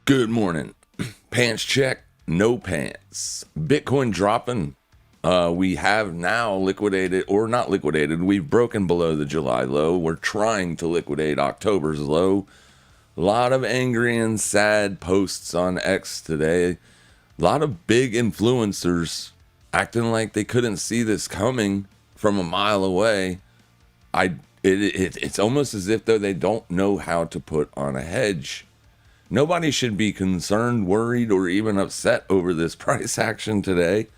Good morning. Pants check, no pants. Bitcoin dropping. We have now liquidated, or not liquidated, we've broken below the July low. We're trying to liquidate October's low. A lot of angry and sad posts on X today. A lot of big influencers acting like they couldn't see this coming from a mile away. It's almost as if though they don't know how to put on a hedge. Nobody should be concerned, worried, or even upset over this price action today.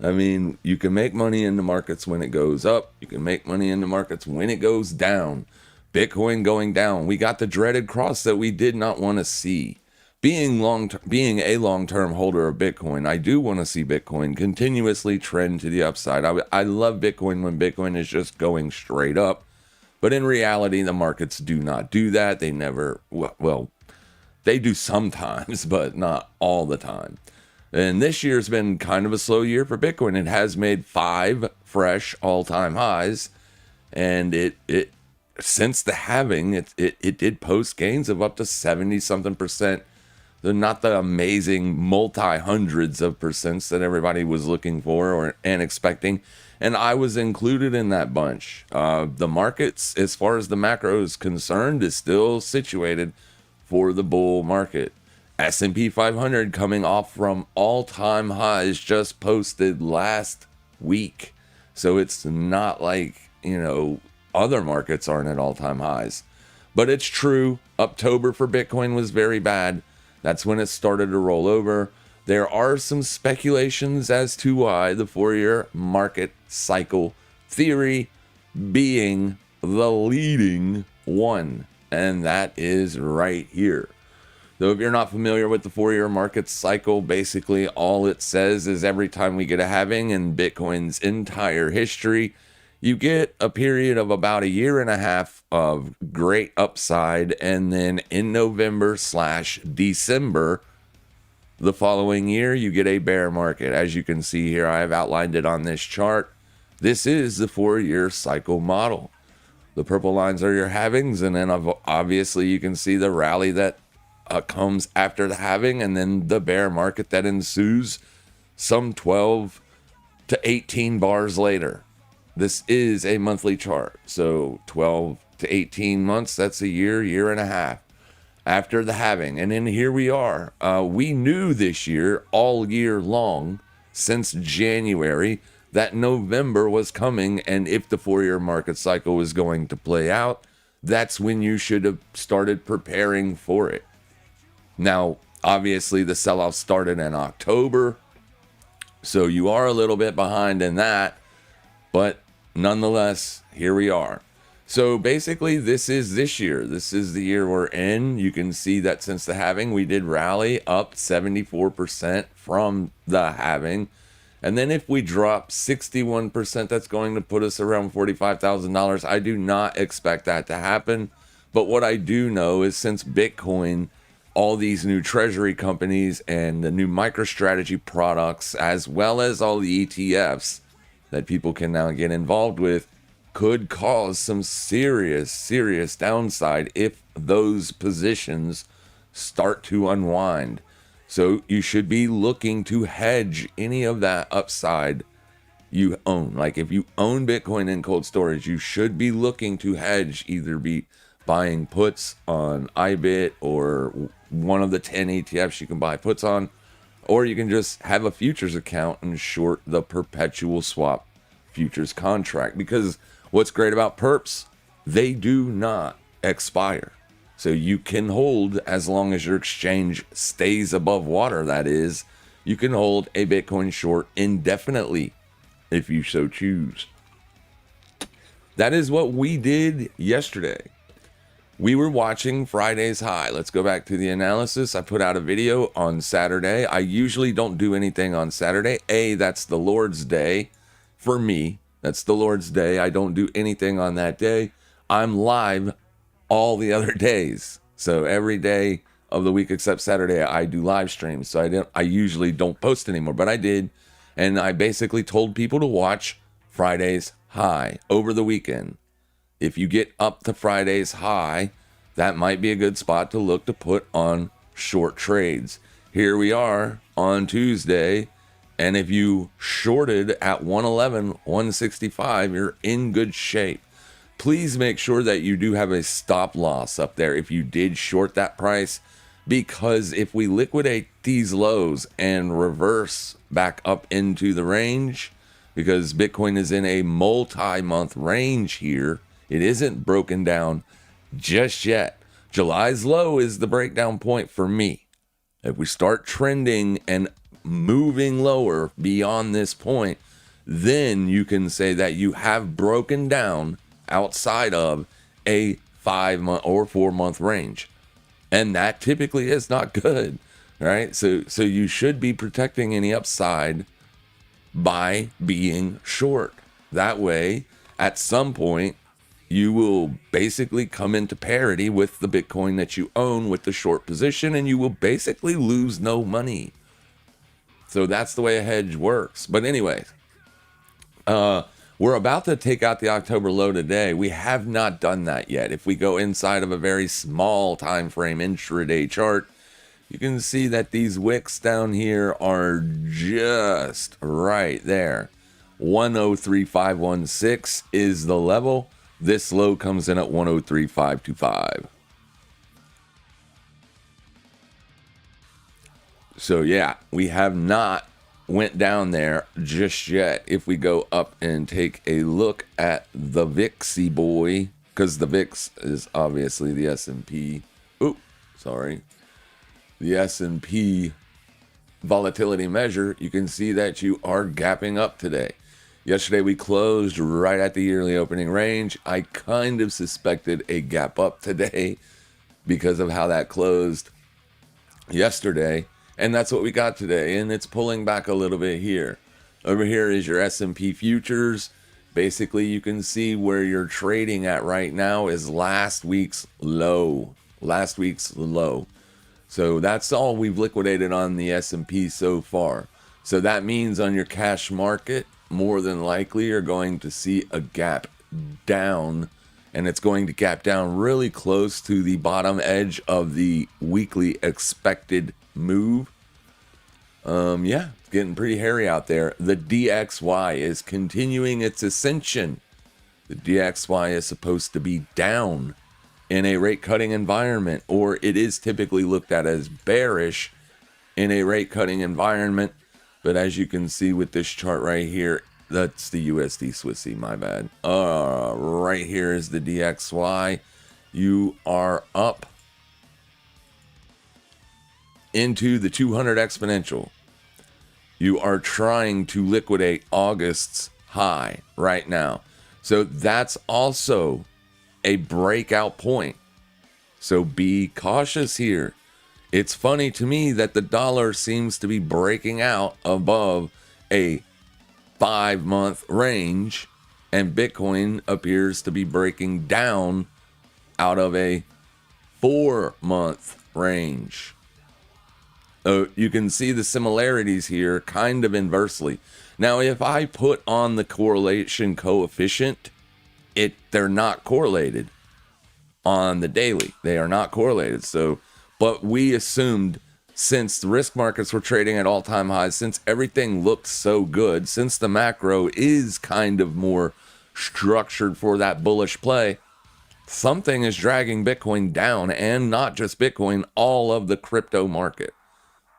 I mean, you can make money in the markets when it goes up. You can make money in the markets when it goes down. Bitcoin going down. We got the dreaded cross that we did not want to see. Being a long-term holder of Bitcoin, I do want to see Bitcoin continuously trend to the upside. I love Bitcoin when Bitcoin is just going straight up. But in reality, the markets do not do that. They never, well, they do sometimes, but not all the time. And this year's been kind of a slow year for Bitcoin. It has made 5 fresh all-time highs, and it since the halving, it did post gains of up to 70-something percent. They're not the amazing multi-hundreds of percents that everybody was looking for and expecting, and I was included in that bunch. The markets, as far as the macro is concerned, is still situated for the bull market. S&P 500 coming off from all-time highs just posted last week. So it's not like, other markets aren't at all-time highs. But it's true, October for Bitcoin was very bad. That's when it started to roll over. There are some speculations as to why the 4-year market cycle theory being the leading one. And that is right here. Though if you're not familiar with the 4-year market cycle, basically all it says is every time we get a halving in Bitcoin's entire history, you get a period of about a year and a half of great upside. And then in November/December, the following year, you get a bear market. As you can see here, I have outlined it on this chart. This is the 4-year cycle model. The purple lines are your halvings, and then obviously you can see the rally that comes after the halving, and then the bear market that ensues some 12 to 18 bars later. This is a monthly chart, so 12 to 18 months, that's a year and a half after the halving. And then here we are. We knew this year, all year long, since January, that November was coming, and if the 4-year market cycle was going to play out, that's when you should have started preparing for it. Now, obviously, the sell-off started in October, so you are a little bit behind in that, but nonetheless, here we are. So basically, this is this year. This is the year we're in. You can see that since the halving, we did rally up 74% from the halving. And then if we drop 61%, that's going to put us around $45,000. I do not expect that to happen. But what I do know is since Bitcoin, all these new treasury companies and the new MicroStrategy products, as well as all the ETFs that people can now get involved with, could cause some serious downside if those positions start to unwind. So you should be looking to hedge any of that upside you own. Like if you own Bitcoin in cold storage, you should be looking to hedge, either be buying puts on IBIT or one of the 10 ETFs you can buy puts on, or you can just have a futures account and short the perpetual swap futures contract. Because what's great about perps, they do not expire. So you can hold, as long as your exchange stays above water, that is, you can hold a Bitcoin short indefinitely if you so choose. That is what we did yesterday. We were watching Friday's high. Let's go back to the analysis. I put out a video on Saturday. I usually don't do anything on Saturday. That's the Lord's Day for me. That's the Lord's Day. I don't do anything on that day. I'm live all the other days. So every day of the week except Saturday, I do live streams. So I usually don't post anymore, but I did. And I basically told people to watch Friday's high over the weekend. If you get up to Friday's high, that might be a good spot to look to put on short trades. Here we are on Tuesday, and if you shorted at 111, 165, you're in good shape. Please make sure that you do have a stop loss up there if you did short that price, because if we liquidate these lows and reverse back up into the range, because Bitcoin is in a multi-month range here, it isn't broken down just yet. July's low is the breakdown point for me. If we start trending and moving lower beyond this point, then you can say that you have broken down outside of a 5-month or 4-month range. And that typically is not good, right? So you should be protecting any upside by being short. That way, at some point, you will basically come into parity with the Bitcoin that you own with the short position, and you will basically lose no money. So that's the way a hedge works. But anyways, we're about to take out the October low today. We have not done that yet. If we go inside of a very small time frame intraday chart, you can see that these wicks down here are just right there. 103.516 is the level. This low comes in at 103.525. So yeah, we have not went down there just yet. If we go up and take a look at the VIXy boy, because the VIX is obviously the S&P. The S&P volatility measure, you can see that you are gapping up today. Yesterday we closed right at the yearly opening range. I kind of suspected a gap up today because of how that closed yesterday. And that's what we got today. And it's pulling back a little bit here. Over here is your S&P futures. Basically, you can see where you're trading at right now is last week's low. So that's all we've liquidated on the S&P so far. So that means on your cash market, more than likely you're going to see a gap down. And it's going to gap down really close to the bottom edge of the weekly expected move. It's getting pretty hairy out there. The DXY is continuing its ascension. The DXY is supposed to be down in a rate cutting environment, or it is typically looked at as bearish in a rate cutting environment. But as you can see with this chart right here, that's the USD Swissy, my bad. Right here is the DXY. You are up into the 200 exponential. You are trying to liquidate August's high right now. So that's also a breakout point. So be cautious here. It's funny to me that the dollar seems to be breaking out above a 5-month range, and Bitcoin appears to be breaking down out of a 4-month range. You can see the similarities here kind of inversely. Now, if I put on the correlation coefficient, they're not correlated on the daily. They are not correlated. So, but we assumed, since the risk markets were trading at all-time highs, since everything looked so good, since the macro is kind of more structured for that bullish play, something is dragging Bitcoin down, and not just Bitcoin, all of the crypto market.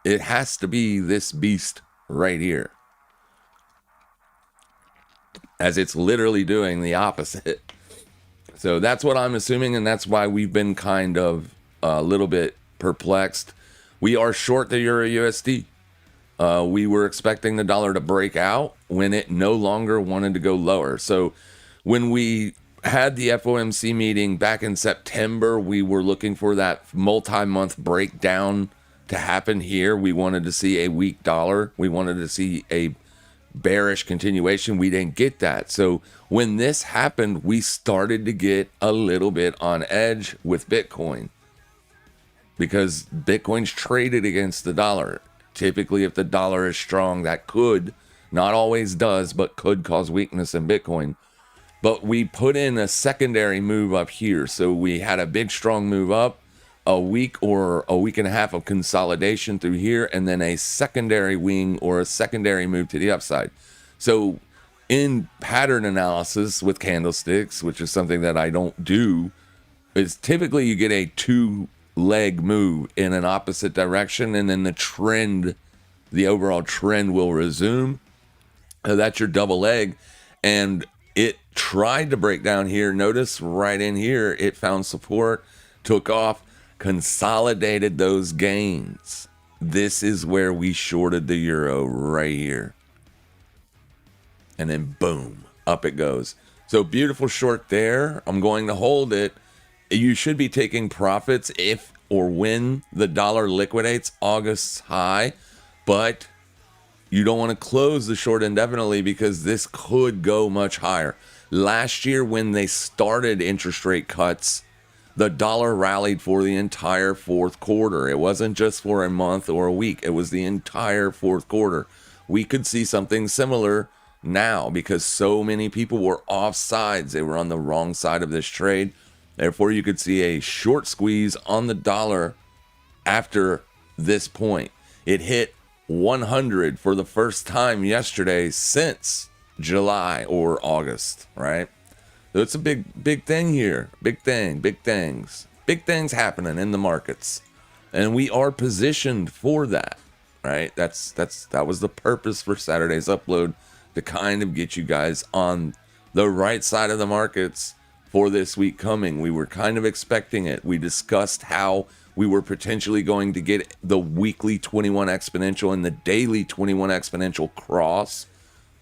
It has to be this beast right here, as it's literally doing the opposite. So that's what I'm assuming, and that's why we've been kind of a little bit perplexed. We are short the Euro USD. We were expecting the dollar to break out when it no longer wanted to go lower. So when we had the FOMC meeting back in September, we were looking for that multi-month breakdown to happen here. We wanted to see a weak dollar. We wanted to see a bearish continuation. We didn't get that. So when this happened, we started to get a little bit on edge with Bitcoin, because Bitcoin's traded against the dollar. Typically, if the dollar is strong, that could, not always does, but could cause weakness in Bitcoin. But we put in a secondary move up here. So we had a big strong move up. a week or a week and a half of consolidation through here, and then a secondary wing or a secondary move to the upside. So in pattern analysis with candlesticks, which is something that I don't do, is typically you get a 2-leg move in an opposite direction, and then the overall trend will resume. That's your double leg. And it tried to break down here. Notice right in here, it found support, took off, consolidated those gains. This is where we shorted the euro right here. And then boom, up it goes. So beautiful short there. I'm going to hold it. You should be taking profits if or when the dollar liquidates August's high, but you don't want to close the short indefinitely because this could go much higher. Last year, when they started interest rate cuts, the dollar rallied for the entire fourth quarter. It wasn't just for a month or a week. It was the entire fourth quarter. We could see something similar now because so many people were off sides. They were on the wrong side of this trade. Therefore, you could see a short squeeze on the dollar after this point. It hit 100 for the first time yesterday since July or August, right? So it's a big thing here. Big things happening in the markets. And we are positioned for that, right? That was the purpose for Saturday's upload, to kind of get you guys on the right side of the markets for this week coming. We were kind of expecting it. We discussed how we were potentially going to get the weekly 21 exponential and the daily 21 exponential cross.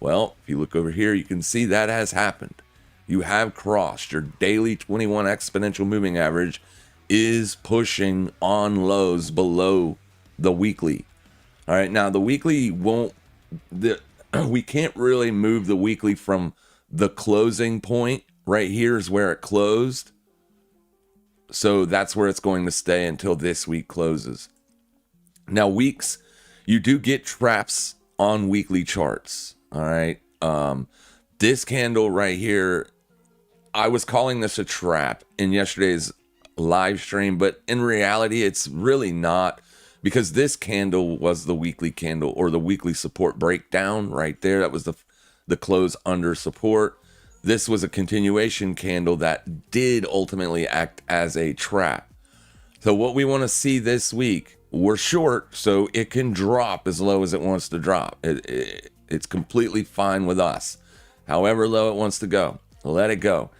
Well, if you look over here, you can see that has happened. You have crossed. Your daily 21 exponential moving average is pushing on lows below the weekly. All right, now the weekly we can't really move the weekly from the closing point. Right here is where it closed. So that's where it's going to stay until this week closes. Now, weeks, you do get traps on weekly charts. All right. This candle right here, I was calling this a trap in yesterday's live stream, but in reality, it's really not, because this candle was the weekly candle or the weekly support breakdown right there. That was the close under support. This was a continuation candle that did ultimately act as a trap. So what we want to see this week, we're short, so it can drop as low as it wants to drop. It's completely fine with us. However low it wants to go, let it go.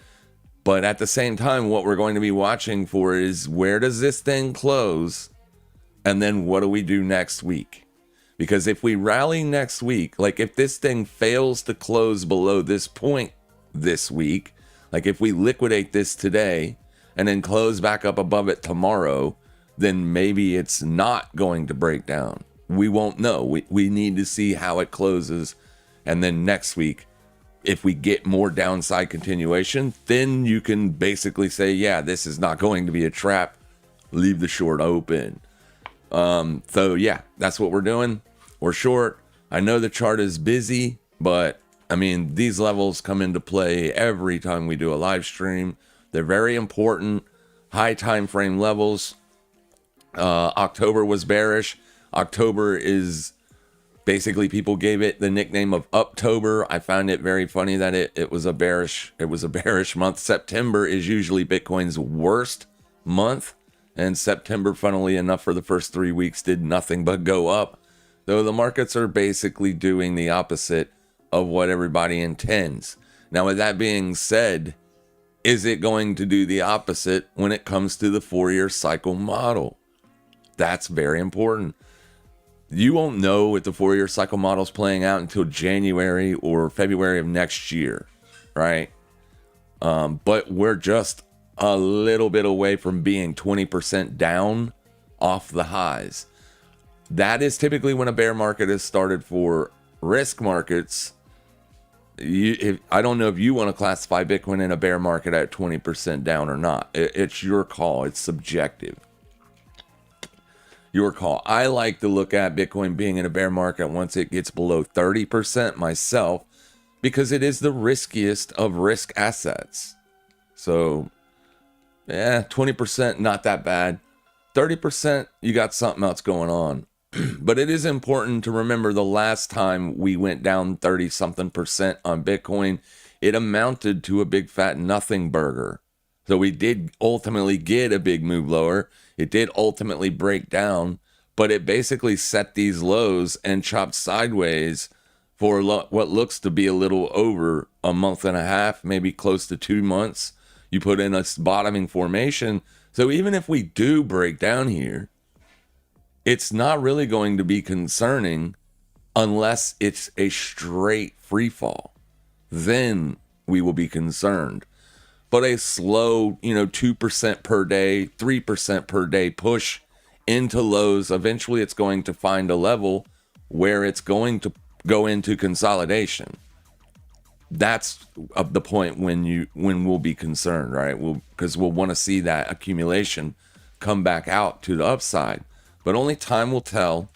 But at the same time, what we're going to be watching for is, where does this thing close? And then what do we do next week? Because if we rally next week, like if this thing fails to close below this point this week, like if we liquidate this today and then close back up above it tomorrow, then maybe it's not going to break down. We won't know. We need to see how it closes. And then next week, if we get more downside continuation, then you can basically say, yeah, this is not going to be a trap. Leave the short open. So yeah, that's what we're doing. We're short. I know the chart is busy, but I mean, these levels come into play every time we do a live stream. They're very important. High time frame levels. October was bearish. October is basically, people gave it the nickname of Uptober. I found it very funny that it was a bearish month. September is usually Bitcoin's worst month, and September, funnily enough, for the first 3 weeks did nothing but go up. Though the markets are basically doing the opposite of what everybody intends. Now, with that being said, is it going to do the opposite when it comes to the 4-year cycle model? That's very important. You won't know if the 4-year cycle model is playing out until January or February of next year, right? But we're just a little bit away from being 20% down off the highs. That is typically when a bear market is started for risk markets. I don't know if you want to classify Bitcoin in a bear market at 20% down or not. It's your call. It's subjective. Your call. I like to look at Bitcoin being in a bear market once it gets below 30% myself, because it is the riskiest of risk assets. So, 20%, not that bad. 30%, you got something else going on. But it is important to remember the last time we went down 30 something percent on Bitcoin, it amounted to a big fat nothing burger. So we did ultimately get a big move lower. It did ultimately break down, but it basically set these lows and chopped sideways for what looks to be a little over a month and a half, maybe close to 2 months. You put in a bottoming formation. So even if we do break down here, it's not really going to be concerning unless it's a straight free fall. Then we will be concerned. But a slow, 2% per day, 3% per day push into lows, eventually it's going to find a level where it's going to go into consolidation. That's the point when we'll be concerned, right? Because we'll want to see that accumulation come back out to the upside. But only time will tell.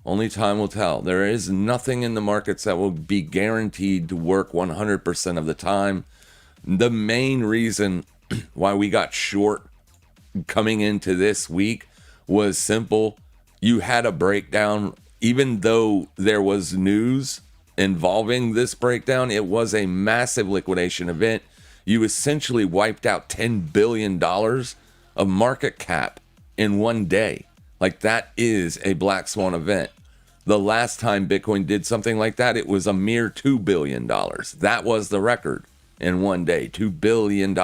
Only time will tell. There is nothing in the markets that will be guaranteed to work 100% of the time. The main reason why we got short coming into this week was simple. You had a breakdown. Even though there was news involving this breakdown, it was a massive liquidation event. You essentially wiped out $10 billion of market cap in one day. Like, that is a black swan event. The last time Bitcoin did something like that, it was a mere $2 billion. That was the record in one day, $2 billion.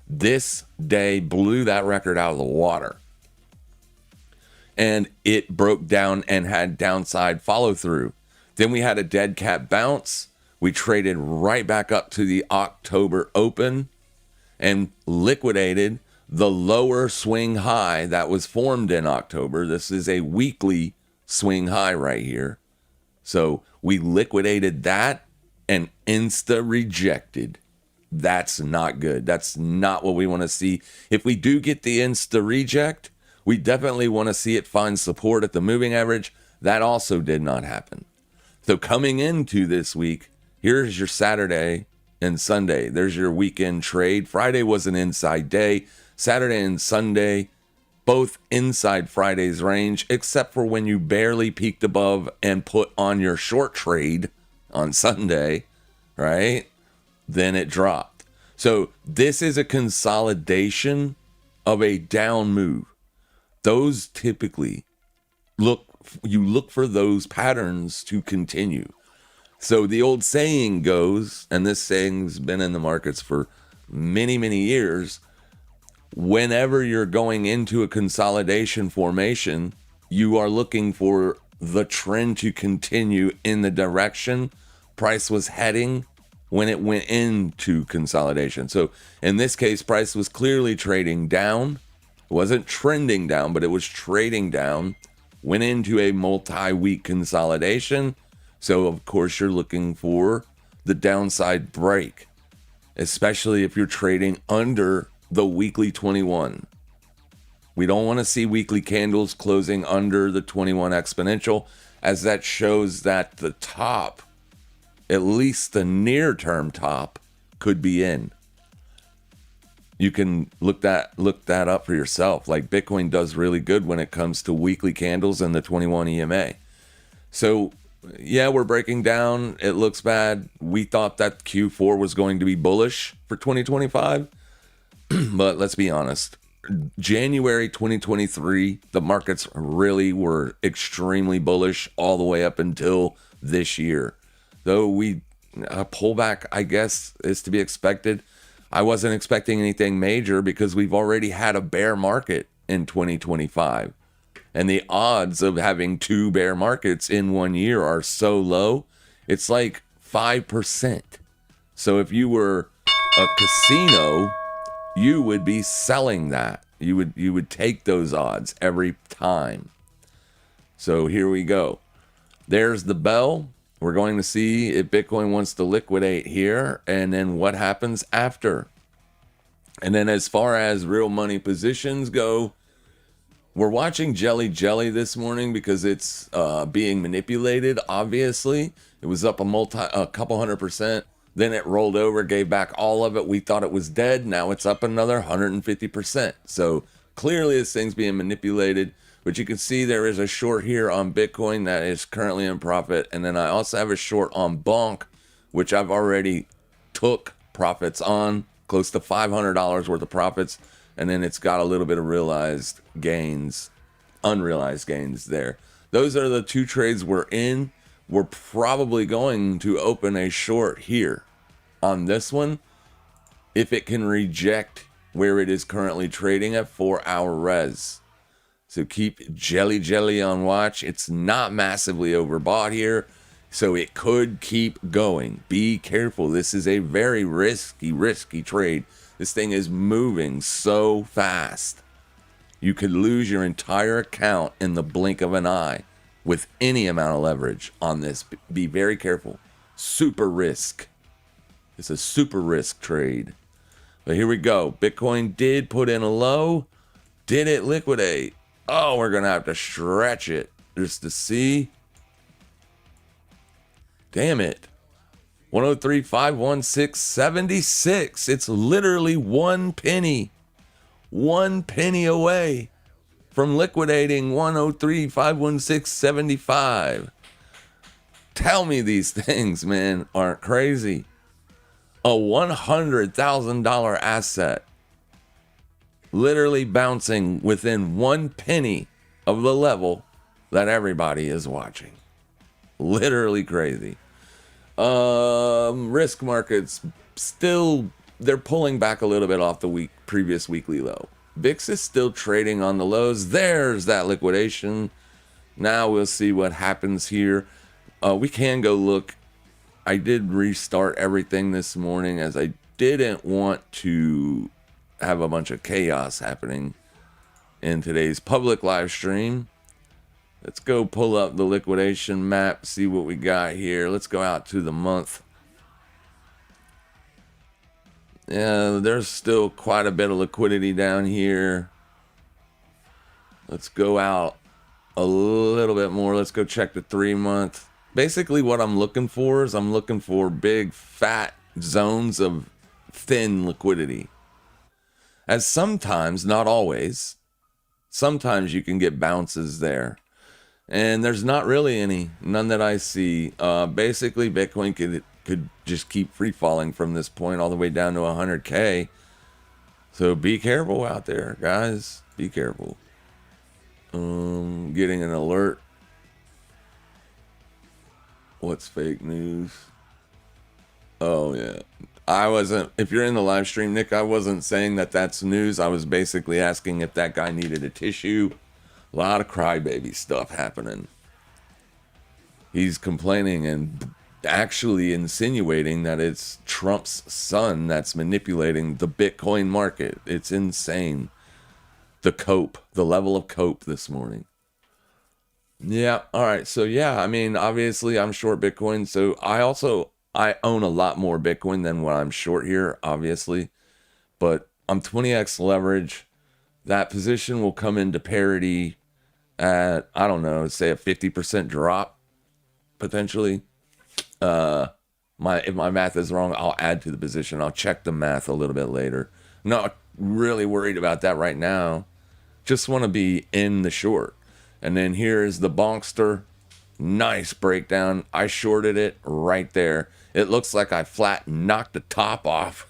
This day blew that record out of the water. And it broke down and had downside follow through. Then we had a dead cat bounce. We traded right back up to the October open and liquidated the lower swing high that was formed in October. This is a weekly swing high right here. So we liquidated that and insta rejected. That's not good. That's not what we want to see. If we do get the insta reject, we definitely want to see it find support at the moving average. That also did not happen. So coming into this week, here's your Saturday and Sunday. There's your weekend trade. Friday was an inside day. Saturday and Sunday, both inside Friday's range, except for when you barely peaked above and put on your short trade on Sunday, right? Then it dropped. So this is a consolidation of a down move. Those typically you look for those patterns to continue. So the old saying goes, and this saying's been in the markets for many, many years, whenever you're going into a consolidation formation, you are looking for the trend to continue in the direction price was heading when it went into consolidation. So in this case, price was clearly trading down. It wasn't trending down, but it was trading down, went into a multi-week consolidation. So of course you're looking for the downside break, especially if you're trading under the weekly 21. We don't want to see weekly candles closing under the 21 exponential, as that shows that the top, at least the near term top, could be in. You can look that up for yourself. Like, Bitcoin does really good when it comes to weekly candles and the 21 EMA. So yeah, we're breaking down. It looks bad. We thought that Q4 was going to be bullish for 2025. But let's be honest, January 2023, the markets really were extremely bullish all the way up until this year. Though a pullback, I guess, is to be expected. I wasn't expecting anything major because we've already had a bear market in 2025. And the odds of having two bear markets in 1 year are so low, it's like 5%. So if you were a casino, you would be selling that. You would take those odds every time. So here we go. There's the bell. We're going to see if Bitcoin wants to liquidate here and then what happens after. And then as far as real money positions go, we're watching Jelly this morning because it's being manipulated, obviously. It was up a couple 100%. Then it rolled over, gave back all of it. We thought it was dead. Now it's up another 150%. So clearly this thing's being manipulated. But you can see there is a short here on Bitcoin that is currently in profit. And then I also have a short on Bonk, which I've already took profits on, close to $500 worth of profits. And then it's got a little bit of realized gains, unrealized gains there. Those are the two trades we're in. We're probably going to open a short here on this one if it can reject where it is currently trading at 4-hour res. So keep jelly on watch. It's not massively overbought here, so it could keep going. Be careful. This is a very risky trade. This thing is moving so fast. You could lose your entire account in the blink of an eye with any amount of leverage on this. Be very careful. Super risk. It's a super risk trade. But here we go. Bitcoin did put in a low. Did it liquidate? Oh, we're going to have to stretch it just to see. Damn it. 103,516.76. It's literally 1 penny. 1 penny away from liquidating 103,516.75. Tell me these things, man, aren't crazy. A $100,000 asset literally bouncing within 1 penny of the level that everybody is watching. Literally crazy. Risk markets still, they're pulling back a little bit off the previous weekly low. VIX is still trading on the lows. There's that liquidation. Now we'll see what happens here. We can go look. I did restart everything this morning as I didn't want to have a bunch of chaos happening in today's public live stream. Let's go pull up the liquidation map, see what we got here. Let's go out to the month. Yeah, there's still quite a bit of liquidity down here. Let's go out a little bit more. Let's go check the 3-month. Basically what I'm looking for is I'm looking for big fat zones of thin liquidity. As sometimes, not always, sometimes you can get bounces there. And there's not really any, none that I see. Basically, Bitcoin could just keep free falling from this point all the way down to 100K. So be careful out there, guys. Be careful. Getting an alert. What's fake news? Oh, yeah. If you're in the live stream, Nick, I wasn't saying that that's news. I was basically asking if that guy needed a tissue. A lot of crybaby stuff happening. He's complaining and actually insinuating that it's Trump's son that's manipulating the Bitcoin market. It's insane. The level of cope this morning. Yeah, all right. So yeah, I mean, obviously I'm short Bitcoin. So I own a lot more Bitcoin than what I'm short here, obviously. But I'm 20x leverage. That position will come into parity at, I don't know, say a 50% drop, potentially. If my math is wrong, I'll add to the position. I'll check the math a little bit later. Not really worried about that right now. Just want to be in the short. And then here is the Bonkster. Nice breakdown. I shorted it right there. It looks like I flat knocked the top off.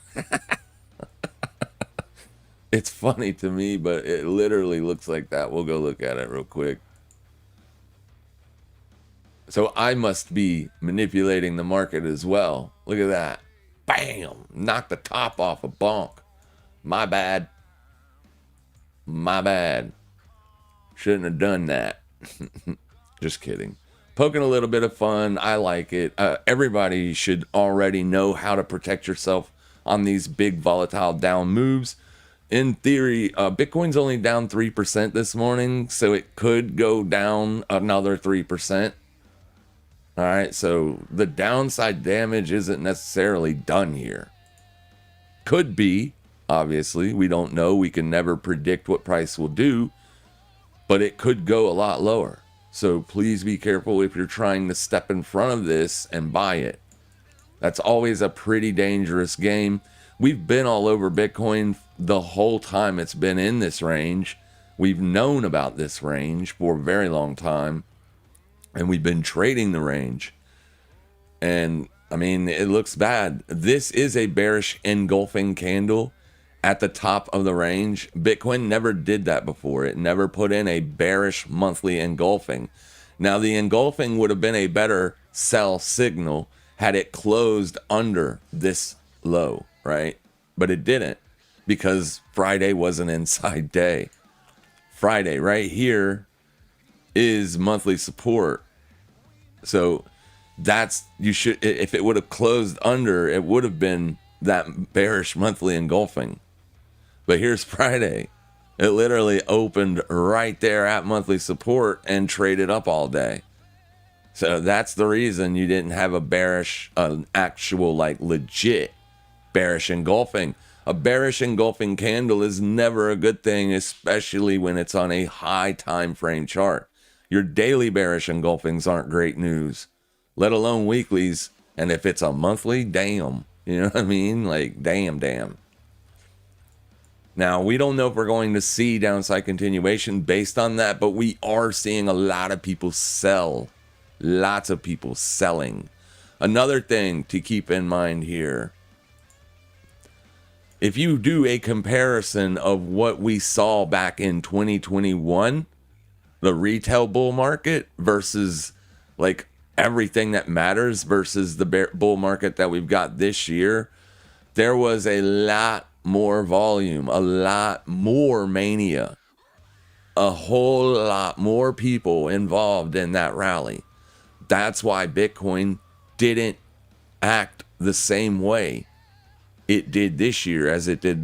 It's funny to me, but it literally looks like that. We'll go look at it real quick. So I must be manipulating the market as well. Look at that. Bam! Knocked the top off a bonk. My bad. My bad. Shouldn't have done that. Just kidding. Poking a little bit of fun. I like it. Everybody should already know how to protect yourself on these big volatile down moves. In theory, Bitcoin's only down 3% this morning, so it could go down another 3%. All right, so the downside damage isn't necessarily done here. Could be, obviously. We don't know. We can never predict what price will do, but it could go a lot lower. So please be careful if you're trying to step in front of this and buy it. That's always a pretty dangerous game. we've been all over Bitcoin the whole time it's been in this range. We've known about this range for a very long time, and we've been trading the range. And I mean, it looks bad. This is a bearish engulfing candle at the top of the range. Bitcoin never did that before. It never put in a bearish monthly engulfing. Now, the engulfing would have been a better sell signal had it closed under this low, right? But it didn't, because Friday was an inside day. Friday right here is monthly support. So that's, you should, if it would have closed under, it would have been that bearish monthly engulfing. But here's Friday. It literally opened right there at monthly support and traded up all day. So that's the reason you didn't have a bearish, actual, like, legit bearish engulfing. A bearish engulfing candle is never a good thing, especially when it's on a high time frame chart. Your daily bearish engulfings aren't great news, let alone weeklies. And if it's a monthly, damn. You know what I mean? Like, damn. Now, we don't know if we're going to see downside continuation based on that, but we are seeing a lot of people sell. Lots of people selling. Another thing to keep in mind here, if you do a comparison of what we saw back in 2021, the retail bull market versus like everything that matters versus the bull market that we've got this year, there was a lot more volume, a lot more mania, a whole lot more people involved in that rally. That's why Bitcoin didn't act the same way it did this year as it did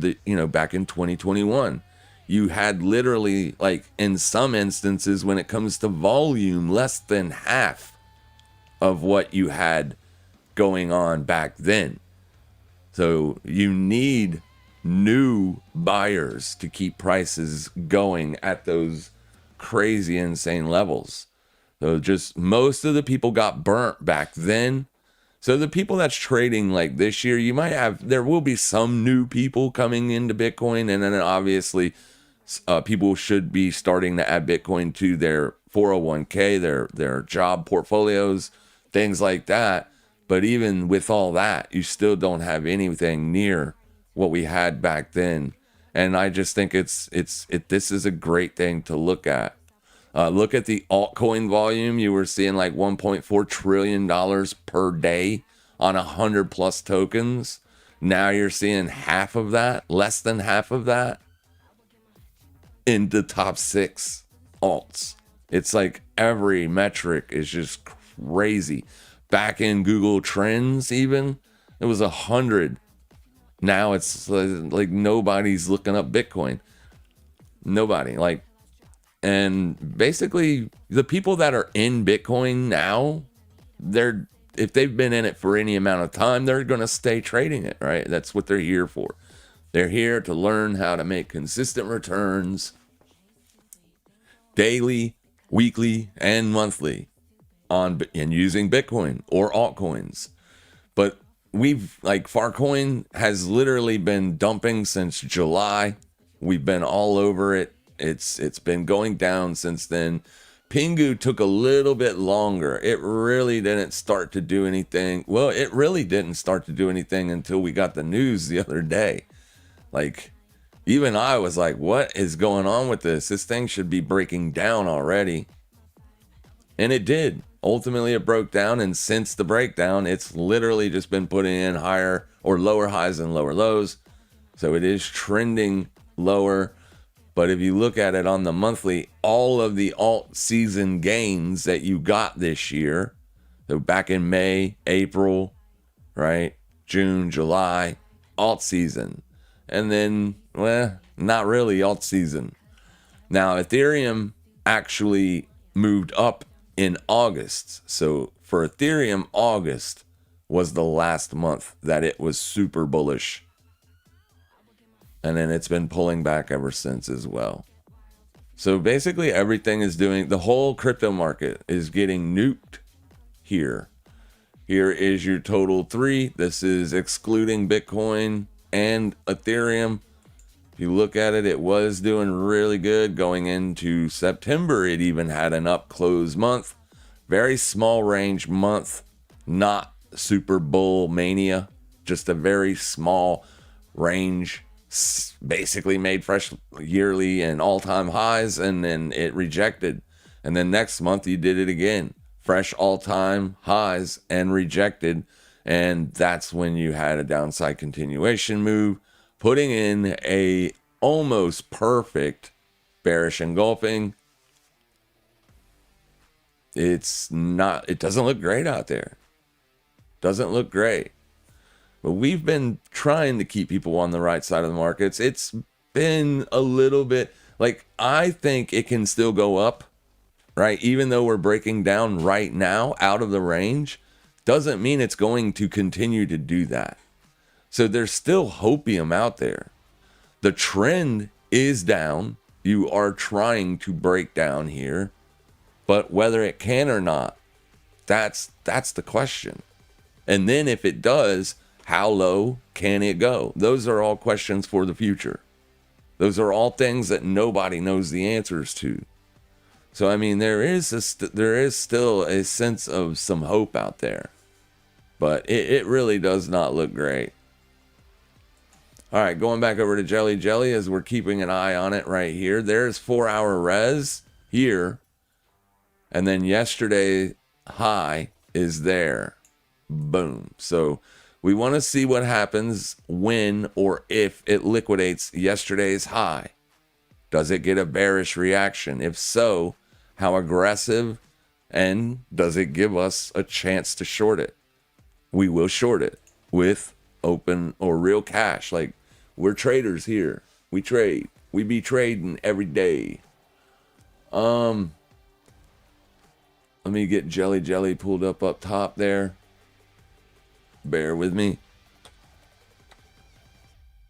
back in 2021. You had literally, like, in some instances, when it comes to volume, less than half of what you had going on back then. So you need new buyers to keep prices going at those crazy, insane levels. So just most of the people got burnt back then. So the people that's trading like this year, there will be some new people coming into Bitcoin. And then obviously people should be starting to add Bitcoin to their 401k, their job portfolios, things like that. But even with all that, you still don't have anything near what we had back then. And I just think this is a great thing to look at. Look at the altcoin volume. You were seeing like $1.4 trillion per day on 100 plus tokens. Now you're seeing half of that, less than half of that in the top 6 alts. It's like every metric is just crazy. Back in Google Trends, even, it was 100. Now it's like nobody's looking up Bitcoin. Nobody. And basically, the people that are in Bitcoin now, if they've been in it for any amount of time, they're going to stay trading it, right? That's what they're here for. They're here to learn how to make consistent returns daily, weekly, and monthly and using Bitcoin or altcoins. But Farcoin has literally been dumping since July. We've been all over it. It's been going down since then. Pingu took a little bit longer. It really didn't start to do anything. Well, it really didn't start to do anything until we got the news the other day. Like, even I was like, what is going on with this? This thing should be breaking down already. And it did. Ultimately, it broke down. And since the breakdown, it's literally just been putting in higher or lower highs and lower lows. So it is trending lower. But if you look at it on the monthly, all of the alt season gains that you got this year, so back in May, April, right, June, July, alt season. And then, not really alt season. Now, Ethereum actually moved up in August. So for Ethereum, August was the last month that it was super bullish. And then it's been pulling back ever since as well. So basically everything is the whole crypto market is getting nuked here. Here is your total 3. This is excluding Bitcoin. and Ethereum. If you look at it, it was doing really good going into September. It even had an up close month. Very small range month, not super bull mania, just a very small range. Basically made fresh yearly and all-time highs, and then it rejected. And then next month you did it again. Fresh all-time highs and rejected. And that's when you had a downside continuation move, putting in a almost perfect bearish engulfing. It doesn't look great out there. Doesn't look great. But we've been trying to keep people on the right side of the markets. It's been a little bit like, I think it can still go up, right? Even though we're breaking down right now out of the range, doesn't mean it's going to continue to do that. So there's still hopium out there. The trend is down. You are trying to break down here, but whether it can or not, that's the question. And then if it does, how low can it go? Those are all questions for the future. Those are all things that nobody knows the answers to. So, I mean, there is still a sense of some hope out there. But it really does not look great. All right, going back over to Jelly Jelly as we're keeping an eye on it right here. There's 4-hour res here. And then yesterday high is there. Boom. So we want to see what happens when or if it liquidates yesterday's high. Does it get a bearish reaction? If so, how aggressive? And does it give us a chance to short it? We will short it with open or real cash. Like, we're traders here. We trade. We be trading every day. Let me get Jelly Jelly pulled up top there. Bear with me.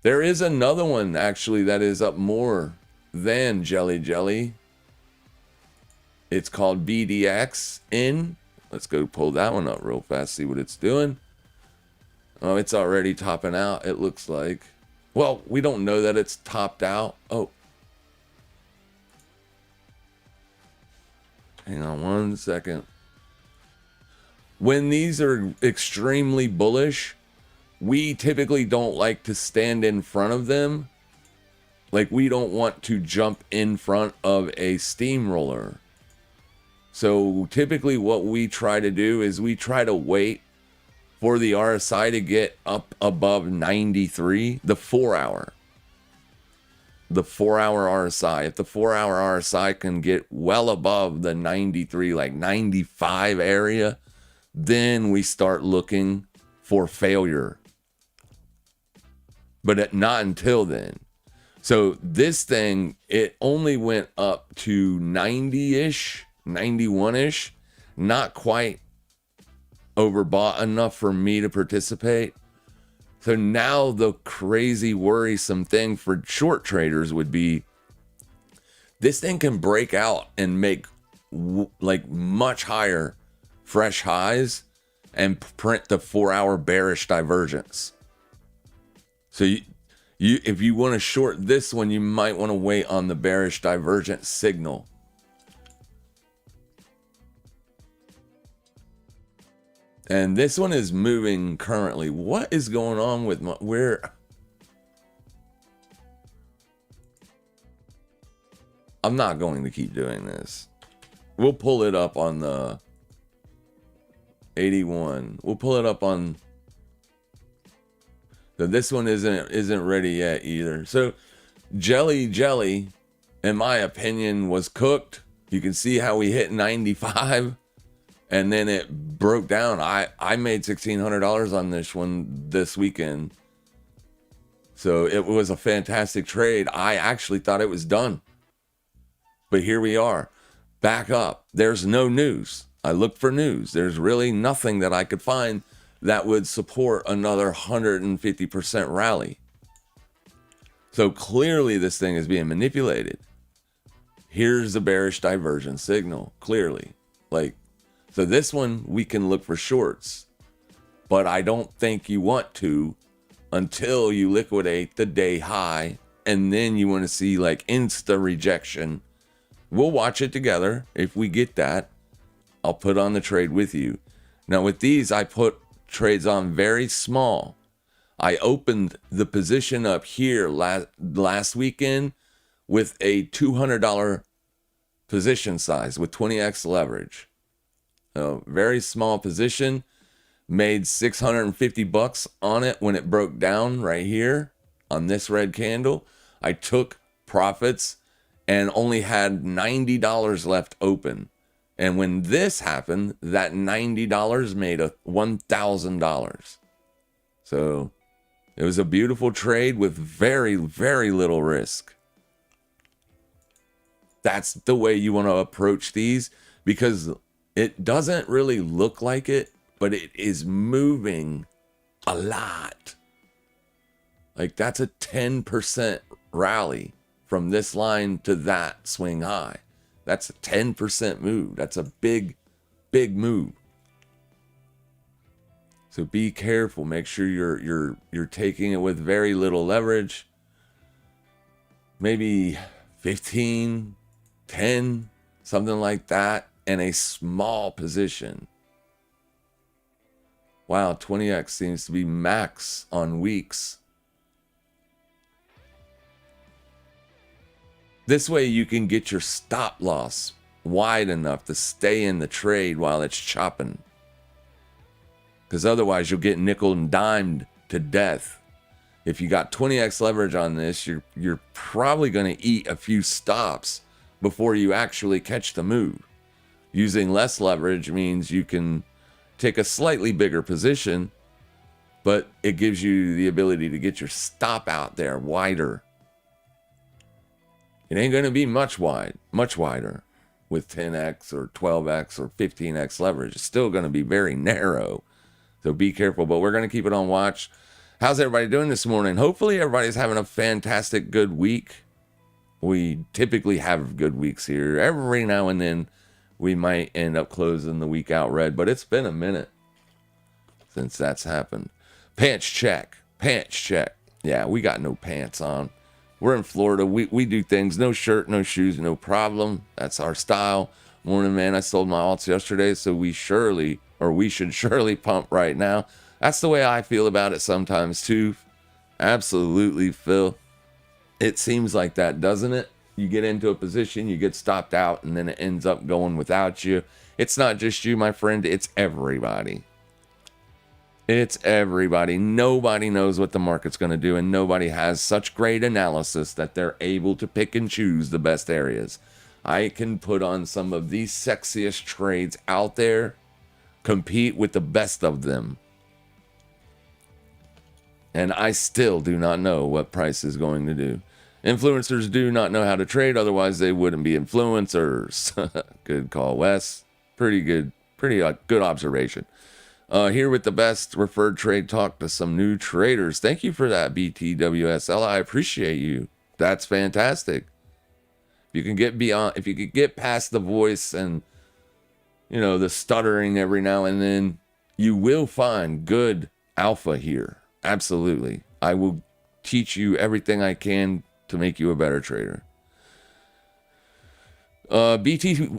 There is another one actually that is up more than Jelly Jelly. It's called BDX in. Let's go pull that one up real fast, see what it's doing. Oh, it's already topping out, it looks like. Well, we don't know that it's topped out. Oh. Hang on one second. When these are extremely bullish, we typically don't like to stand in front of them. Like, we don't want to jump in front of a steamroller. So typically what we try to do is we try to wait for the RSI to get up above 93, the 4-hour. The 4-hour RSI. If the 4-hour RSI can get well above the 93, like 95 area, then we start looking for failure. But not until then. So this thing, it only went up to 90-ish. 91-ish, not quite overbought enough for me to participate. So now the crazy worrisome thing for short traders would be this thing can break out and make like much higher fresh highs and print the 4-hour bearish divergence. So if you want to short this one, you might want to wait on the bearish divergence signal. And this one is moving currently. What is going on with where? I'm not going to keep doing this. We'll pull it up on the 81. We'll pull it up on. So this one isn't ready yet either. So Jelly Jelly, in my opinion, was cooked. You can see how we hit 95. And then it broke down. I made $1,600 on this one this weekend. So it was a fantastic trade. I actually thought it was done. But here we are. Back up. There's no news. I looked for news. There's really nothing that I could find that would support another 150% rally. So clearly this thing is being manipulated. Here's the bearish divergence signal. Clearly. So this one, we can look for shorts, but I don't think you want to until you liquidate the day high, and then you want to see like insta rejection. We'll watch it together. If we get that, I'll put on the trade with you. Now with these, I put trades on very small. I opened the position up here last weekend with a $200 position size with 20x leverage. A very small position, made $650 on it when it broke down right here on this red candle. I took profits and only had $90 left open. And when this happened, that $90 made a $1,000. So it was a beautiful trade with very, very little risk. That's the way you want to approach these, because it doesn't really look like it, but it is moving a lot. Like that's a 10% rally from this line to that swing high. That's a 10% move. That's a big, big move. So be careful. Make sure you're taking it with very little leverage. Maybe 15, 10, something like that, and a small position. Wow, 20x seems to be max on weeks. This way you can get your stop loss wide enough to stay in the trade while it's chopping. Because otherwise you'll get nickel and dimed to death. If you got 20x leverage on this, you're probably going to eat a few stops before you actually catch the move. Using less leverage means you can take a slightly bigger position, but it gives you the ability to get your stop out there wider. It ain't going to be much wider with 10x or 12x or 15x leverage. It's still going to be very narrow. So be careful, but we're going to keep it on watch. How's everybody doing this morning? Hopefully everybody's having a fantastic, good week. We typically have good weeks here. Every now and then we might end up closing the week out red, but it's been a minute since that's happened. Pants check. Yeah, we got no pants on. We're in Florida. We do things. No shirt, no shoes, no problem. That's our style. Morning, man. I sold my alts yesterday, so we should surely pump right now. That's the way I feel about it sometimes, too. Absolutely, Phil. It seems like that, doesn't it? You get into a position, you get stopped out, and then it ends up going without you. It's not just you, my friend. It's everybody. It's everybody. Nobody knows what the market's going to do, and nobody has such great analysis that they're able to pick and choose the best areas. I can put on some of the sexiest trades out there, compete with the best of them, and I still do not know what price is going to do. Influencers do not know how to trade, otherwise they wouldn't be influencers. Good call, Wes. Pretty good observation. Here with the best referred trade talk to some new traders. Thank you for that, BTWSL. I appreciate you. That's fantastic. If you could get past the voice and, the stuttering every now and then, you will find good alpha here. Absolutely. I will teach you everything I can to make you a better trader. BT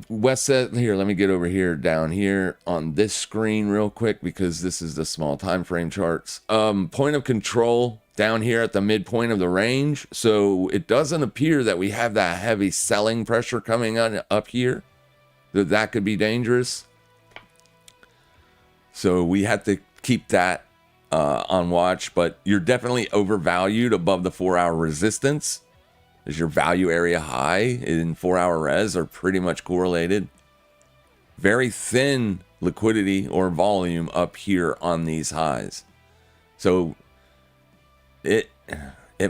West said, here, let me get over here, down here on this screen real quick, because this is the small time frame charts. Point of control down here at the midpoint of the range. So it doesn't appear that we have that heavy selling pressure coming on up here. That could be dangerous. So we have to keep that on watch, but you're definitely overvalued above the 4-hour resistance. Is your value area high in 4-hour res are pretty much correlated. Very thin liquidity or volume up here on these highs. So it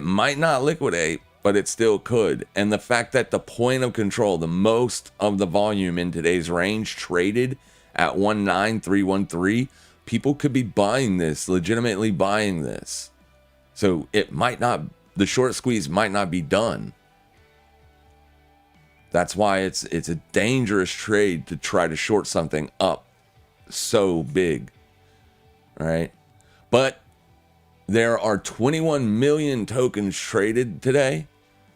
might not liquidate, but it still could. And the fact that the point of control, the most of the volume in today's range traded at 19313, people could be buying this, legitimately buying this. So it might not, the short squeeze might not be done. That's why it's a dangerous trade to try to short something up so big, right? But There are 21 million tokens traded today.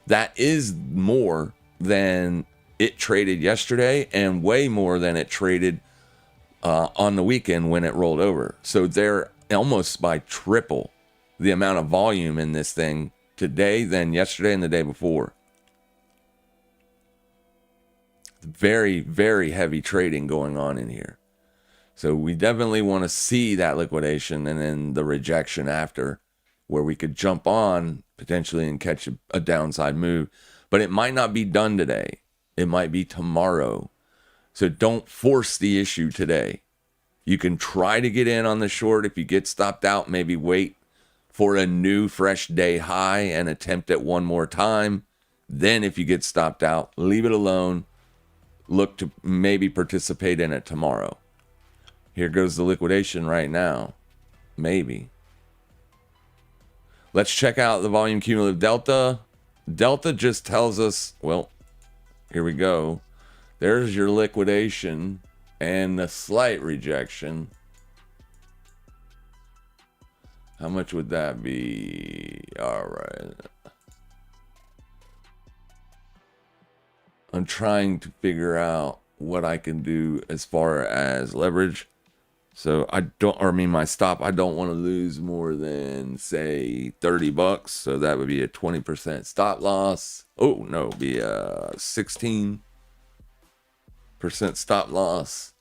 That is more than it traded yesterday and way more than it traded on the weekend when it rolled over. So they're almost by triple the amount of volume in this thing today than yesterday and the day before. Very, very heavy trading going on in here. So we definitely want to see that liquidation and then the rejection after, where we could jump on potentially and catch a downside move. But it might not be done today. It might be tomorrow. So don't force the issue today. You can try to get in on the short. If you get stopped out, maybe wait for a new fresh day high and attempt it one more time. Then if you get stopped out, leave it alone. Look to maybe participate in it tomorrow. Here goes the liquidation right now. Maybe. Let's check out the volume cumulative delta. Delta just tells us, well, here we go. There's your liquidation and the slight rejection. How much would that be? All right. I'm trying to figure out what I can do as far as leverage. So my stop, I don't want to lose more than, say, $30. So that would be a 20% stop loss. Oh, no, be a 16% stop loss.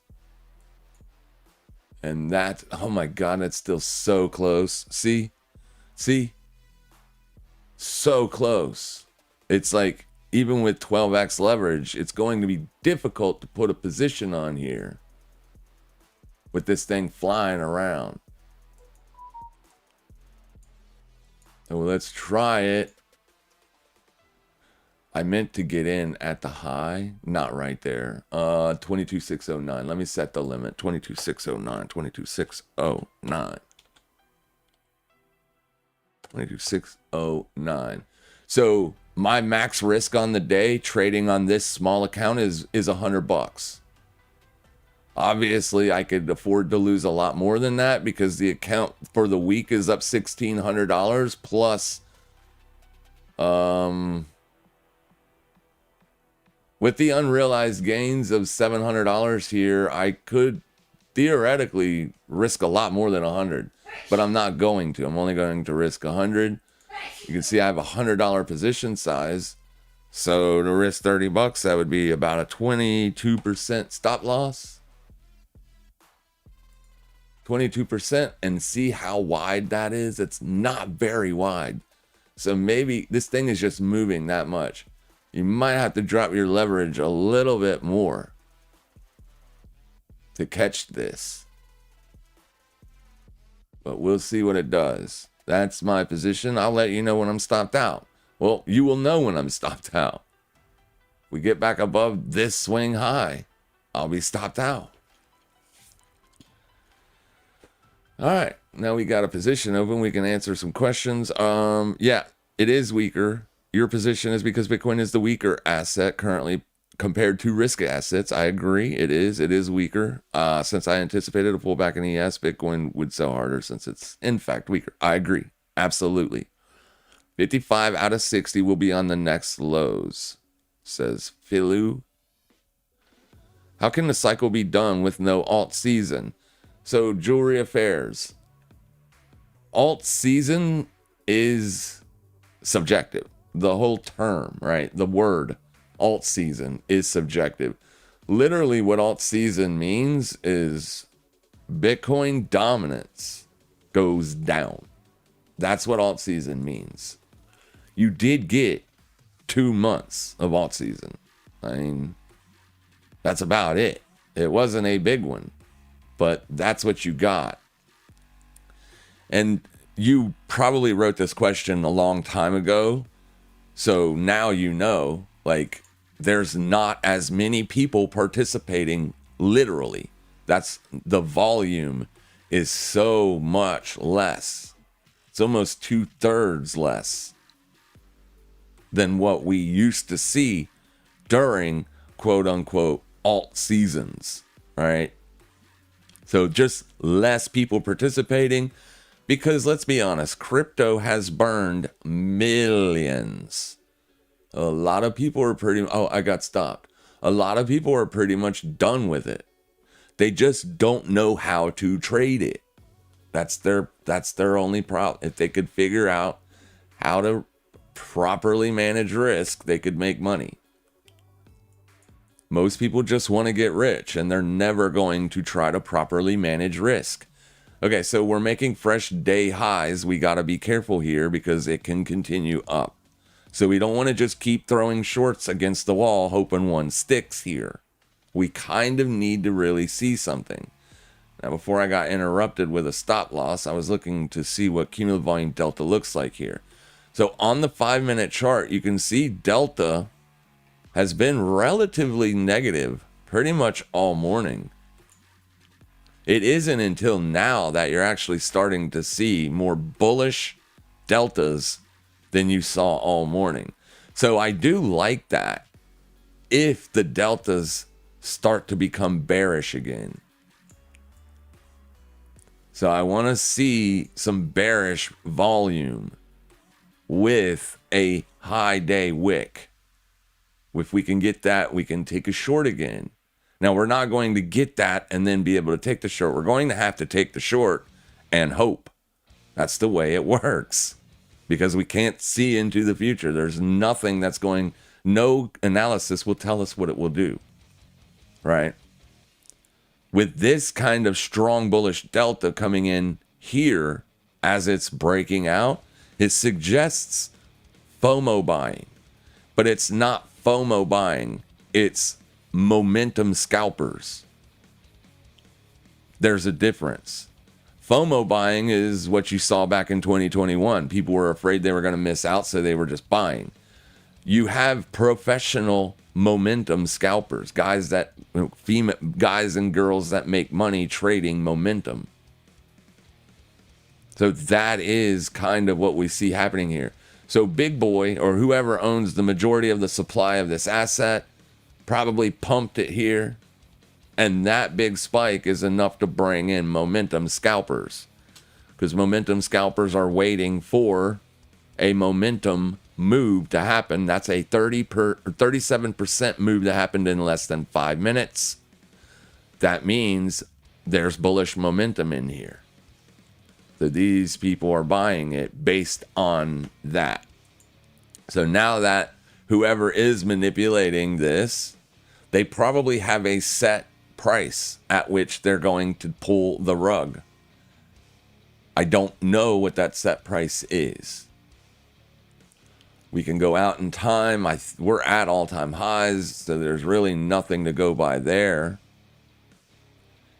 And that, oh my God, that's still so close. See? So close. It's like, even with 12x leverage, it's going to be difficult to put a position on here with this thing flying around. So let's try it. I meant to get in at the high, not right there. 22,609. Let me set the limit. 22,609. 22,609. 22,609. So my max risk on the day trading on this small account is $100. Obviously, I could afford to lose a lot more than that because the account for the week is up $1,600 plus, with the unrealized gains of $700 here, I could theoretically risk a lot more than 100, but I'm not going to. I'm only going to risk 100. You can see I have a $100 position size. So to risk $30, that would be about a 22% stop loss. 22%, and see how wide that is. It's not very wide. So maybe this thing is just moving that much. You might have to drop your leverage a little bit more to catch this. But we'll see what it does. That's my position. I'll let you know when I'm stopped out. Well, you will know when I'm stopped out. We get back above this swing high, I'll be stopped out. All right, now we got a position open. We can answer some questions. Yeah, it is weaker. Your position is because Bitcoin is the weaker asset currently compared to risk assets. I agree. It is weaker. Since I anticipated a pullback in ES, Bitcoin would sell harder since it's in fact weaker. I agree. Absolutely. 55 out of 60 will be on the next lows, says Philu. How can the cycle be done with no alt season? So, Jewelry Affairs. Alt season is subjective. The whole term, right? The word alt season is subjective. Literally, what alt season means is Bitcoin dominance goes down. That's what alt season means. You did get 2 months of alt season. I mean, that's about it. It wasn't a big one, but that's what you got. And you probably wrote this question a long time ago. So now you know, like, there's not as many people participating literally. That's the volume is so much less. It's almost 2/3 less than what we used to see during quote unquote alt seasons, right? So just less people participating Because let's be honest, crypto has burned millions. A lot of people are I got stopped. A lot of people are pretty much done with it. They just don't know how to trade it. That's their only problem. If they could figure out how to properly manage risk, they could make money. Most people just want to get rich, and they're never going to try to properly manage risk. Okay, so we're making fresh day highs. We got to be careful here because it can continue up. So we don't want to just keep throwing shorts against the wall hoping one sticks here. We kind of need to really see something. Now, before I got interrupted with a stop loss, I was looking to see what cumulative volume delta looks like here. So on the 5-minute chart, you can see delta has been relatively negative pretty much all morning. It isn't until now that you're actually starting to see more bullish deltas than you saw all morning. So I do like that if the deltas start to become bearish again. So I want to see some bearish volume with a high day wick. If we can get that, we can take a short again. Now, we're not going to get that and then be able to take the short. We're going to have to take the short and hope. That's the way it works. Because we can't see into the future. There's nothing that's going, no analysis will tell us what it will do. Right? With this kind of strong bullish delta coming in here as it's breaking out, it suggests FOMO buying. But it's not FOMO buying. It's momentum scalpers. There's a difference. FOMO buying is what you saw back in 2021. People were afraid they were going to miss out, so they were just buying. You have professional momentum scalpers, guys and girls that make money trading momentum. So that is kind of what we see happening here. So big boy, or whoever owns the majority of the supply of this asset, probably pumped it here. And that big spike is enough to bring in momentum scalpers. Because momentum scalpers are waiting for a momentum move to happen. That's a 37% move that happened in less than 5 minutes. That means there's bullish momentum in here. So these people are buying it based on that. So now that whoever is manipulating this, they probably have a set price at which they're going to pull the rug. I don't know what that set price is. We can go out in time. We're at all-time highs, so there's really nothing to go by there.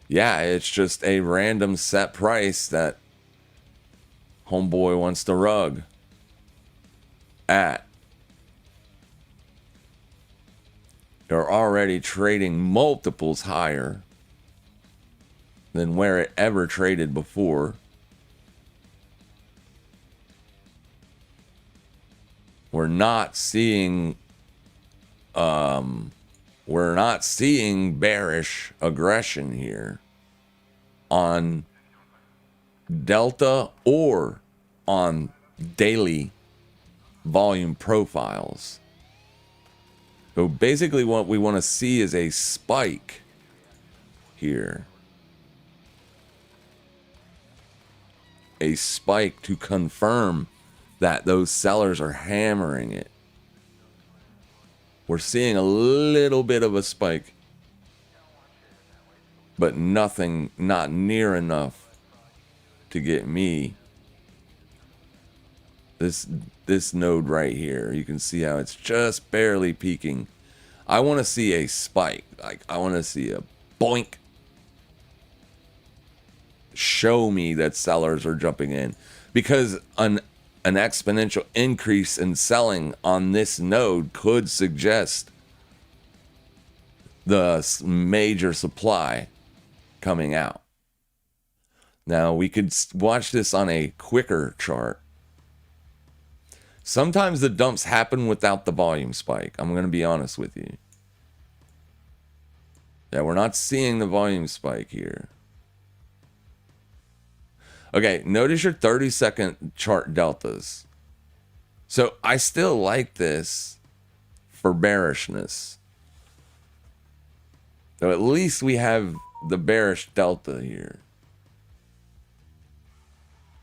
Yeah, it's just a random set price that homeboy wants to rug at. They're already trading multiples higher than where it ever traded before. We're not seeing bearish aggression here on delta or on daily volume profiles. So basically what we want to see is a spike here. A spike to confirm that those sellers are hammering it. We're seeing a little bit of a spike, but nothing, not near enough to get me. This node right here, you can see how it's just barely peaking. I want to see a spike. Like, I want to see a boink. Show me that sellers are jumping in, because an exponential increase in selling on this node could suggest the major supply coming out. Now, we could watch this on a quicker chart. Sometimes the dumps happen without the volume spike. I'm going to be honest with you. Yeah, we're not seeing the volume spike here. Okay, notice your 30-second chart deltas. So I still like this for bearishness. So at least we have the bearish delta here.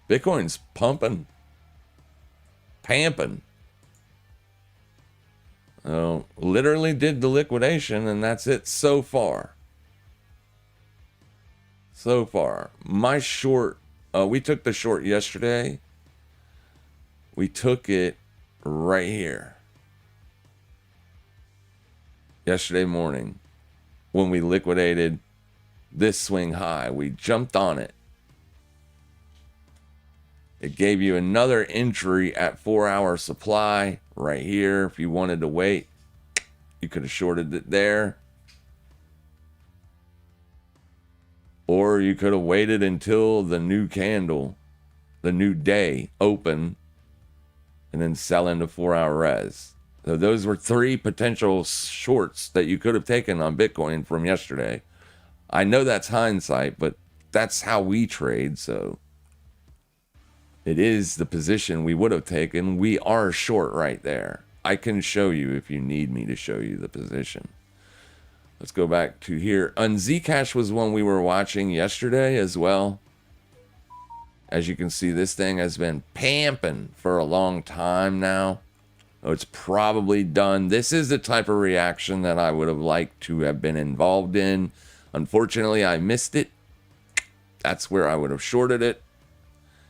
Bitcoin's pumping, pamping. Oh, literally did the liquidation, and that's it so far. So far. My short, we took the short yesterday. We took it right here. Yesterday morning, when we liquidated this swing high, we jumped on it. It gave you another entry at 4-hour supply right here. If you wanted to wait, you could have shorted it there. Or you could have waited until the new candle, the new day open, and then sell into 4-hour res. So those were 3 potential shorts that you could have taken on Bitcoin from yesterday. I know that's hindsight, but that's how we trade, so it is the position we would have taken. We are short right there. I can show you if you need me to show you the position. Let's go back to here. Zcash was one we were watching yesterday as well. As you can see, this thing has been pamping for a long time now. Oh, it's probably done. This is the type of reaction that I would have liked to have been involved in. Unfortunately, I missed it. That's where I would have shorted it.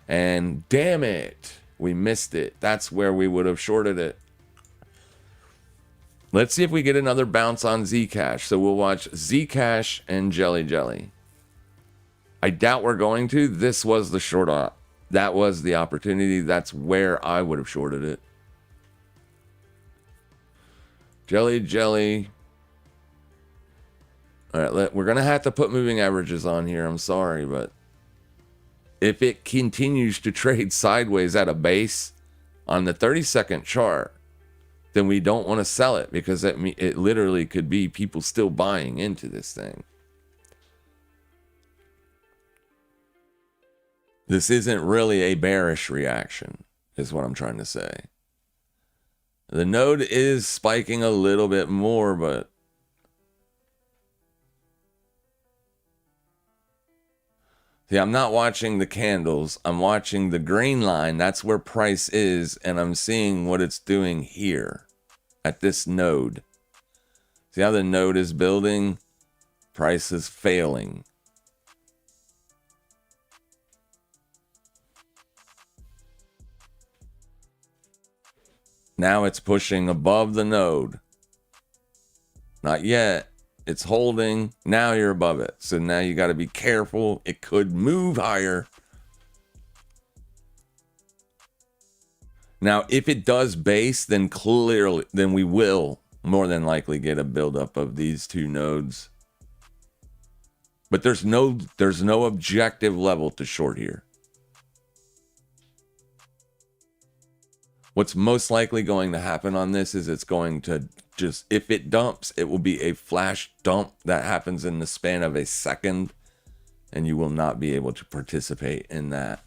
And damn it, we missed it. That's where we would have shorted it. Let's see if we get another bounce on Zcash. So we'll watch Zcash and Jelly Jelly. I doubt we're going to. This was the short op. That was the opportunity. That's where I would have shorted it. Jelly Jelly. All right, we're going to have to put moving averages on here. I'm sorry, but if it continues to trade sideways at a base on the 30-second chart, then we don't want to sell it, because it literally could be people still buying into this thing. This isn't really a bearish reaction, is what I'm trying to say. The node is spiking a little bit more, but see, I'm not watching the candles. I'm watching the green line. That's where price is, and I'm seeing what it's doing here at this node. See how the node is building? Price is failing. Now it's pushing above the node. Not yet. It's holding. Now you're above it. So now you got to be careful. It could move higher. Now, if it does base, then clearly, then we will more than likely get a buildup of these two nodes. But there's no objective level to short here. What's most likely going to happen on this is it's going to just, if it dumps, it will be a flash dump that happens in the span of a second, and you will not be able to participate in that.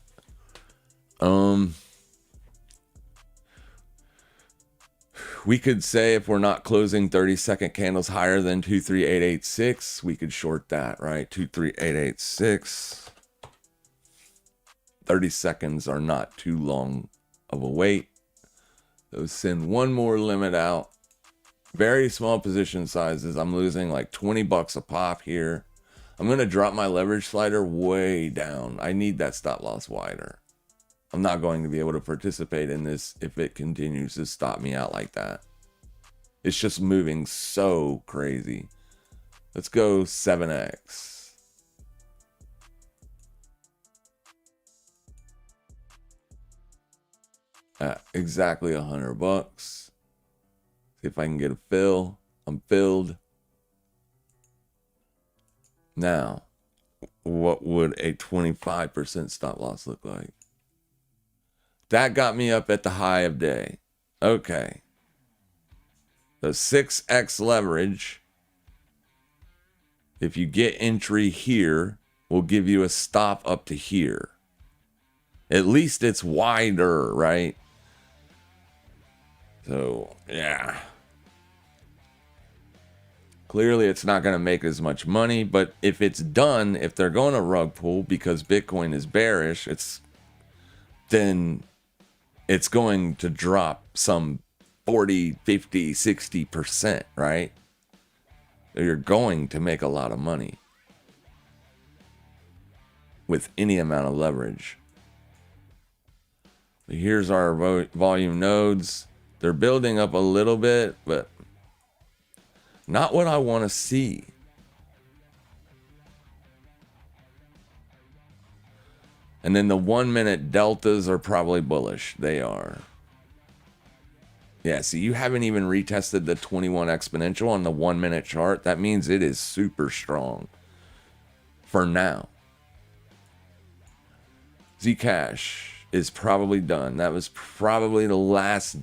We could say if we're not closing 30-second candles higher than 23886, we could short that, right? 23886. 30 seconds are not too long of a wait. So send one more limit out. Very small position sizes. I'm losing like $20 a pop here. I'm going to drop my leverage slider way down. I need that stop loss wider. I'm not going to be able to participate in this if it continues to stop me out like that. It's just moving so crazy. Let's go 7x. At exactly $100. See if I can get a fill. I'm filled. Now, what would a 25% stop loss look like? That got me up at the high of day. Okay. So 6x leverage, if you get entry here, will give you a stop up to here. At least it's wider, right? So, yeah. Clearly, it's not going to make as much money, but if it's done, if they're going to rug pull because Bitcoin is bearish, then it's going to drop some 40, 50, 60%, right? You're going to make a lot of money with any amount of leverage. Here's our volume nodes. They're building up a little bit, but not what I want to see. And then the 1 minute deltas are probably bullish. They are. Yeah, see, you haven't even retested the 21 exponential on the 1 minute chart. That means it is super strong for now. Zcash is probably done. That was probably the last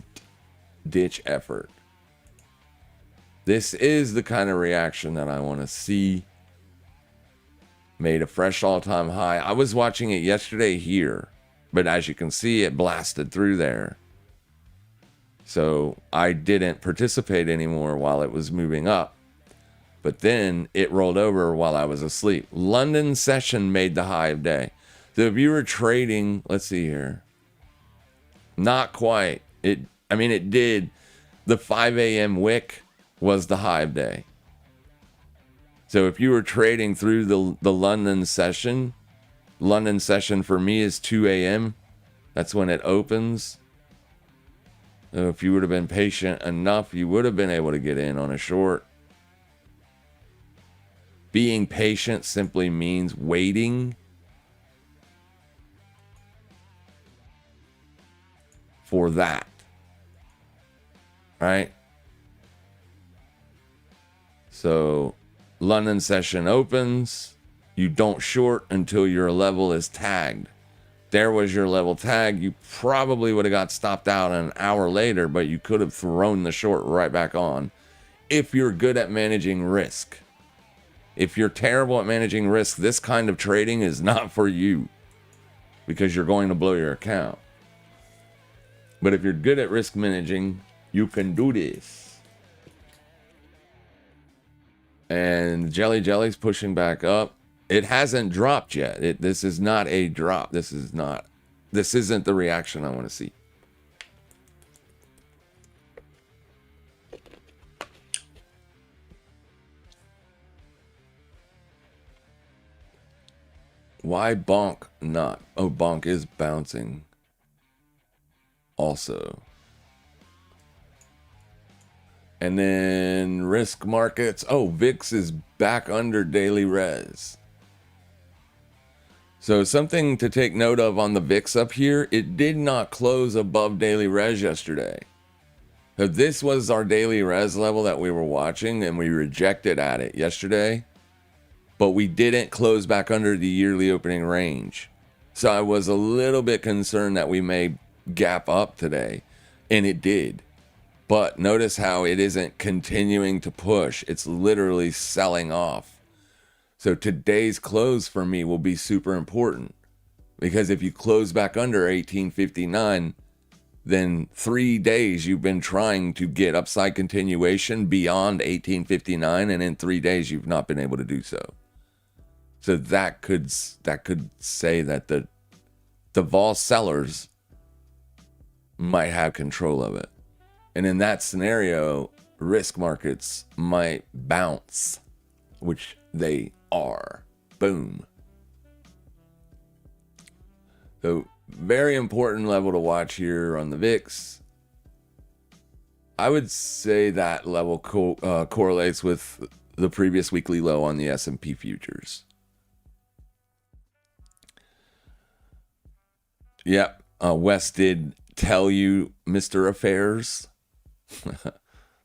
ditch effort. This is the kind of reaction that I want to see. Made a fresh all-time high. I was watching it yesterday here, but as you can see, it blasted through there. So I didn't participate anymore while it was moving up. But then it rolled over while I was asleep. London session made the high of day. So if you were trading, let's see here. Not quite. It did. The 5 a.m. wick was the high of day. So if you were trading through the London session for me is 2 a.m. That's when it opens. So if you would have been patient enough, you would have been able to get in on a short. Being patient simply means waiting for that. Right? So London session opens. You don't short until your level is tagged. There was your level tag. You probably would have got stopped out an hour later, but you could have thrown the short right back on if you're good at managing risk. If you're terrible at managing risk, this kind of trading is not for you because you're going to blow your account. But if you're good at risk managing, you can do this. And Jelly's pushing back up. It hasn't dropped yet. This is not a drop. This isn't the reaction I want to see. Why bonk not? Oh, bonk is bouncing. Also. And then risk markets. Oh, VIX is back under daily res. So something to take note of on the VIX up here, it did not close above daily res yesterday. So this was our daily res level that we were watching and we rejected at it yesterday. But we didn't close back under the yearly opening range. So I was a little bit concerned that we may gap up today. And it did. But notice how it isn't continuing to push. It's literally selling off. So today's close for me will be super important. Because if you close back under 1859, then 3 days you've been trying to get upside continuation beyond 1859. And in 3 days you've not been able to do so. So that could say that the vol sellers might have control of it. And in that scenario, risk markets might bounce, which they are. Boom. So very important level to watch here on the VIX. I would say that level correlates with the previous weekly low on the S&P futures. Yep. Wes did tell you, Mr. Affairs.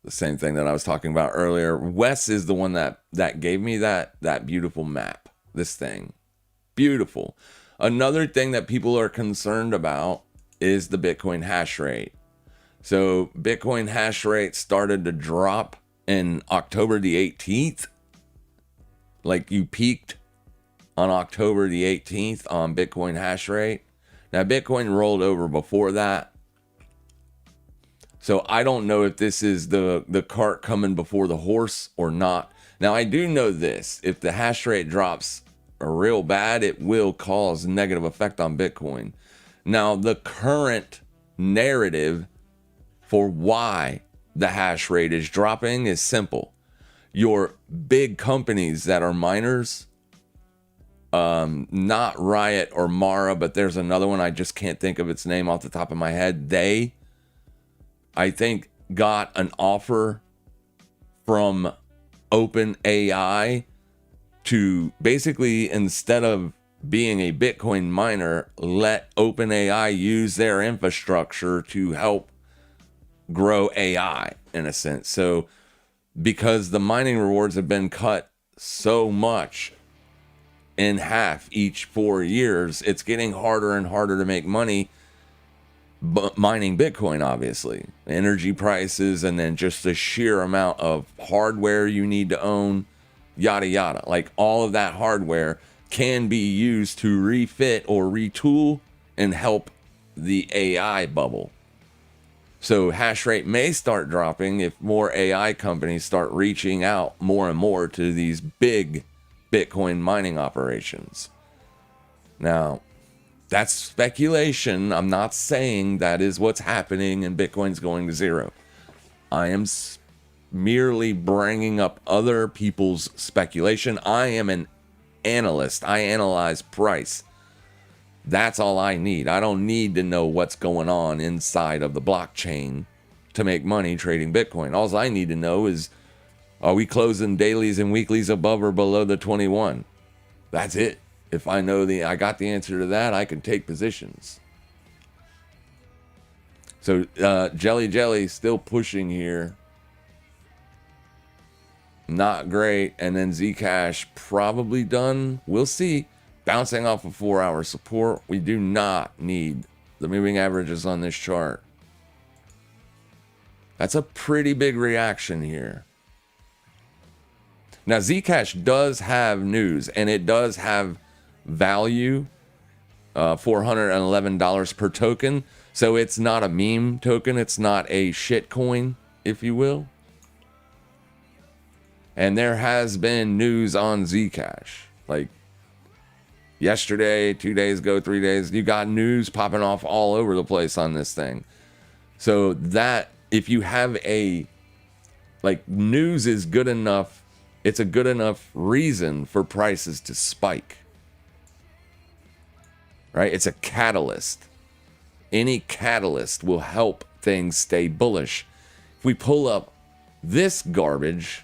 The same thing that I was talking about earlier. Wes is the one that gave me that beautiful map. This thing. Beautiful. Another thing that people are concerned about is the Bitcoin hash rate. So Bitcoin hash rate started to drop in October the 18th. Like you peaked on October the 18th on Bitcoin hash rate. Now, Bitcoin rolled over before that. So I don't know if this is the cart coming before the horse or not. Now, I do know this. If the hash rate drops real bad, it will cause negative effect on Bitcoin. Now, the current narrative for why the hash rate is dropping is simple. Your big companies that are miners, not Riot or Mara, but there's another one, I just can't think of its name off the top of my head. They, I think, got an offer from OpenAI to basically, instead of being a Bitcoin miner, let OpenAI use their infrastructure to help grow AI in a sense. So because the mining rewards have been cut so much in half each 4 years, it's getting harder and harder to make money mining Bitcoin, obviously. Energy prices, and then just the sheer amount of hardware you need to own, yada yada. Like, all of that hardware can be used to refit or retool and help the AI bubble. So hash rate may start dropping if more AI companies start reaching out more and more to these big Bitcoin mining operations. Now, that's speculation. I'm not saying that is what's happening and Bitcoin's going to zero. I am merely bringing up other people's speculation. I am an analyst. I analyze price. That's all I need. I don't need to know what's going on inside of the blockchain to make money trading Bitcoin. All I need to know is, are we closing dailies and weeklies above or below the 21? That's it. If I know I got the answer to that, I can take positions. So Jelly still pushing here. Not great. And then Zcash probably done. We'll see. Bouncing off of 4-hour support. We do not need the moving averages on this chart. That's a pretty big reaction here. Now, Zcash does have news, and it does have value, $411 per token. So it's not a meme token. It's not a shit coin, if you will. And there has been news on Zcash. Like, yesterday, 2 days ago, 3 days, you got news popping off all over the place on this thing. So that, if you have news is good enough, it's a good enough reason for prices to spike. Right? It's a catalyst. Any catalyst will help things stay bullish. If we pull up this garbage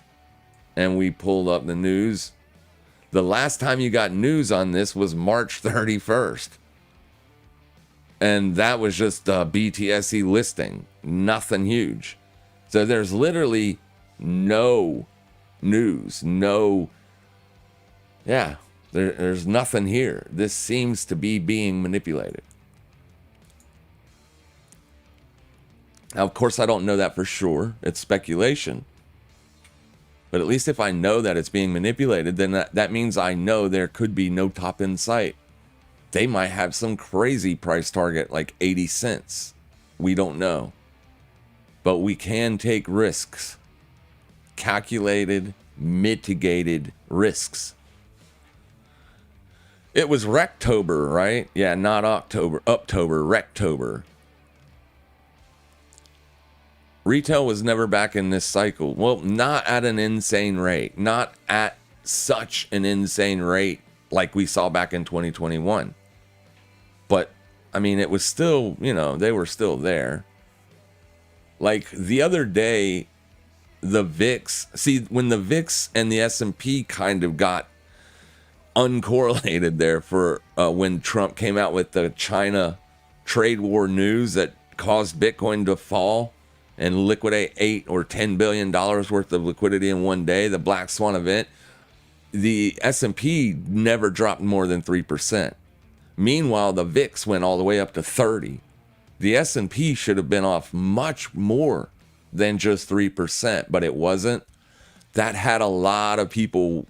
and we pull up the news, the last time you got news on this was March 31st. And that was just a BTSE listing. Nothing huge. So there's literally no news. There's nothing here. This seems to be being manipulated. Now, of course, I don't know that for sure. It's speculation. But at least if I know that it's being manipulated, then that means I know there could be no top in sight. They might have some crazy price target like 80 cents. We don't know. But we can take risks. Calculated, mitigated risks. It was Rectober, right? Yeah, not October. Uptober, Rectober. Retail was never back in this cycle. Well, not at an insane rate. Not at such an insane rate like we saw back in 2021. But, I mean, it was still, they were still there. Like, the other day, the VIX... See, when the VIX and the S&P kind of got uncorrelated there for when Trump came out with the China trade war news that caused Bitcoin to fall and liquidate $8 or $10 billion worth of liquidity in one day, the black swan event, the S&P never dropped more than 3%. Meanwhile, the VIX went all the way up to 30. The S&P should have been off much more than just 3%, but it wasn't. That had a lot of people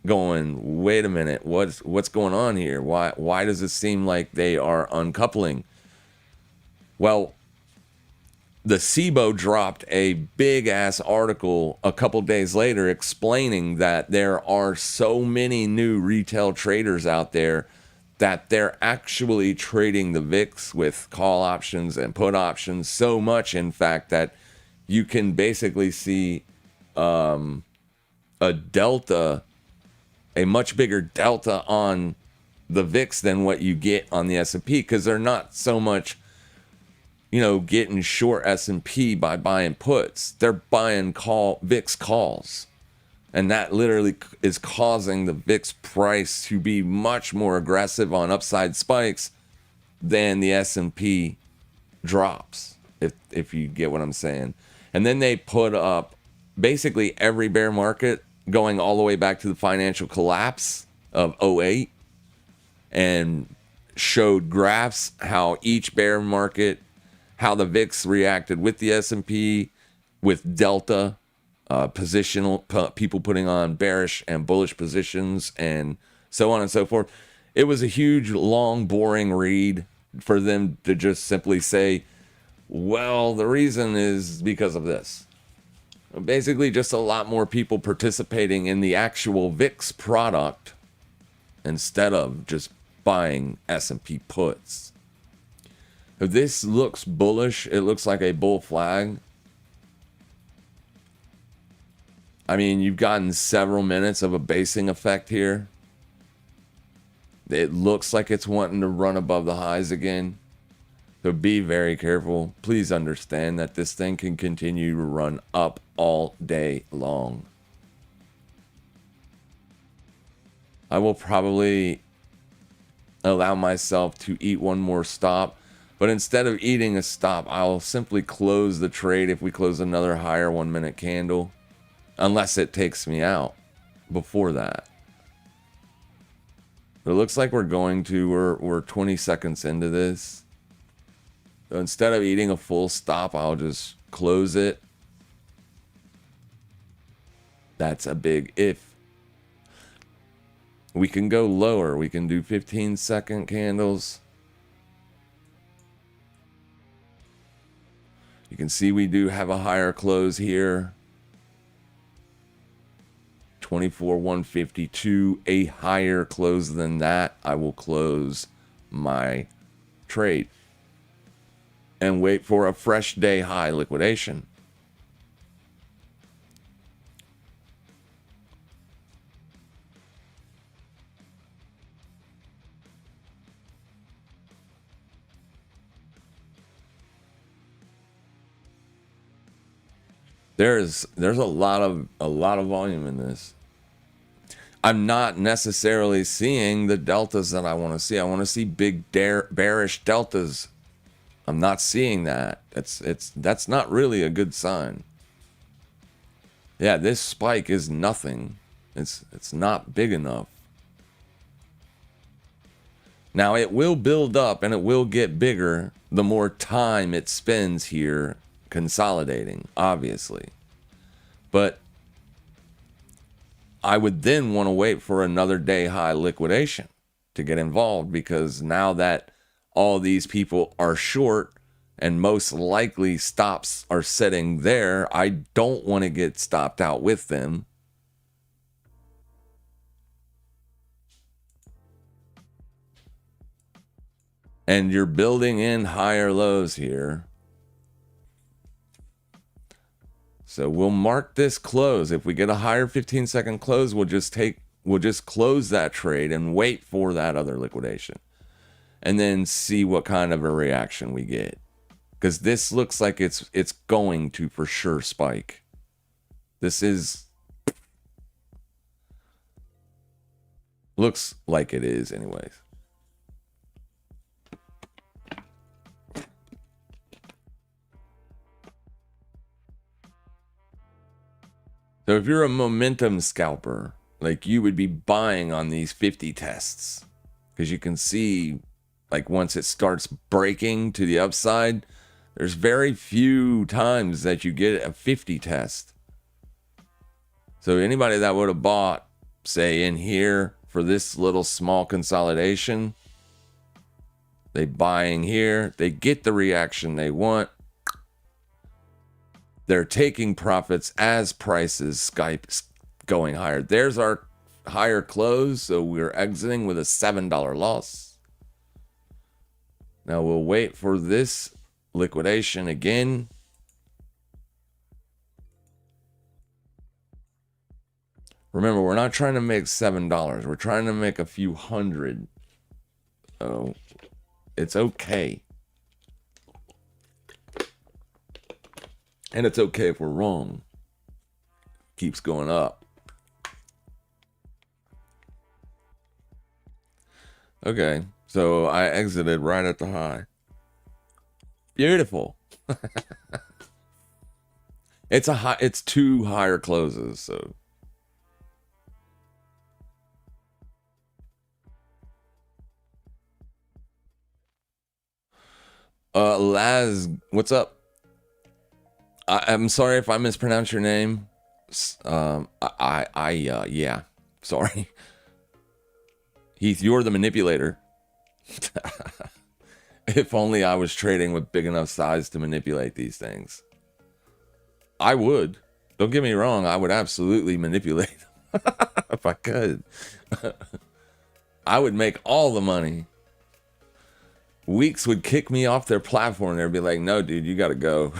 going, wait a minute, what's going on here? Why does it seem like they are uncoupling? Well, the SIBO dropped a big ass article a couple days later explaining that there are so many new retail traders out there that they're actually trading the VIX with call options and put options so much, in fact, that you can basically see a delta, a much bigger delta on the VIX than what you get on the S&P, because they're not so much, getting short S&P by buying puts. They're buying VIX calls. And that literally is causing the VIX price to be much more aggressive on upside spikes than the S&P drops, if you get what I'm saying. And then they put up basically every bear market going all the way back to the financial collapse of '08 and showed graphs how each bear market, how the VIX reacted with the S&P, with delta, positional people putting on bearish and bullish positions, and so on and so forth. It was a huge, long, boring read for them to just simply say, well, the reason is because of this. Basically, just a lot more people participating in the actual VIX product instead of just buying S&P puts. If this looks bullish, it looks like a bull flag. I mean, you've gotten several minutes of a basing effect here. It looks like it's wanting to run above the highs again. So be very careful. Please understand that this thing can continue to run up all day long. I will probably allow myself to eat one more stop. But instead of eating a stop, I'll simply close the trade if we close another higher 1 minute candle. Unless it takes me out before that. It looks like we're 20 seconds into this. So instead of eating a full stop, I'll just close it. That's a big if. We can go lower. We can do 15-second candles. You can see we do have a higher close here. 24,152, a higher close than that. I will close my trade and wait for a fresh day high liquidation. There's a lot of volume in this. I'm not necessarily seeing the deltas that I want to see. I want to see big bearish deltas. I'm not seeing that. That's not really a good sign. Yeah, this spike is nothing. It's not big enough. Now it will build up and it will get bigger the more time it spends here consolidating, obviously. But I would then want to wait for another day high liquidation to get involved, because now that all these people are short and most likely stops are sitting there, I don't want to get stopped out with them. And you're building in higher lows here. So we'll mark this close. If we get a higher 15-second close, we'll just close that trade and wait for that other liquidation. And then see what kind of a reaction we get. Because this looks like it's going to for sure spike. Looks like it is anyways. So if you're a momentum scalper, like, you would be buying on these 50 tests, because you can see, like, once it starts breaking to the upside, there's very few times that you get a 50 test. So anybody that would have bought say in here for this little small consolidation, they buying here, they get the reaction they want. They're taking profits as prices Skype going higher. There's our higher close, so we're exiting with a $7 loss. Now we'll wait for this liquidation again. Remember, we're not trying to make $7. We're trying to make a few hundred. Oh, it's okay. And it's okay if we're wrong. Keeps going up. Okay, so I exited right at the high. Beautiful. It's two higher closes, so. Laz, what's up? I'm sorry if I mispronounce your name. Yeah, sorry. Heath, you're the manipulator. If only I was trading with big enough size to manipulate these things. I would. Don't get me wrong. I would absolutely manipulate if I could. I would make all the money. Weeks would kick me off their platform. They'd be like, no, dude, you got to go.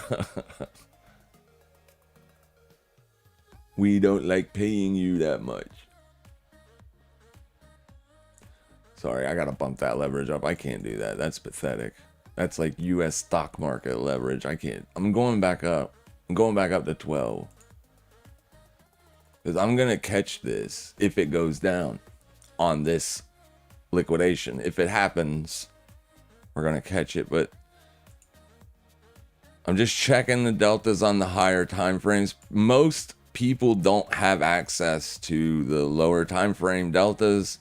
We don't like paying you that much. Sorry, I got to bump that leverage up. I can't do that. That's pathetic. That's like U.S. stock market leverage. I can't. I'm going back up. I'm going back up to 12. Because I'm going to catch this if it goes down on this liquidation. If it happens, we're going to catch it. But I'm just checking the deltas on the higher time frames. Most people don't have access to the lower time frame deltas.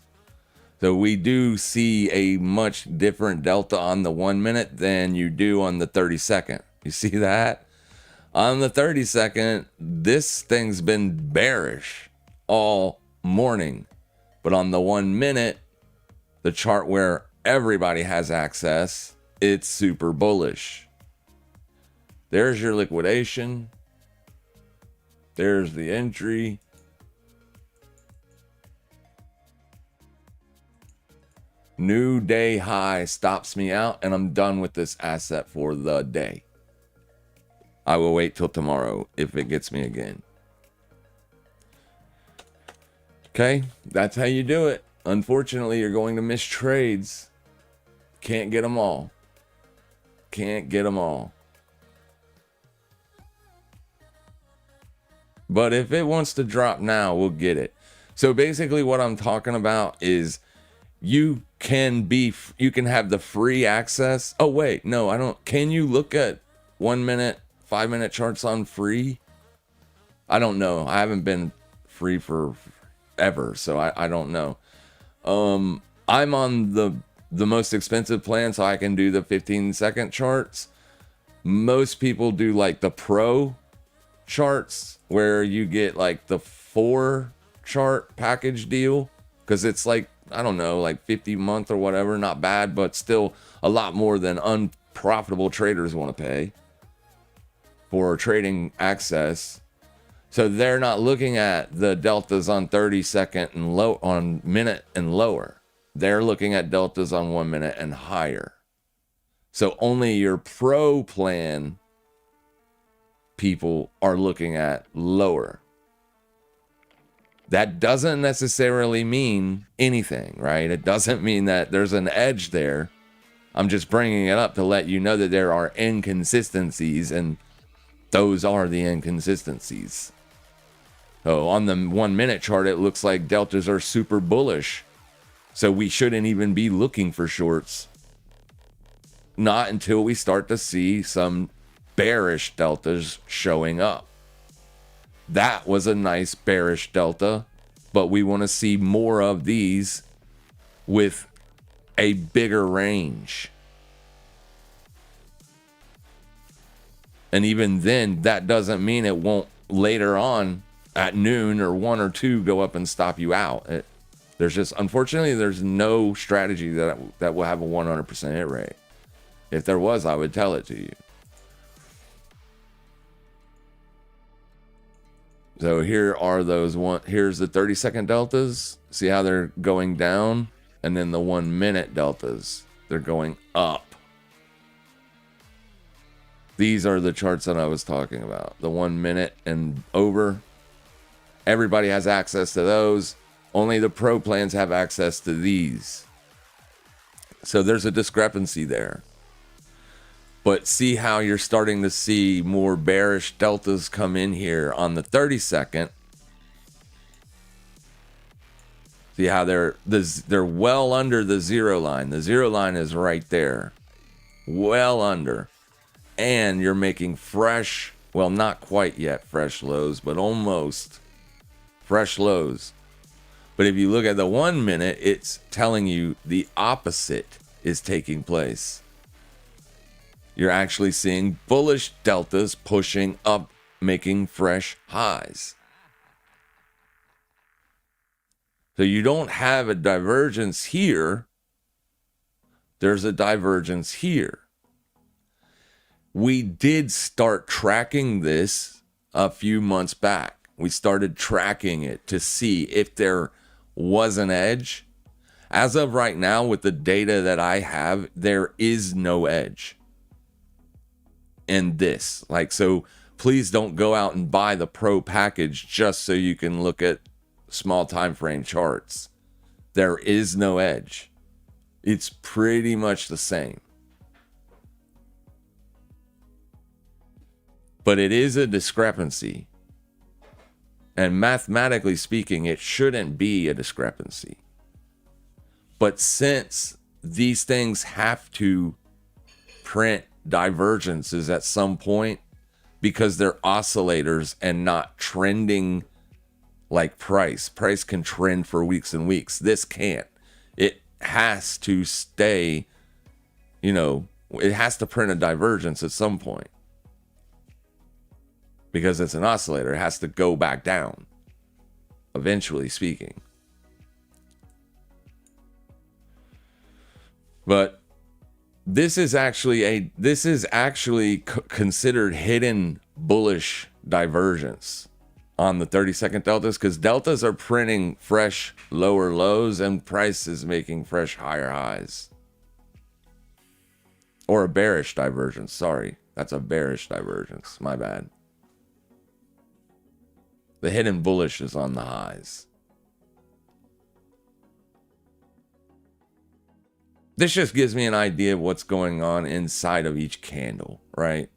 So we do see a much different delta on the 1 minute than you do on the 30 second. You see that? On the 30 second, this thing's been bearish all morning. But on the 1 minute, the chart where everybody has access, it's super bullish. There's your liquidation. There's the entry. New day high stops me out, and I'm done with this asset for the day. I will wait till tomorrow if it gets me again. Okay, that's how you do it. Unfortunately, you're going to miss trades. Can't get them all. Can't get them all. But if it wants to drop now, we'll get it. So basically what I'm talking about is you can have the free access. Oh, wait, no, I don't. Can you look at 1 minute, 5 minute charts on free? I don't know. I haven't been free for ever, so I don't know. I'm on the most expensive plan, so I can do the 15-second charts. Most people do like the pro charts where you get like the 4 chart package deal, because it's like, I don't know, like 50 a month or whatever. Not bad, but still a lot more than unprofitable traders want to pay for trading access. So they're not looking at the deltas on 30 second and low on minute and lower. They're looking at deltas on 1 minute and higher. So only your pro plan people are looking at lower. That doesn't necessarily mean anything, right? It doesn't mean that there's an edge there. I'm just bringing it up to let you know that there are inconsistencies, and those are the inconsistencies. So on the 1 minute chart, it looks like deltas are super bullish. So we shouldn't even be looking for shorts. Not until we start to see some bearish deltas showing up. That was a nice bearish delta, but we want to see more of these with a bigger range. And even then, that doesn't mean it won't later on at noon or 1 or 2 go up and stop you out. There's just, unfortunately, there's no strategy that will have a 100% hit rate. If there was, I would tell it to you. So here are those here's the 30-second deltas. See how they're going down? And then the 1 minute deltas, they're going up. These are the charts that I was talking about. The 1 minute and over. Everybody has access to those. Only the pro plans have access to these. So there's a discrepancy there. But see how you're starting to see more bearish deltas come in here on the 30-second. See how they're well under the zero line. The zero line is right there. Well under. And you're making fresh, well, not quite yet fresh lows, but almost fresh lows. But if you look at the 1 minute, it's telling you the opposite is taking place. You're actually seeing bullish deltas pushing up, making fresh highs. So you don't have a divergence here. There's a divergence here. We did start tracking this a few months back. We started tracking it to see if there was an edge. As of right now, with the data that I have, there is no edge in this. So please don't go out and buy the pro package just so you can look at small time frame charts. There is no edge. It's pretty much the same. But it is a discrepancy. And mathematically speaking, it shouldn't be a discrepancy. But since these things have to print divergences at some point because they're oscillators and not trending like price. Price can trend for weeks and weeks. This can't. It has to stay, it has to print a divergence at some point. Because it's an oscillator, it has to go back down, eventually speaking. But this is actually considered hidden bullish divergence on the 30-second deltas, because deltas are printing fresh lower lows and price is making fresh higher highs. Or a bearish divergence. Sorry, that's a bearish divergence. My bad. The hidden bullish is on the highs. This just gives me an idea of what's going on inside of each candle, right?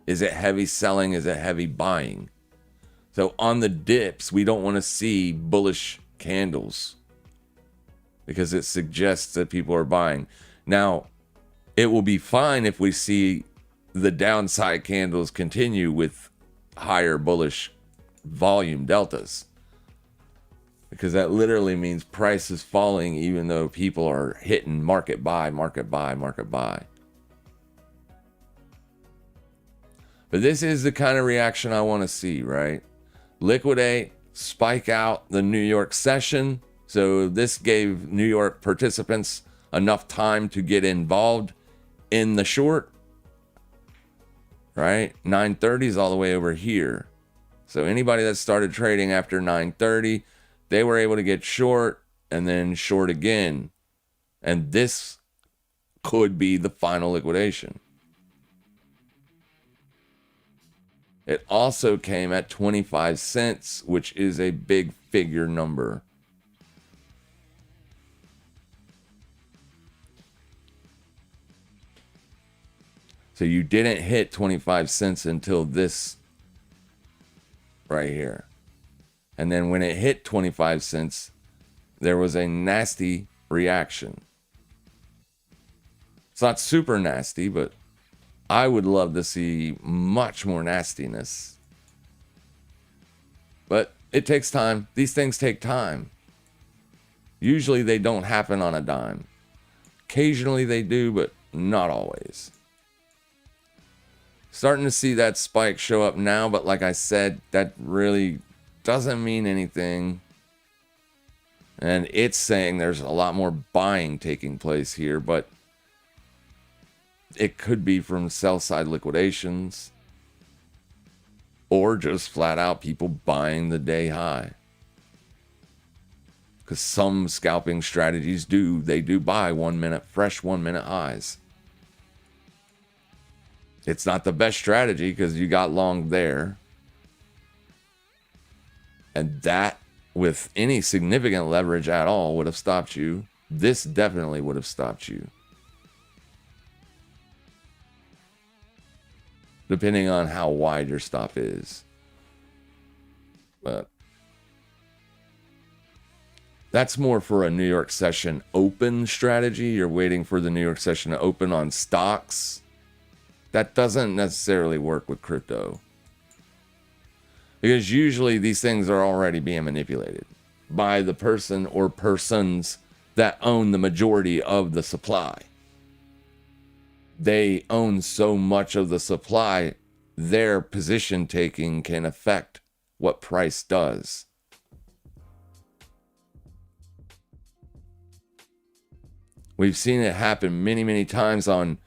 Is it heavy selling? Is it heavy buying? So on the dips, we don't want to see bullish candles because it suggests that people are buying. Now, it will be fine if we see the downside candles continue with higher bullish volume deltas, because that literally means price is falling even though people are hitting market buy, market buy, market buy. But this is the kind of reaction I want to see, right? Liquidate, spike out the New York session. So this gave New York participants enough time to get involved in the short, right? 930 is all the way over here. So anybody that started trading after 930, they were able to get short and then short again. And this could be the final liquidation. It also came at 25 cents, which is a big figure number. So you didn't hit 25 cents until this right here. And then when it hit 25 cents, there was a nasty reaction. It's not super nasty, but I would love to see much more nastiness. But it takes time. These things take time. Usually they don't happen on a dime. Occasionally they do, but not always. Starting to see that spike show up now, but like I said, that really doesn't mean anything. And it's saying there's a lot more buying taking place here, but it could be from sell side liquidations or just flat out people buying the day high. Because some scalping strategies do buy 1 minute, fresh 1 minute highs. It's not the best strategy because you got long there. And that, with any significant leverage at all, would have stopped you. This definitely would have stopped you. Depending on how wide your stop is. But that's more for a New York session open strategy. You're waiting for the New York session to open on stocks. That doesn't necessarily work with crypto. Because usually these things are already being manipulated by the person or persons that own the majority of the supply. They own so much of the supply, their position taking can affect what price does. We've seen it happen many, many times on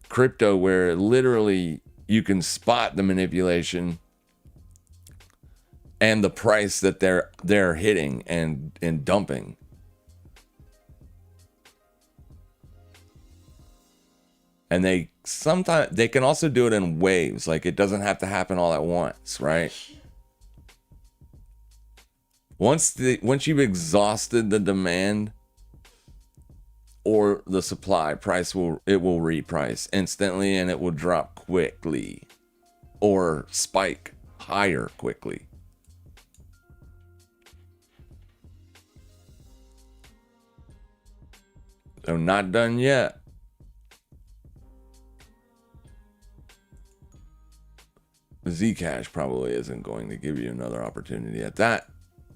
crypto where literally you can spot the manipulation and the price that they're hitting and dumping. And they can also do it in waves. Like, it doesn't have to happen all at once, right? Once you've exhausted the demand or the supply, it will reprice instantly, and it will drop quickly or spike higher quickly. So not done yet. Zcash probably isn't going to give you another opportunity at that.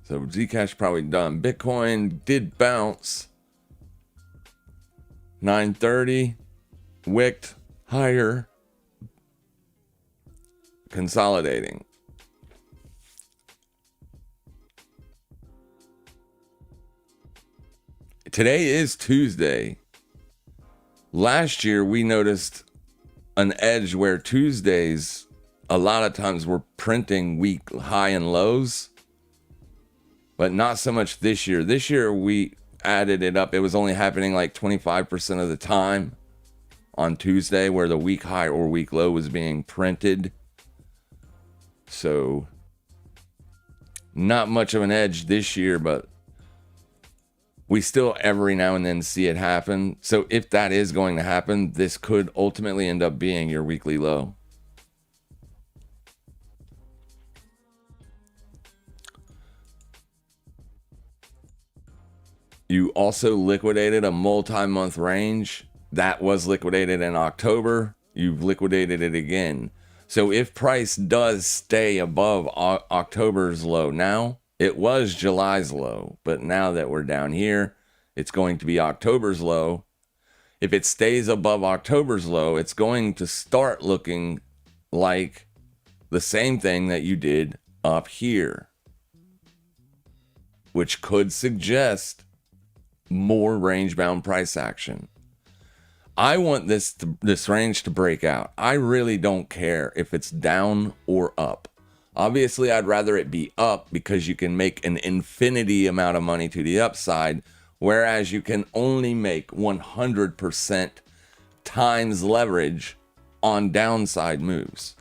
So Zcash probably done. Bitcoin did bounce. 930 wicked higher, consolidating. Today is Tuesday. Last year we noticed an edge where Tuesdays a lot of times we're printing week high and lows, but not so much this year. This year we added it up. It was only happening like 25% of the time on Tuesday where the week high or week low was being printed. So not much of an edge this year, but we still every now and then see it happen. So if that is going to happen, this could ultimately end up being your weekly low. You also liquidated a multi-month range. That was liquidated in October. You've liquidated it again. So if price does stay above October's low now, it was July's low, but now that we're down here, it's going to be October's low. If it stays above October's low, it's going to start looking like the same thing that you did up here, which could suggest more range-bound price action. I want this range to break out. I really don't care if it's down or up. Obviously, I'd rather it be up because you can make an infinity amount of money to the upside, whereas you can only make 100% times leverage on downside moves.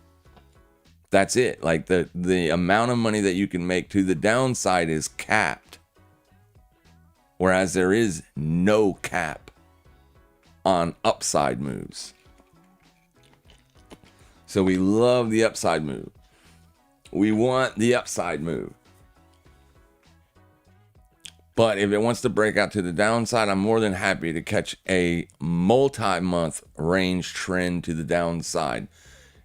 That's it. Like the amount of money that you can make to the downside is capped, whereas there is no cap on upside moves. So we love the upside move. We want the upside move. But if it wants to break out to the downside, I'm more than happy to catch a multi-month range trend to the downside.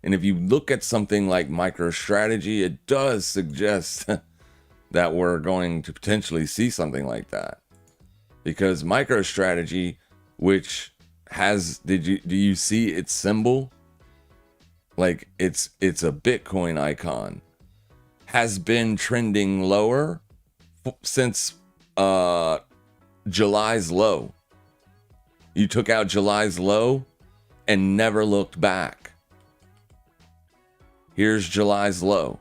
And if you look at something like MicroStrategy, it does suggest that we're going to potentially see something like that. Because MicroStrategy, which has, do you see its symbol? Like it's a Bitcoin icon. has been trending lower since July's low. You took out July's low and never looked back. Here's July's low.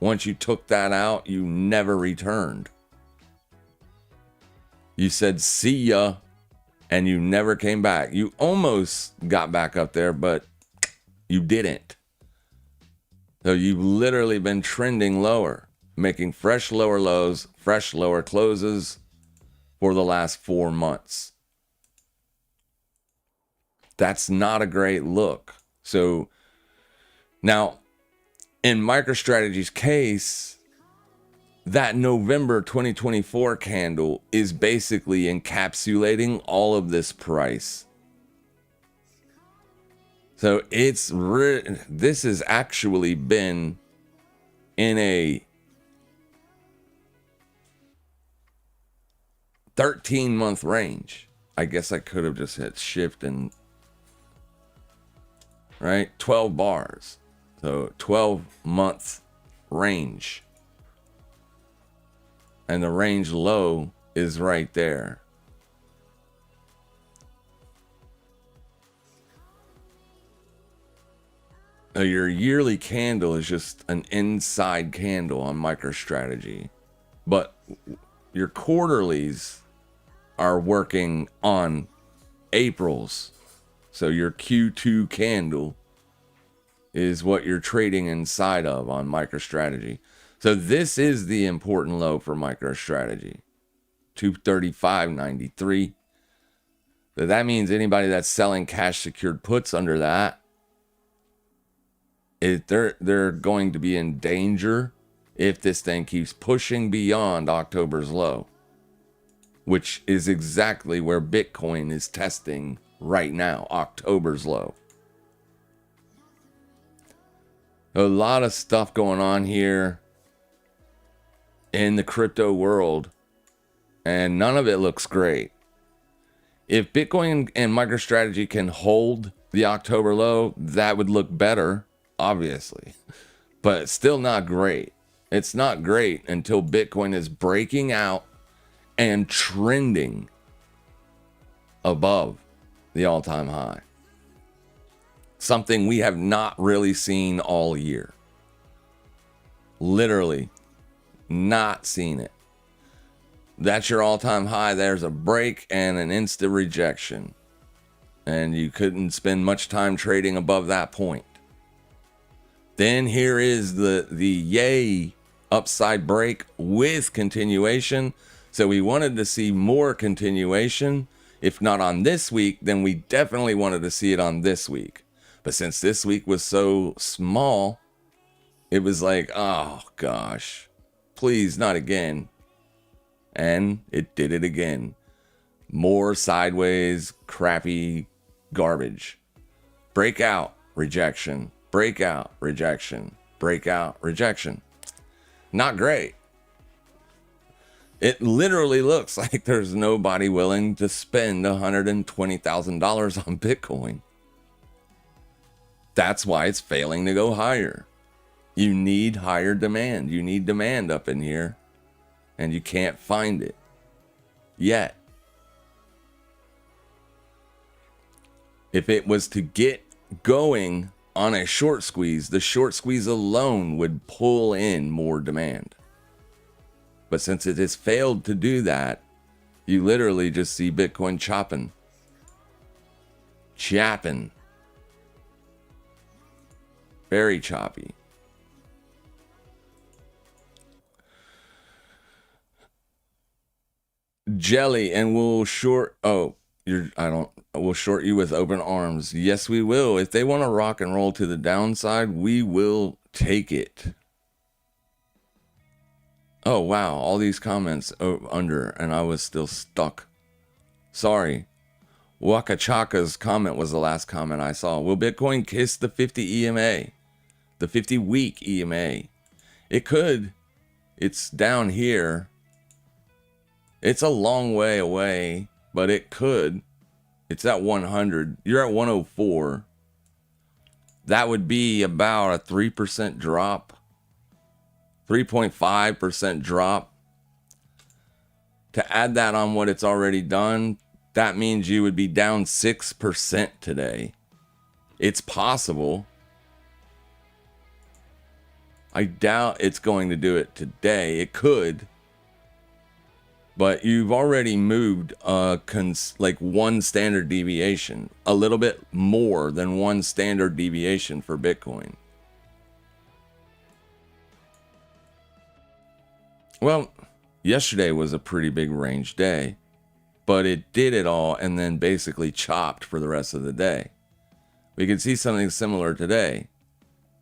Once you took that out, you never returned. You said, see ya, and you never came back. You almost got back up there, but you didn't. So you've literally been trending lower, making fresh lower lows, fresh lower closes for the last 4 months. That's not a great look. So now, in MicroStrategy's case, that November 2024 candle is basically encapsulating all of this price. So this has actually been in a 13-month range. I guess I could have just hit shift and, right? 12 bars. So 12-month range. And the range low is right there. Now your yearly candle is just an inside candle on MicroStrategy. But your quarterlies are working on April's. So your Q2 candle is what you're trading inside of on MicroStrategy. So this is the important low for MicroStrategy, 235.93. So that means anybody that's selling cash secured puts under that, they're going to be in danger if this thing keeps pushing beyond October's low, which is exactly where Bitcoin is testing right now, October's low. A lot of stuff going on here in the crypto world, and none of it looks great. If Bitcoin and MicroStrategy can hold the October low, that would look better, obviously, but it's still not great. It's not great until Bitcoin is breaking out and trending above the all-time high. Something we have not really seen all year. Literally not seen it. That's your all-time high. There's a break and an instant rejection. And you couldn't spend much time trading above that point. Then here is the yay upside break with continuation. So we wanted to see more continuation. If not on this week, then we definitely wanted to see it on this week. But since this week was so small, it was like, oh gosh, please not again. And it did it again. More sideways, crappy garbage. Breakout, rejection. Breakout, rejection. Breakout, rejection. Not great. It literally looks like there's nobody willing to spend $120,000 on Bitcoin. That's why it's failing to go higher. You need higher demand. You need demand up in here. And you can't find it yet. If it was to get going on a short squeeze, the short squeeze alone would pull in more demand. But since it has failed to do that, you literally just see Bitcoin chopping. Chapping. Very choppy. Jelly, and we'll short. Oh, we'll short you with open arms. Yes, we will. If they want to rock and roll to the downside, we will take it. Oh, wow. All these comments under, and I was still stuck. Sorry. Waka Chaka's comment was the last comment I saw. Will Bitcoin kiss the 50 EMA? The 50-week EMA? It could. It's down here. It's a long way away, but it could. It's at 100. You're at 104. That would be about a 3% drop. 3.5% drop. To add that on what it's already done, that means you would be down 6% today. It's possible. I doubt it's going to do it today. It could. But you've already moved like one standard deviation. A little bit more than one standard deviation for Bitcoin. Well, yesterday was a pretty big range day. But it did it all and then basically chopped for the rest of the day. We can see something similar today.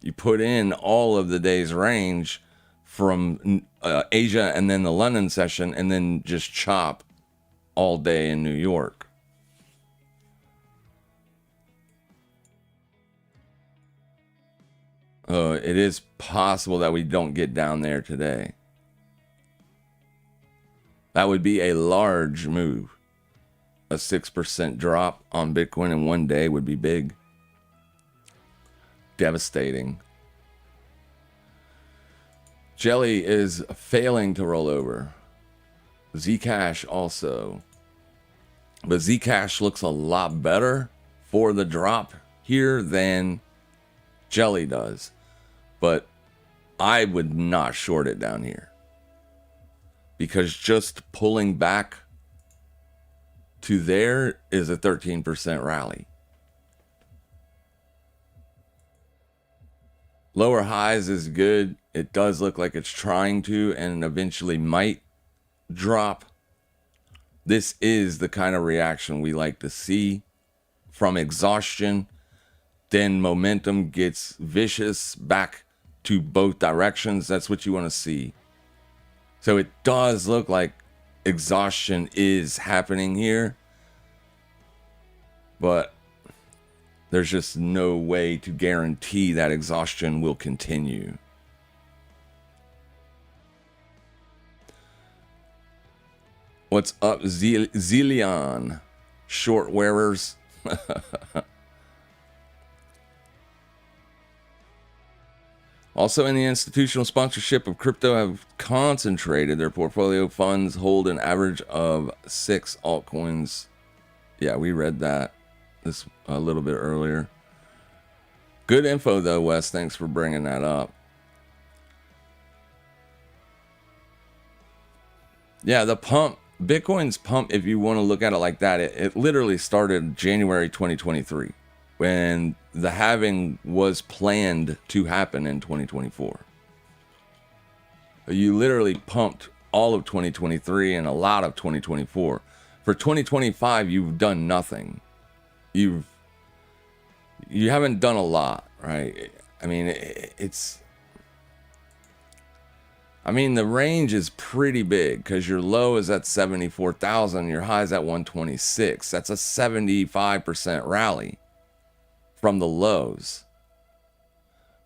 You put in all of the day's range from Asia and then the London session and then just chop all day in New York. It is possible that we don't get down there today. That would be a large move. A 6% drop on Bitcoin in one day would be big. Devastating. Jelly is failing to roll over. Zcash also. But Zcash looks a lot better for the drop here than Jelly does. But I would not short it down here. Because just pulling back to there is a 13% rally. Lower highs is good. It does look like it's trying to and eventually might drop. This is the kind of reaction we like to see from exhaustion. Then momentum gets vicious back to both directions. That's what you want to see. So it does look like exhaustion is happening here. But there's just no way to guarantee that exhaustion will continue. What's up, Zillion? Short wearers. Also, in the institutional sponsorship of crypto, have concentrated their portfolio funds, hold an average of 6 altcoins. Yeah, we read that this a little bit earlier. Good info, though, Wes. Thanks for bringing that up. Yeah, the pump, Bitcoin's pump, if you want to look at it like that, it literally started January 2023. When the halving was planned to happen in 2024. You literally pumped all of 2023 and a lot of 2024. For 2025, you've done nothing. You haven't done a lot, right? I mean, the range is pretty big because your low is at 74,000, your high is at 126. That's a 75% rally from the lows.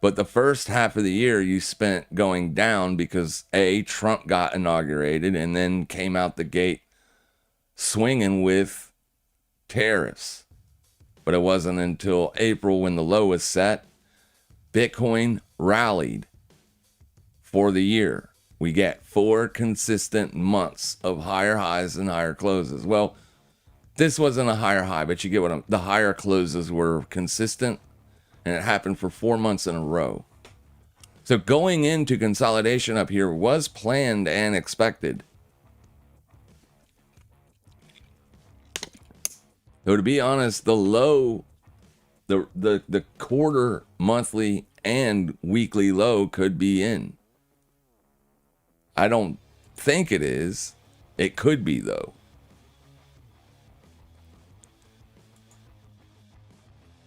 But the first half of the year you spent going down because Trump got inaugurated and then came out the gate swinging with tariffs. But it wasn't until April when the low was set, Bitcoin rallied for the year. We get 4 consistent months of higher highs and higher closes. Well, this wasn't a higher high, but you get what the higher closes were consistent, and it happened for 4 months in a row. So going into consolidation up here was planned and expected. Though to be honest, the low, the quarter, monthly, and weekly low could be in. I don't think it is. It could be, though.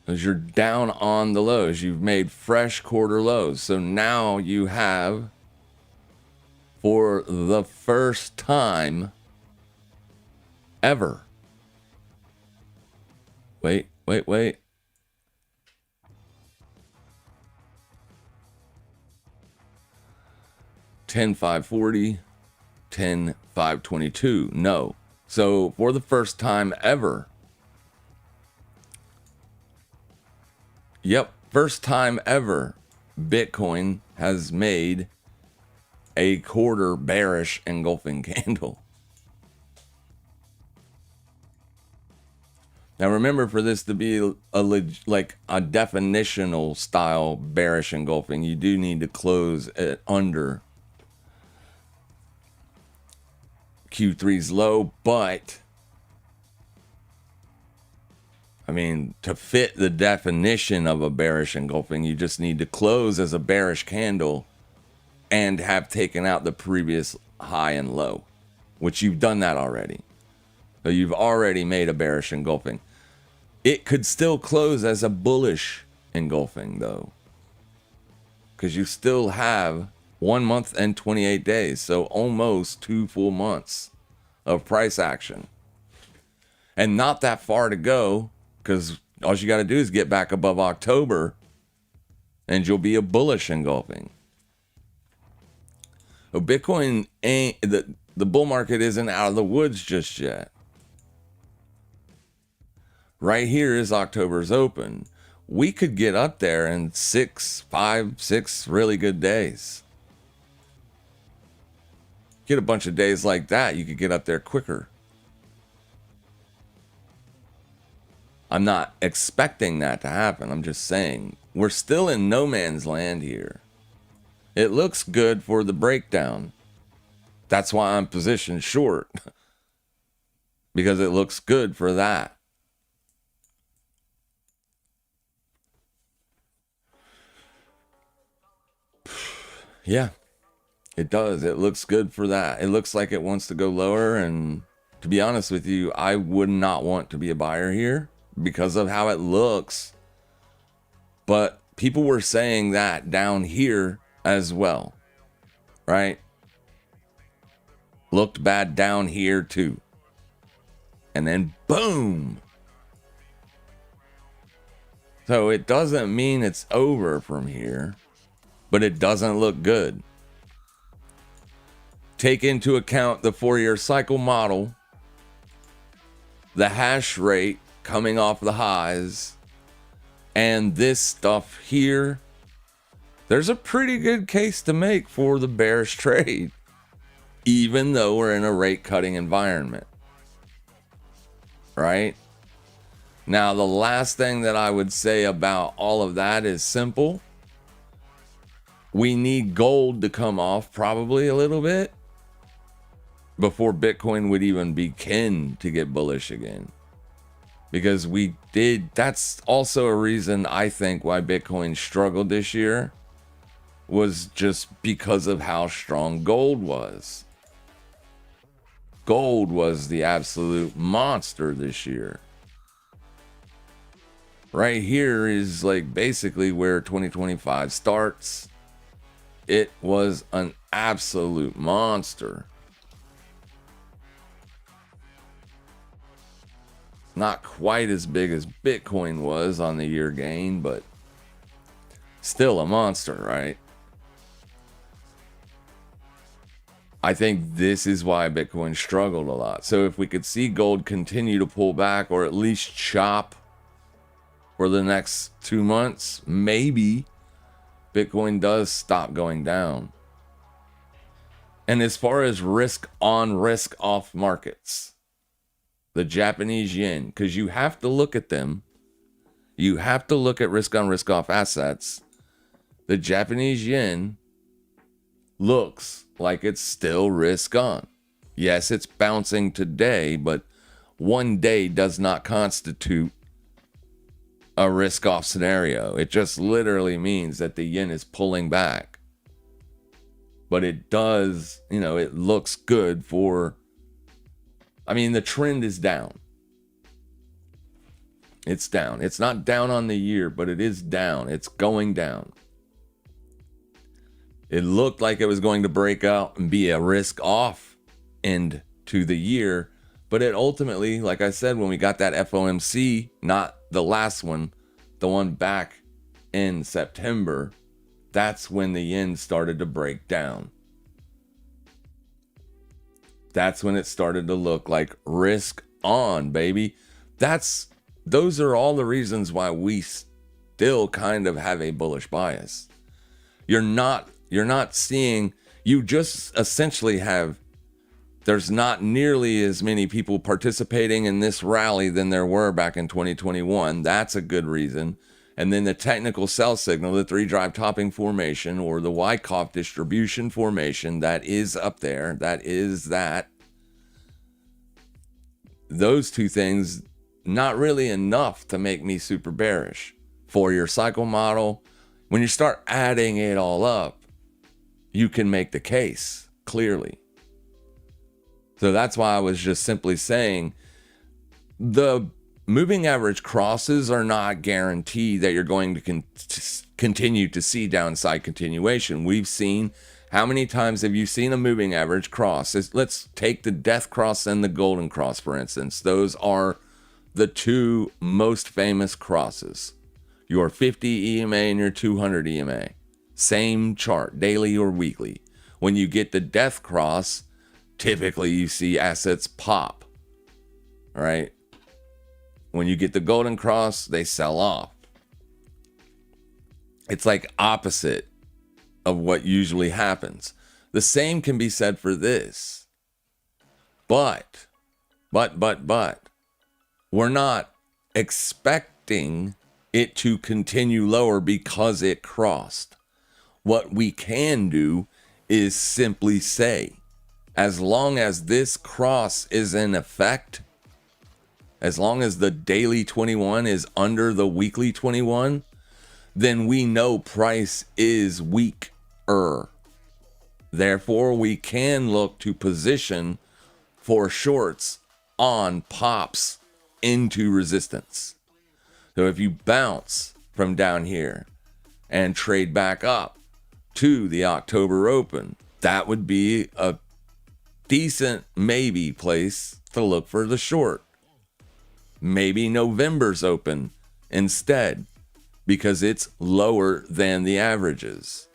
Because you're down on the lows. You've made fresh quarter lows. So now you have, for the first time ever. Wait. 10,540, 10,522. No. So for the first time ever. Yep, first time ever, Bitcoin has made a quarter bearish engulfing candle. Now remember, for this to be like a definitional style bearish engulfing, you do need to close at under Q3's low, but I mean, to fit the definition of a bearish engulfing, you just need to close as a bearish candle and have taken out the previous high and low, which you've done that already. So you've already made a bearish engulfing. It could still close as a bullish engulfing, though, because you still have 1 month and 28 days, so almost 2 full months of price action. And not that far to go, because all you got to do is get back above October, and you'll be a bullish engulfing. So Bitcoin ain't, the bull market isn't out of the woods just yet. Right here is October's open. We could get up there in 5, 6 really good days. Get a bunch of days like that, you could get up there quicker. I'm not expecting that to happen. I'm just saying we're still in no man's land here. It looks good for the breakdown. That's why I'm positioned short. Because it looks good for that. Yeah, it does. It looks good for that. It looks like it wants to go lower. And to be honest with you, I would not want to be a buyer here because of how it looks. But people were saying that down here as well, right? Looked bad down here too. And then boom. So it doesn't mean it's over from here, but it doesn't look good. Take into account the 4-year cycle model, the hash rate coming off the highs, and this stuff here. There's a pretty good case to make for the bearish trade, even though we're in a rate cutting environment, right? Now, the last thing that I would say about all of that is simple. We need gold to come off probably a little bit before Bitcoin would even begin to get bullish again. Because that's also a reason I think why Bitcoin struggled this year, was just because of how strong gold was. Gold was the absolute monster this year. Right here is like basically where 2025 starts. It was an absolute monster. Not quite as big as Bitcoin was on the year gain, but still a monster, right? I think this is why Bitcoin struggled a lot. So if we could see gold continue to pull back, or at least chop for the next 2 months, maybe Bitcoin does stop going down. And as far as risk on, risk off markets, the Japanese yen, because you have to look at them. You have to look at risk on, risk off assets. The Japanese yen looks like it's still risk on. Yes, it's bouncing today, but one day does not constitute a risk off scenario. It just literally means that the yen is pulling back. But it does, it looks good for, the trend is down. It's down. It's not down on the year, but it is down. It's going down. It looked like it was going to break out and be a risk off end to the year, but it ultimately, like I said, when we got that FOMC, not the last one, the one back in September, that's when the yen started to break down. That's when it started to look like risk on, baby. Those are all the reasons why we still kind of have a bullish bias. You're not seeing, you just essentially have, there's not nearly as many people participating in this rally than there were back in 2021. That's a good reason. And then the technical sell signal, the 3-drive topping formation, or the Wyckoff distribution formation, that is up there. That is that. Those two things, not really enough to make me super bearish. For your cycle model, when you start adding it all up, you can make the case clearly. So that's why I was just simply saying the moving average crosses are not guaranteed that you're going to continue to see downside continuation. We've seen, how many times have you seen a moving average cross? Let's take the death cross and the golden cross, for instance. Those are the two most famous crosses. Your 50 EMA and your 200 EMA. Same chart, daily or weekly. When you get the death cross, typically you see assets pop, right? When you get the golden cross, they sell off. It's like opposite of what usually happens. The same can be said for this. But, we're not expecting it to continue lower because it crossed. What we can do is simply say, as long as this cross is in effect, as long as the daily 21 is under the weekly 21, then we know price is weaker. Therefore, we can look to position for shorts on pops into resistance. So if you bounce from down here and trade back up to the October open, that would be a decent maybe place to look for the short. Maybe November's open instead, because it's lower than the averages.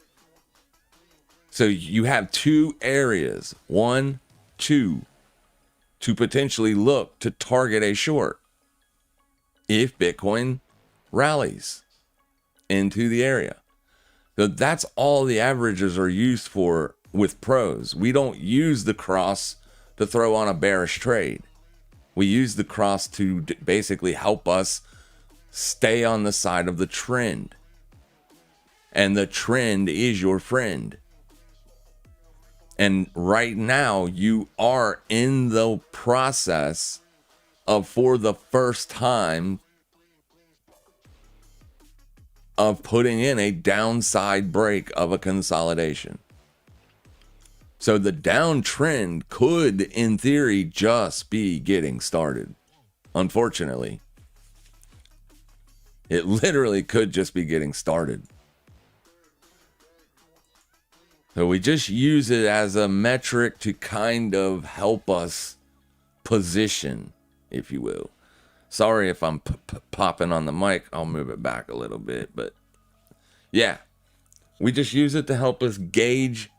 So you have two areas, 1, 2, to potentially look to target a short if Bitcoin rallies into the area. So that's all the averages are used for with pros. We don't use the cross to throw on a bearish trade. We use the cross to basically help us stay on the side of the trend. And the trend is your friend. And right now, you are in the process of, for the first time, of putting in a downside break of a consolidation. So the downtrend could, in theory, just be getting started. Unfortunately, it literally could just be getting started. So we just use it as a metric to kind of help us position, if you will. Sorry if I'm popping on the mic. I'll move it back a little bit. But yeah, we just use it to help us gauge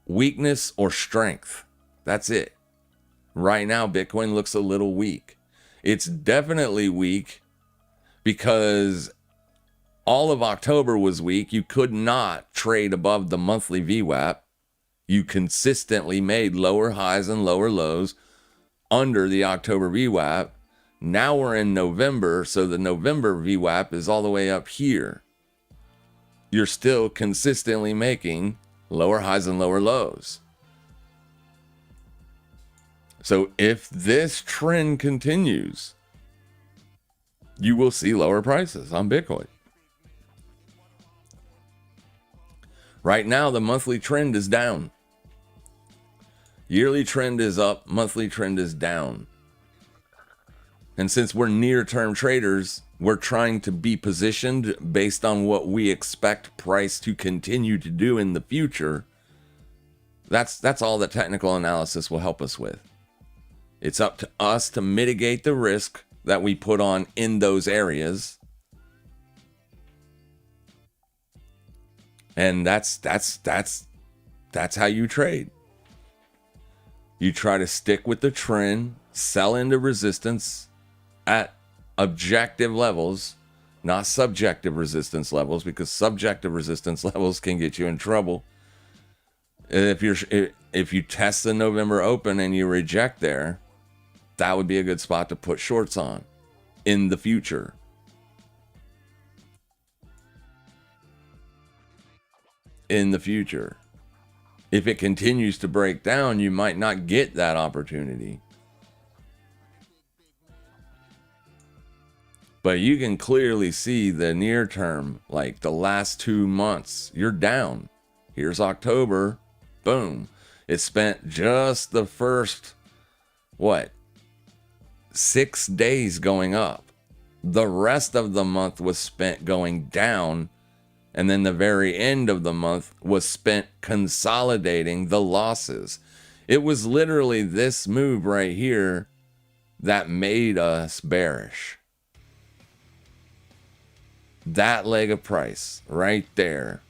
weakness or strength. That's it. Right now, Bitcoin looks a little weak. It's definitely weak because all of October was weak. You could not trade above the monthly VWAP. You consistently made lower highs and lower lows under the October VWAP. Now we're in November, so the November VWAP is all the way up here. You're still consistently making lower highs and lower lows. So if this trend continues, you will see lower prices on Bitcoin. Right now, the monthly trend is down. Yearly trend is up, monthly trend is down. And since we're near-term traders, we're trying to be positioned based on what we expect price to continue to do in the future. That's all that technical analysis will help us with. It's up to us to mitigate the risk that we put on in those areas. And that's how you trade. You try to stick with the trend, sell into resistance at objective levels, not subjective resistance levels, because subjective resistance levels can get you in trouble. If you test the November open and you reject there, that would be a good spot to put shorts on in the future. In the future. If it continues to break down, you might not get that opportunity. But you can clearly see the near term, like the last 2 months, you're down. Here's October, boom. It spent just the first, 6 days going up. The rest of the month was spent going down. And then the very end of the month was spent consolidating the losses. It was literally this move right here that made us bearish. That leg of price right there,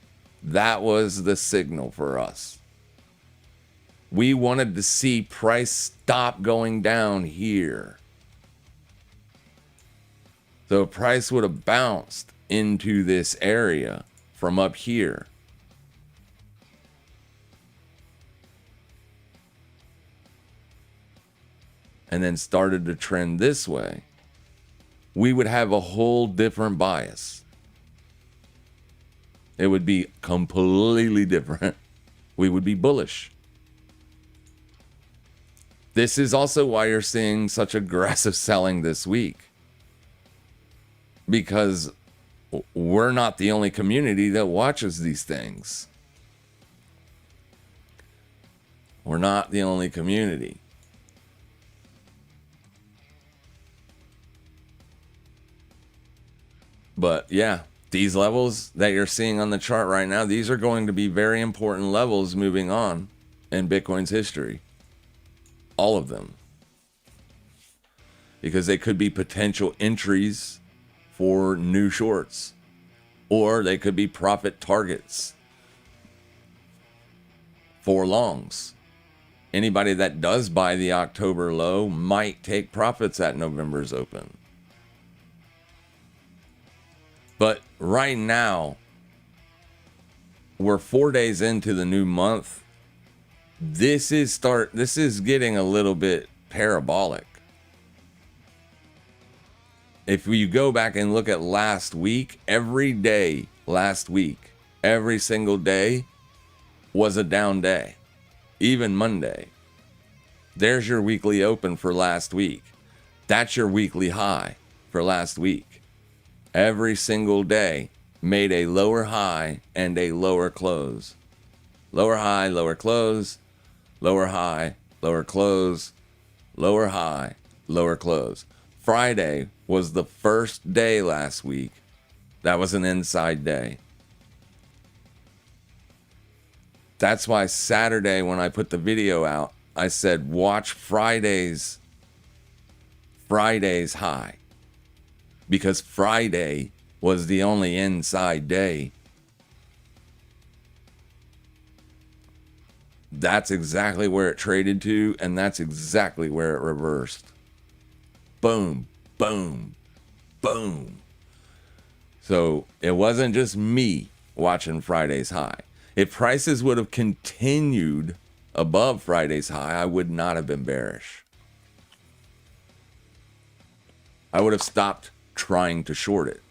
that was the signal for us. We wanted to see price stop going down here. So price would have bounced into this area from up here. And then started to trend this way. We would have a whole different bias. It would be completely different. We would be bullish. This is also why you're seeing such aggressive selling this week. Because we're not the only community that watches these things. We're not the only community. But yeah, these levels that you're seeing on the chart right now, these are going to be very important levels moving on in Bitcoin's history. All of them. Because they could be potential entries for new shorts, or they could be profit targets for longs. Anybody that does buy the October low might take profits at November's open. But right now, we're 4 days into the new month. This is getting a little bit parabolic. If you go back and look at last week, every day last week, every single day was a down day. Even Monday. There's your weekly open for last week. That's your weekly high for last week. Every single day made a lower high and a lower close. Lower high, lower close, lower high, lower close, lower high, lower close. Friday was the first day last week. That was an inside day. That's why Saturday, when I put the video out, I said, watch Friday's high. Because Friday was the only inside day. That's exactly where it traded to, and that's exactly where it reversed. Boom, boom, boom. So it wasn't just me watching Friday's high. If prices would have continued above Friday's high, I would not have been bearish. I would have stopped trying to short it.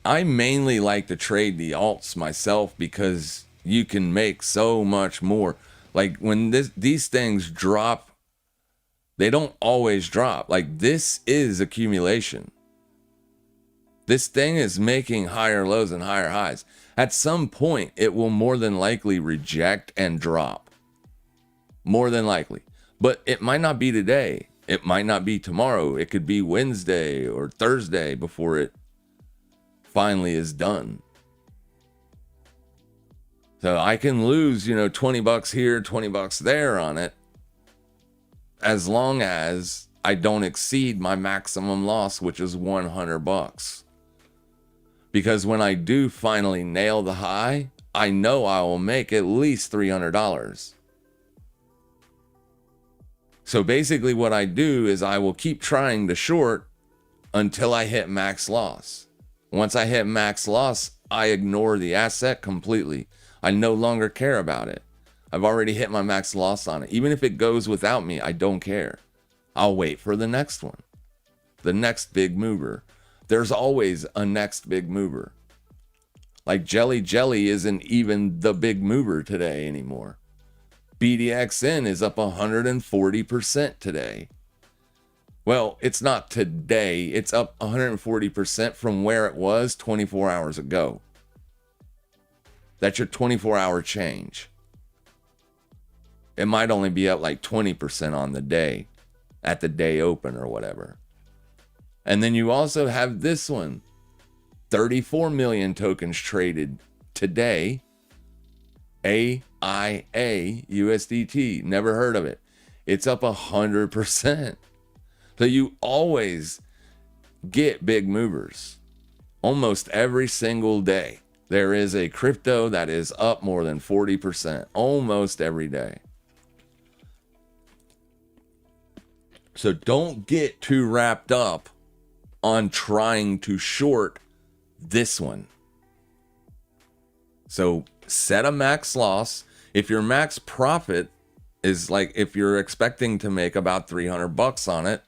I mainly like to trade the alts myself because you can make so much more. Like when these things drop, they don't always drop. Like this is accumulation. This thing is making higher lows and higher highs. At some point, it will more than likely reject and drop. More than likely. But it might not be today. It might not be tomorrow. It could be Wednesday or Thursday before it finally is done. So I can lose, $20 here, $20 there on it, as long as I don't exceed my maximum loss, which is $100. Because when I do finally nail the high, I know I will make at least $300. So basically what I do is I will keep trying to short until I hit max loss. Once I hit max loss, I ignore the asset completely. I no longer care about it. I've already hit my max loss on it. Even if it goes without me, I don't care. I'll wait for the next one, the next big mover. There's always a next big mover. Like Jelly isn't even the big mover today anymore. BDXN is up 140% today. Well, it's not today. It's up 140% from where it was 24 hours ago. That's your 24-hour change. It might only be up like 20% on the day, at the day open or whatever. And then you also have this one. 34 million tokens traded today. AIA USDT. Never heard of it. It's up 100%. So you always get big movers. Almost every single day, there is a crypto that is up more than 40%. Almost every day. So don't get too wrapped up on trying to short this one. So set a max loss. If your max profit is like, if you're expecting to make about $300 on it,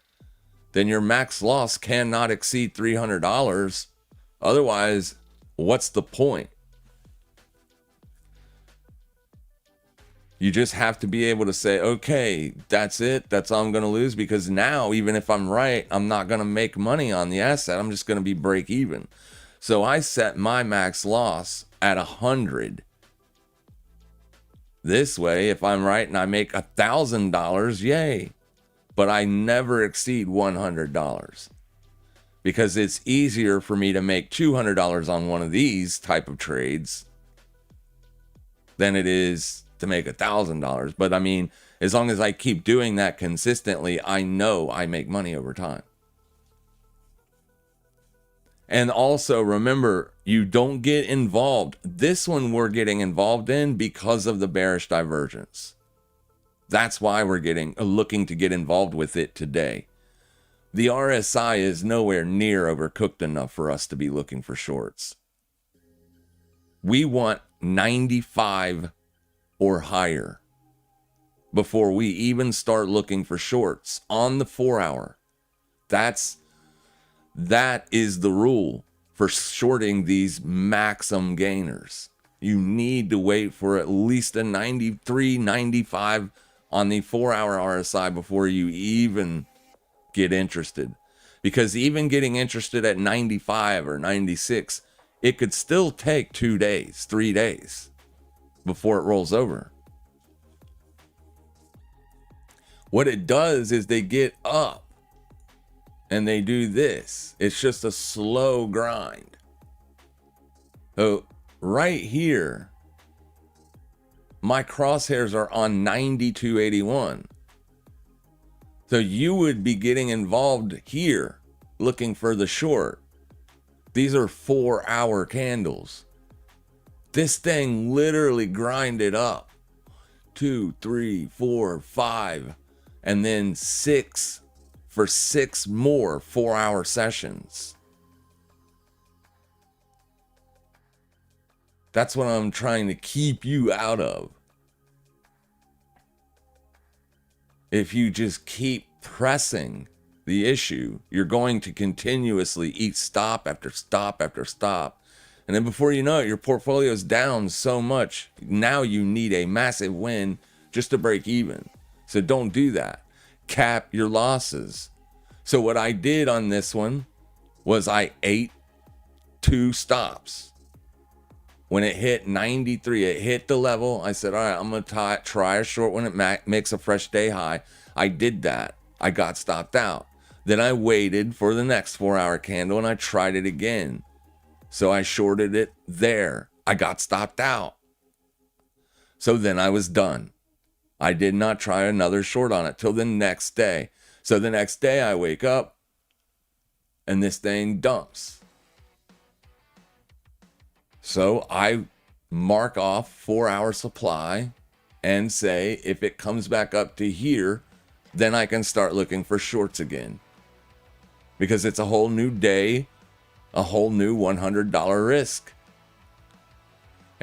then your max loss cannot exceed $300. Otherwise, what's the point? You just have to be able to say, okay, that's it. That's all I'm going to lose, because now, even if I'm right, I'm not going to make money on the asset. I'm just going to be break even. So I set my max loss at 100. This way, if I'm right and I make $1,000, yay. But I never exceed $100, because it's easier for me to make $200 on one of these type of trades than it is to make $1,000. But I mean, as long as I keep doing that consistently, I know I make money over time. And also remember, you don't get involved. This one we're getting involved in because of the bearish divergence. That's why we're looking to get involved with it today. The RSI is nowhere near overcooked enough for us to be looking for shorts. We want 95 or higher before we even start looking for shorts on the 4-hour. That is the rule for shorting these maximum gainers. You need to wait for at least a 93, 95 on the 4-hour RSI before you even get interested. Because even getting interested at 95 or 96, it could still take 2 days, 3 days before it rolls over. What it does is they get up and they do this. It's just a slow grind. So right here, my crosshairs are on 92.81. So you would be getting involved here looking for the short. These are 4-hour candles. This thing literally grinded up 2, 3, 4, 5, and then 6 for 6 more 4-hour sessions. That's what I'm trying to keep you out of. If you just keep pressing the issue, you're going to continuously eat stop after stop after stop. And then before you know it, your portfolio's down so much. Now you need a massive win just to break even. So don't do that. Cap your losses. So what I did on this one was I ate 2 stops. When it hit 93, it hit the level. I said, all right, I'm going to try a short when it makes a fresh day high. I did that. I got stopped out. Then I waited for the next 4-hour candle and I tried it again. So I shorted it there. I got stopped out. So then I was done. I did not try another short on it till the next day. So the next day I wake up and this thing dumps. So I mark off 4-hour supply and say, if it comes back up to here, then I can start looking for shorts again. Because it's a whole new day, a whole new $100 risk.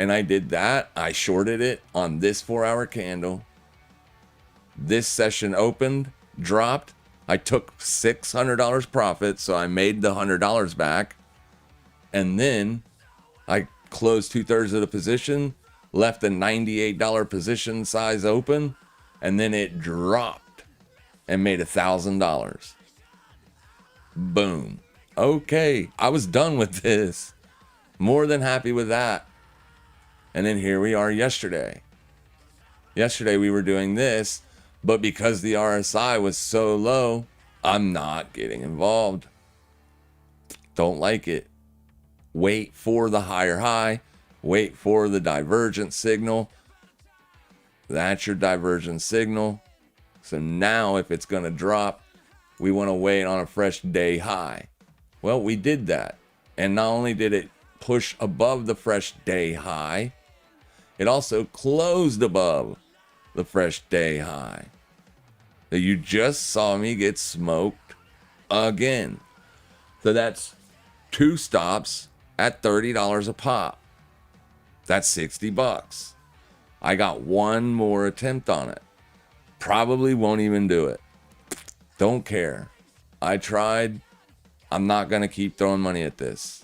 And I did that. I shorted it on this 4-hour candle. This session opened, dropped. I took $600 profit, so I made the $100 back. And then I closed 2/3 of the position, left a $98 position size open, and then it dropped and made $1,000. Boom. Okay, I was done with this. More than happy with that. And then here we are yesterday. Yesterday we were doing this, but because the RSI was so low, I'm not getting involved. Don't like it. Wait for the higher high. Wait for the divergent signal. That's your divergent signal. So now if it's going to drop, we want to wait on a fresh day high. Well, we did that. And not only did it push above the fresh day high, it also closed above the fresh day high. So you just saw me get smoked again. So that's 2 stops at $30 a pop. That's $60. I got one more attempt on it. Probably won't even do it. Don't care. I tried. I'm not going to keep throwing money at this.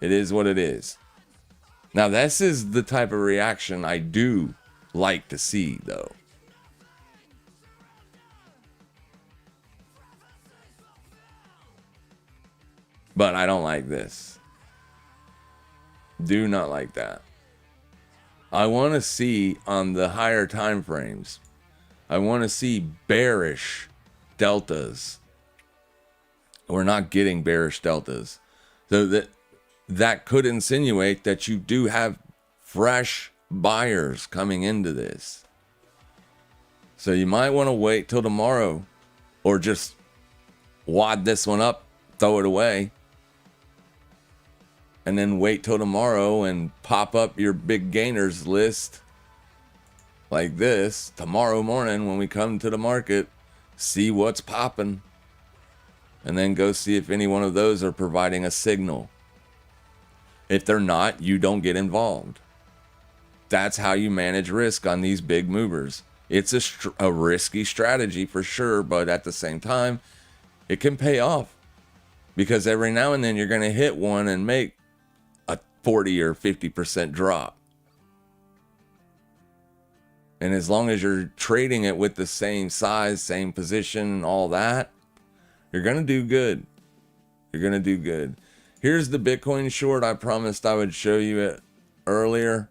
It is what it is. Now, this is the type of reaction I do like to see, though. But I don't like this. Do not like that. I want to see on the higher time frames, I want to see bearish deltas. We're not getting bearish deltas. So that could insinuate that you do have fresh buyers coming into this. So you might want to wait till tomorrow, or just wad this one up, throw it away, and then wait till tomorrow and pop up your big gainers list like this tomorrow morning when we come to the market, see what's popping, and then go see if any one of those are providing a signal. If they're not, you don't get involved. That's how you manage risk on these big movers. It's a risky strategy for sure, but at the same time, it can pay off, because every now and then you're going to hit one and make a 40 or 50% drop. And as long as you're trading it with the same size, same position, and all that, you're going to do good. You're going to do good. Here's the Bitcoin short. I promised I would show you it earlier.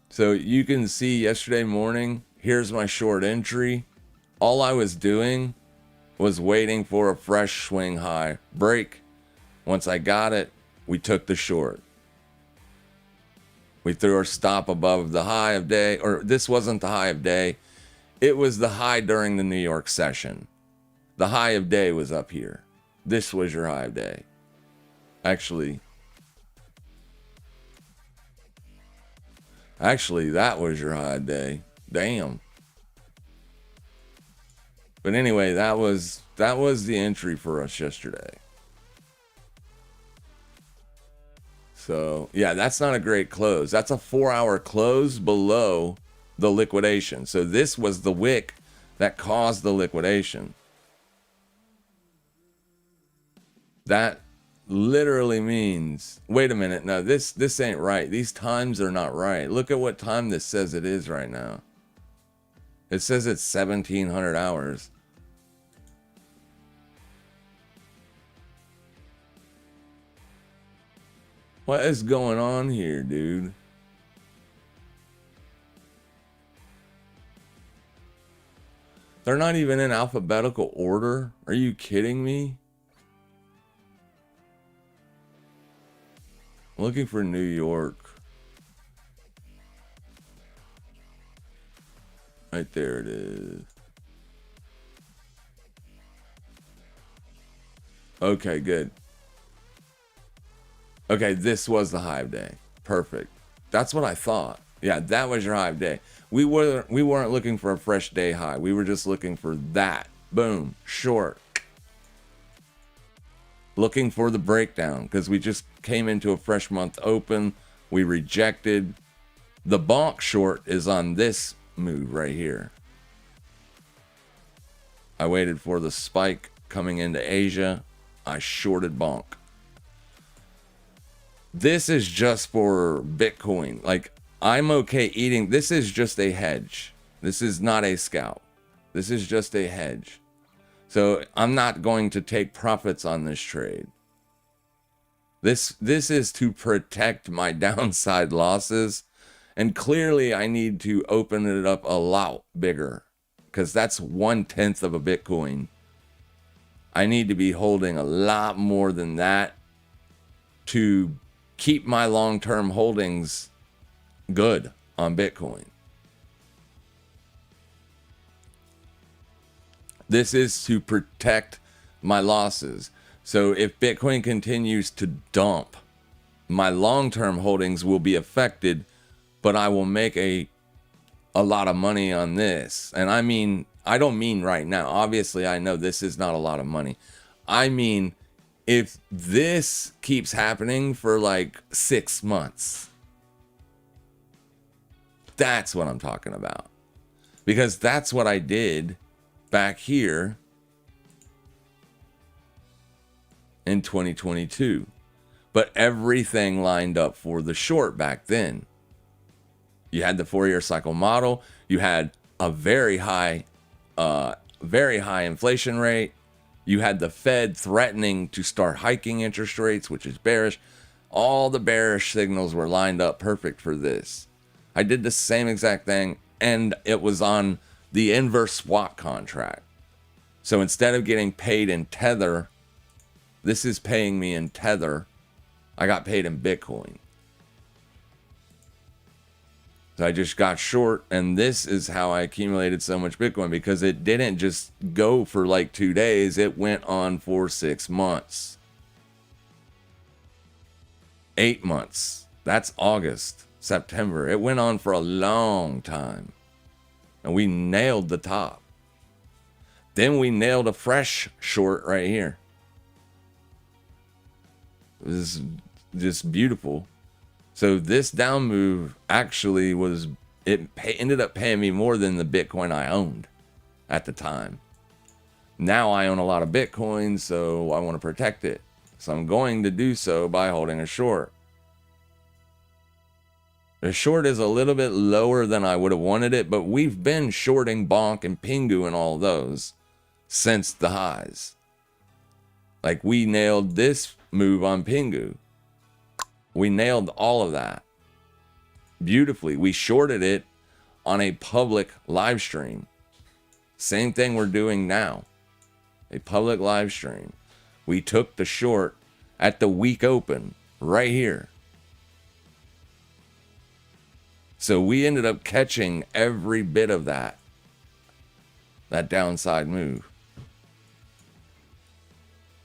So you can see yesterday morning, here's my short entry. All I was doing was waiting for a fresh swing high break. Once I got it, we took the short. We threw our stop above the high of day, or this wasn't the high of day. It was the high during the New York session. The high of day was up here. This was your high of day. Actually, that was your high of day. Damn. But anyway, that was the entry for us yesterday. So, yeah, that's not a great close. That's a 4-hour close below the liquidation. So this was the wick that caused the liquidation. That literally means, wait a minute, no, this ain't right. These times are not right. Look at what time this says it is right now. It says it's 1700 hours. What is going on here, dude? They're not even in alphabetical order. Are you kidding me? I'm looking for New York. Right there it is. Okay, good. Okay, this was the high of day. Perfect. That's what I thought. Yeah, that was your high of day. We weren't looking for a fresh day high. We were just looking for that. Boom. Short. looking for the breakdown because we just came into a fresh month open. We rejected. The bonk short is on this move right here. I waited for the spike coming into Asia. I shorted bonk. This is just for Bitcoin. Like, I'm okay eating. This is just a hedge. This is not a scalp. This is just a hedge. So I'm not going to take profits on this trade. This is to protect my downside losses. And clearly I need to open it up a lot bigger because that's 1/10 of a Bitcoin. I need to be holding a lot more than that to keep my long-term holdings good on Bitcoin. This is to protect my losses. So if Bitcoin continues to dump, my long-term holdings will be affected, but I will make a lot of money on this. And I mean, I don't mean right now. Obviously, I know this is not a lot of money. I mean, if this keeps happening for like 6 months, that's what I'm talking about. Because that's what I did back here in 2022. But everything lined up for the short back then. You had the 4-year cycle model. You had a very high inflation rate. You had the Fed threatening to start hiking interest rates, which is bearish. All the bearish signals were lined up perfect for this. I did the same exact thing, and it was on the inverse swap contract. So instead of getting paid in Tether, this is paying me in Tether. I got paid in Bitcoin. So I just got short, and this is how I accumulated so much Bitcoin, because it didn't just go for like 2 days. It went on for 6 months. 8 months. That's August, September. It went on for a long time. And we nailed the top. Then we nailed a fresh short right here. It was just beautiful. So this down move actually ended up paying me more than the Bitcoin I owned at the time. Now I own a lot of Bitcoin, so I want to protect it. So I'm going to do so by holding a short. The short is a little bit lower than I would have wanted it, but we've been shorting Bonk and Pingu and all those since the highs. Like, we nailed this move on Pingu. We nailed all of that beautifully. We shorted it on a public live stream. Same thing we're doing now. A public live stream. We took the short at the week open right here. So we ended up catching every bit of that downside move.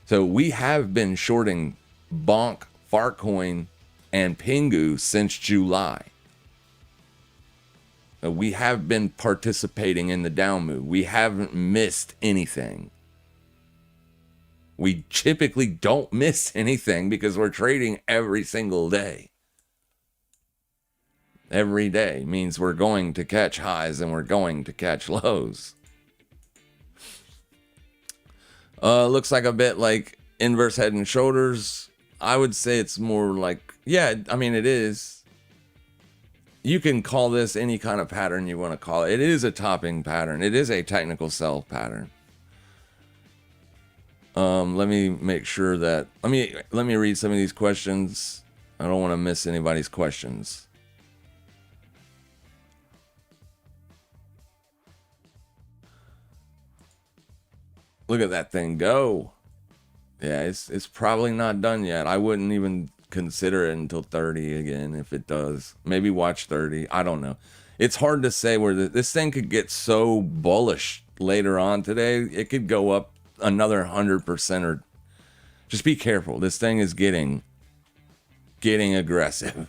So we have been shorting Bonk, Fartcoin, and Pingu since July. We have been participating in the down move. We haven't missed anything. We typically don't miss anything because we're trading every single day. Every day means we're going to catch highs and we're going to catch lows. Looks like a bit like inverse head and shoulders. I would say it's more like, yeah, I mean, it is. You can call this any kind of pattern you want to call it. It is a topping pattern. It is a technical sell pattern. Let me make sure that, let me read some of these questions. I don't want to miss anybody's questions. Look at that thing go. Yeah, it's probably not done yet. I wouldn't even consider it until 30 again if it does. Maybe watch 30. I don't know. It's hard to say where this thing could get so bullish later on today. It could go up another 100%, or just be careful. This thing is getting aggressive.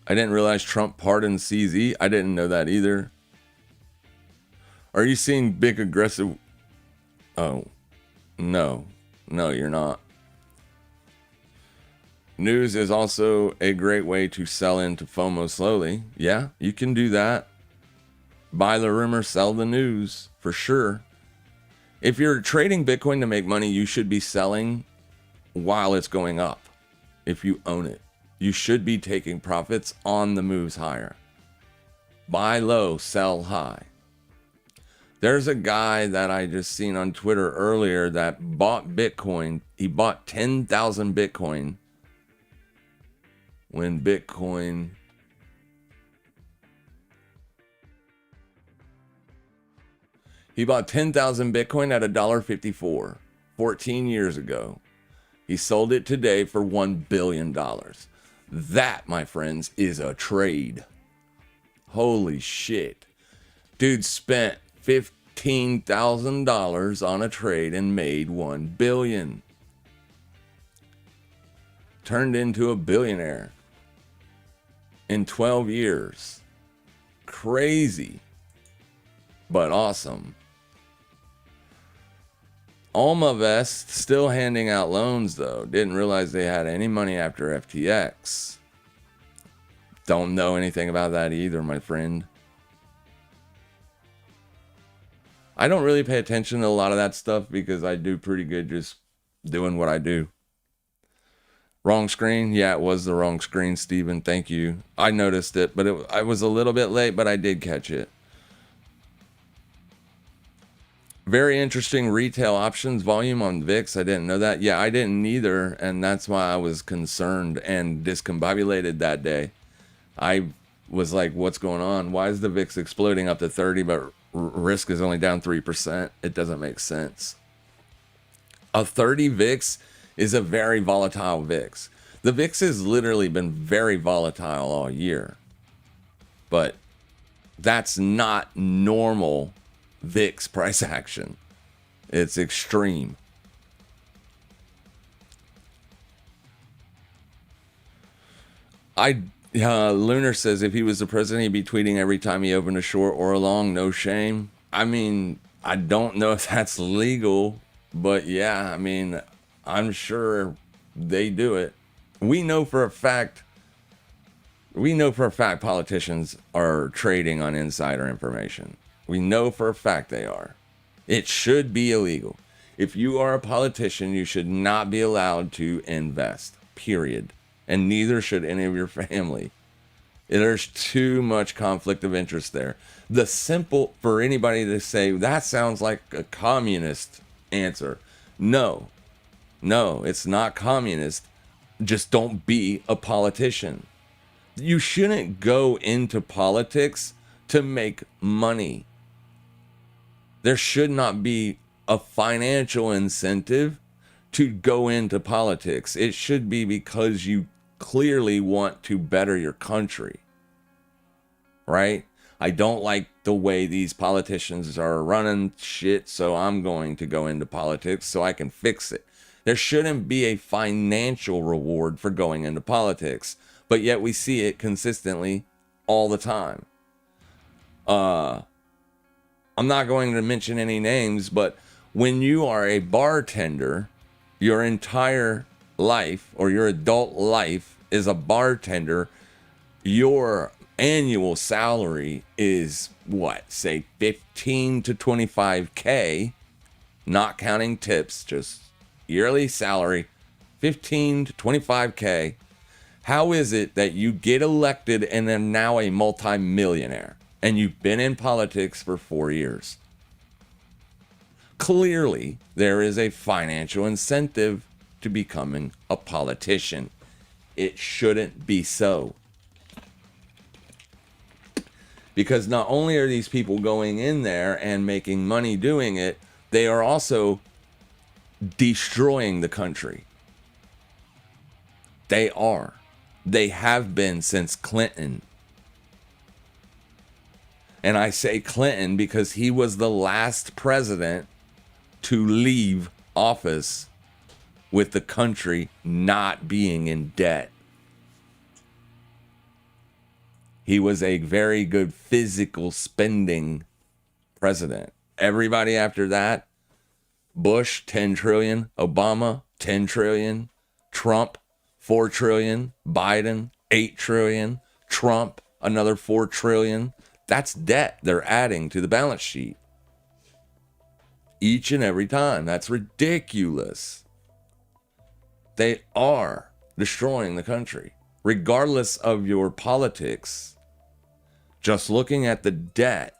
I didn't realize Trump pardoned CZ. I didn't know that either. Are you seeing big aggressive? Oh, No, you're not. News is also a great way to sell into FOMO slowly. Yeah, you can do that. Buy the rumor, sell the news, for sure. If you're trading Bitcoin to make money, you should be selling while it's going up. If you own it, you should be taking profits on the moves higher. Buy low, sell high. There's a guy that I just seen on Twitter earlier that bought Bitcoin. He bought 10,000 Bitcoin when Bitcoin he bought 10,000 Bitcoin at $1.54 14 years ago. He sold it today for $1 billion. That, my friends, is a trade. Holy shit. Dude spent $15,000 on a trade and made $1 billion. Turned into a billionaire in 12 years. Crazy, but awesome. AlmaVest still handing out loans though. Didn't realize they had any money after FTX. Don't know anything about that either, my friend. I don't really pay attention to a lot of that stuff because I do pretty good just doing what I do. Wrong screen? Yeah, it was the wrong screen, Steven. Thank you. I noticed it, but I was a little bit late, but I did catch it. Very interesting retail options volume on VIX. I didn't know that. Yeah, I didn't either, and that's why I was concerned and discombobulated that day. I was like, what's going on? Why is the VIX exploding up to 30, but risk is only down 3%? It doesn't make sense. A 30 VIX is a very volatile VIX. The VIX has literally been very volatile all year. But that's not normal VIX price action. It's extreme. Lunar says if he was the president, he'd be tweeting every time he opened a short or a long. No shame. I mean, I don't know if that's legal, but yeah, I mean, I'm sure they do it. We know for a fact politicians are trading on insider information. We know for a fact they are. It should be illegal. If you are a politician, you should not be allowed to invest, period. And neither should any of your family. There's too much conflict of interest there. The simple, for anybody to say, that sounds like a communist answer. No, it's not communist. Just don't be a politician. You shouldn't go into politics to make money. There should not be a financial incentive to go into politics. It should be because you clearly want to better your country, right? I don't like the way these politicians are running shit, so I'm going to go into politics so I can fix it. There shouldn't be a financial reward for going into politics, but yet we see it consistently all the time. I'm not going to mention any names, but when you are a bartender, your entire life or your adult life is a bartender, your annual salary is what, say 15 to 25K, not counting tips, just yearly salary, 15 to 25K. How is it that you get elected and are now a multimillionaire and you've been in politics for 4 years? Clearly, there is a financial incentive to becoming a politician. It shouldn't be so. Because not only are these people going in there and making money doing it, they are also destroying the country. They are. They have been since Clinton. And I say Clinton because he was the last president to leave office with the country not being in debt. He was a very good physical spending president. Everybody after that, Bush, 10 trillion. Obama, 10 trillion. Trump, 4 trillion. Biden, 8 trillion. Trump, another 4 trillion. That's debt they're adding to the balance sheet each and every time. That's ridiculous. They are destroying the country, regardless of your politics. Just looking at the debt,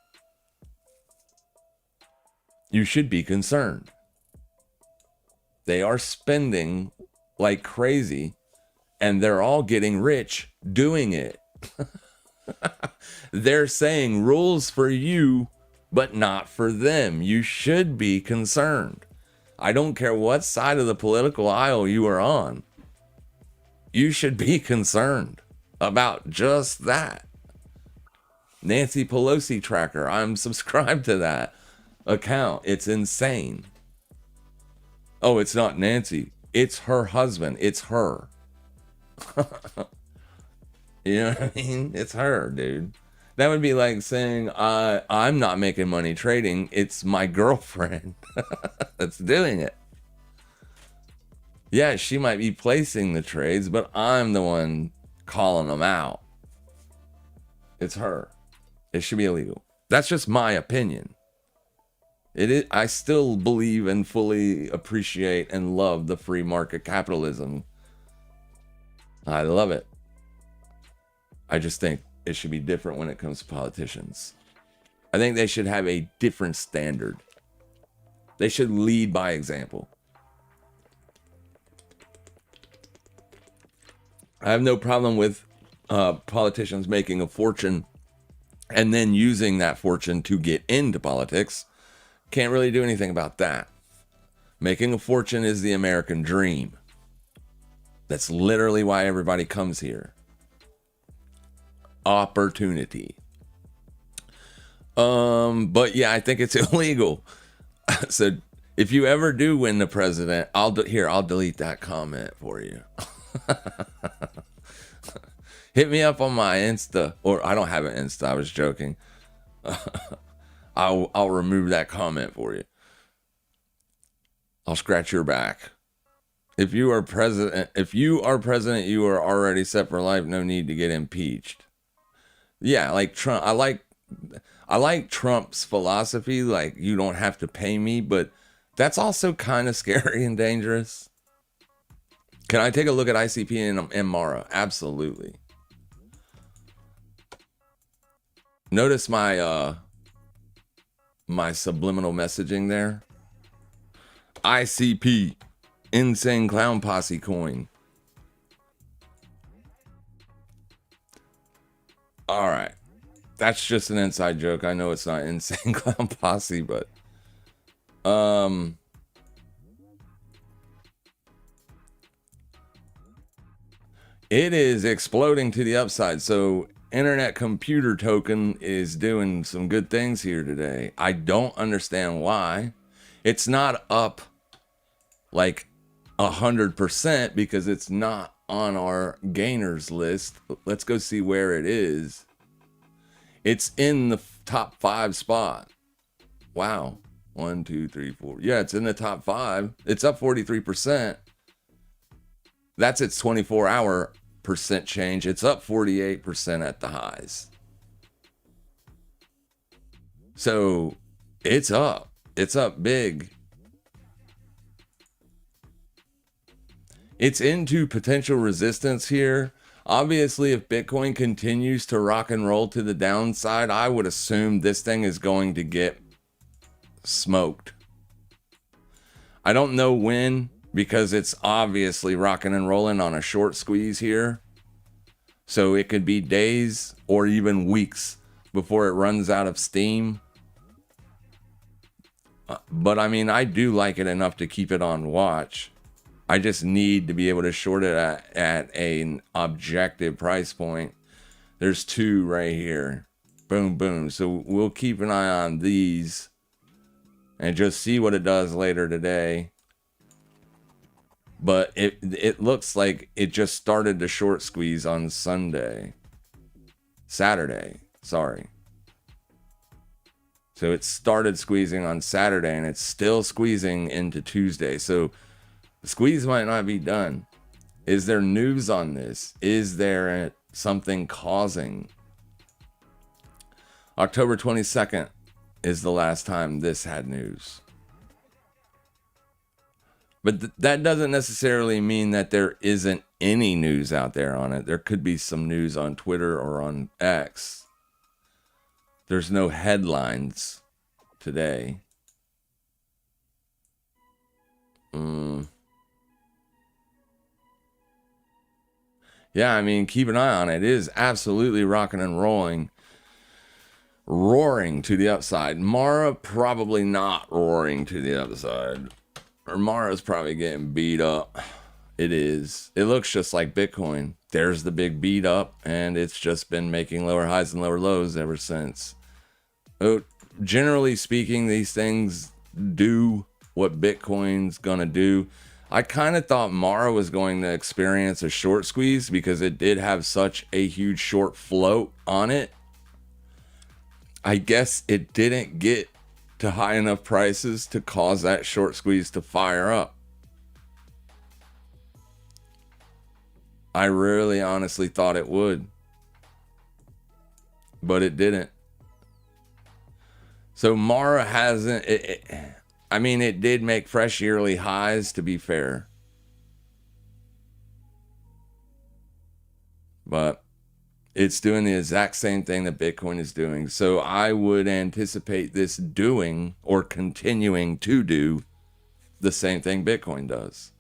you should be concerned. They are spending like crazy, and they're all getting rich doing it. They're saying rules for you, but not for them. You should be concerned. I don't care what side of the political aisle you are on. You should be concerned about just that. Nancy Pelosi tracker. I'm subscribed to that account. It's insane. Oh, it's not Nancy. It's her husband. It's her. You know what I mean? It's her, dude. That would be like saying, I'm not making money trading. It's my girlfriend that's doing it. Yeah, she might be placing the trades, but I'm the one calling them out. It's her. It should be illegal. That's just my opinion. It is. I still believe and fully appreciate and love the free market capitalism. I love it. I just think it should be different when it comes to politicians. I think they should have a different standard. They should lead by example. I have no problem with politicians making a fortune and then using that fortune to get into politics. Can't really do anything about that. Making a fortune is the American dream. That's literally why everybody comes here. Opportunity. But yeah, I think it's illegal. So if you ever do win the president, I'll delete that comment for you. Hit me up on my Insta, or I don't have an Insta. I was joking. I'll remove that comment for you. I'll scratch your back. If you are president, you are already set for life. No need to get impeached. Yeah, like Trump. I like Trump's philosophy. Like, you don't have to pay me, but that's also kind of scary and dangerous. Can I take a look at ICP and Mara? Absolutely. Notice my my subliminal messaging there. ICP, Insane Clown Posse coin. All right. That's just an inside joke. I know it's not Insane Clown Posse, but it is exploding to the upside. So Internet Computer Token is doing some good things here today. I don't understand why. It's not up like 100% because it's not on our gainers list. Let's go see where it is. It's in the top 5 spot. Wow. 1, 2, 3, 4. Yeah, it's in the top 5. It's up 43%. That's its 24-hour percent change. It's up 48% at the highs. So it's up. It's up big. It's into potential resistance here. Obviously, if Bitcoin continues to rock and roll to the downside, I would assume this thing is going to get smoked. I don't know when, because it's obviously rocking and rolling on a short squeeze here. So it could be days or even weeks before it runs out of steam. But I mean, I do like it enough to keep it on watch. I just need to be able to short it at an objective price point. There's 2 right here. Boom, boom. So we'll keep an eye on these and just see what it does later today. But it looks like it just started to short squeeze on Saturday. Sorry. So it started squeezing on Saturday and it's still squeezing into Tuesday. So the squeeze might not be done. Is there news on this? Is there something causing? October 22nd is the last time this had news. But that doesn't necessarily mean that there isn't any news out there on it. There could be some news on Twitter or on X. There's no headlines today. Yeah, I mean, keep an eye on it. It is absolutely rocking and rolling. Roaring to the upside. Mara probably not roaring to the upside. Or Mara's probably getting beat up. It is. It looks just like Bitcoin. There's the big beat up, and it's just been making lower highs and lower lows ever since. Generally speaking, these things do what Bitcoin's gonna do. I kind of thought Mara was going to experience a short squeeze because it did have such a huge short float on it. I guess it didn't get to high enough prices to cause that short squeeze to fire up. I really honestly thought it would, but it didn't. So Mara hasn't, it did make fresh yearly highs, to be fair. But it's doing the exact same thing that Bitcoin is doing. So I would anticipate this doing or continuing to do the same thing Bitcoin does.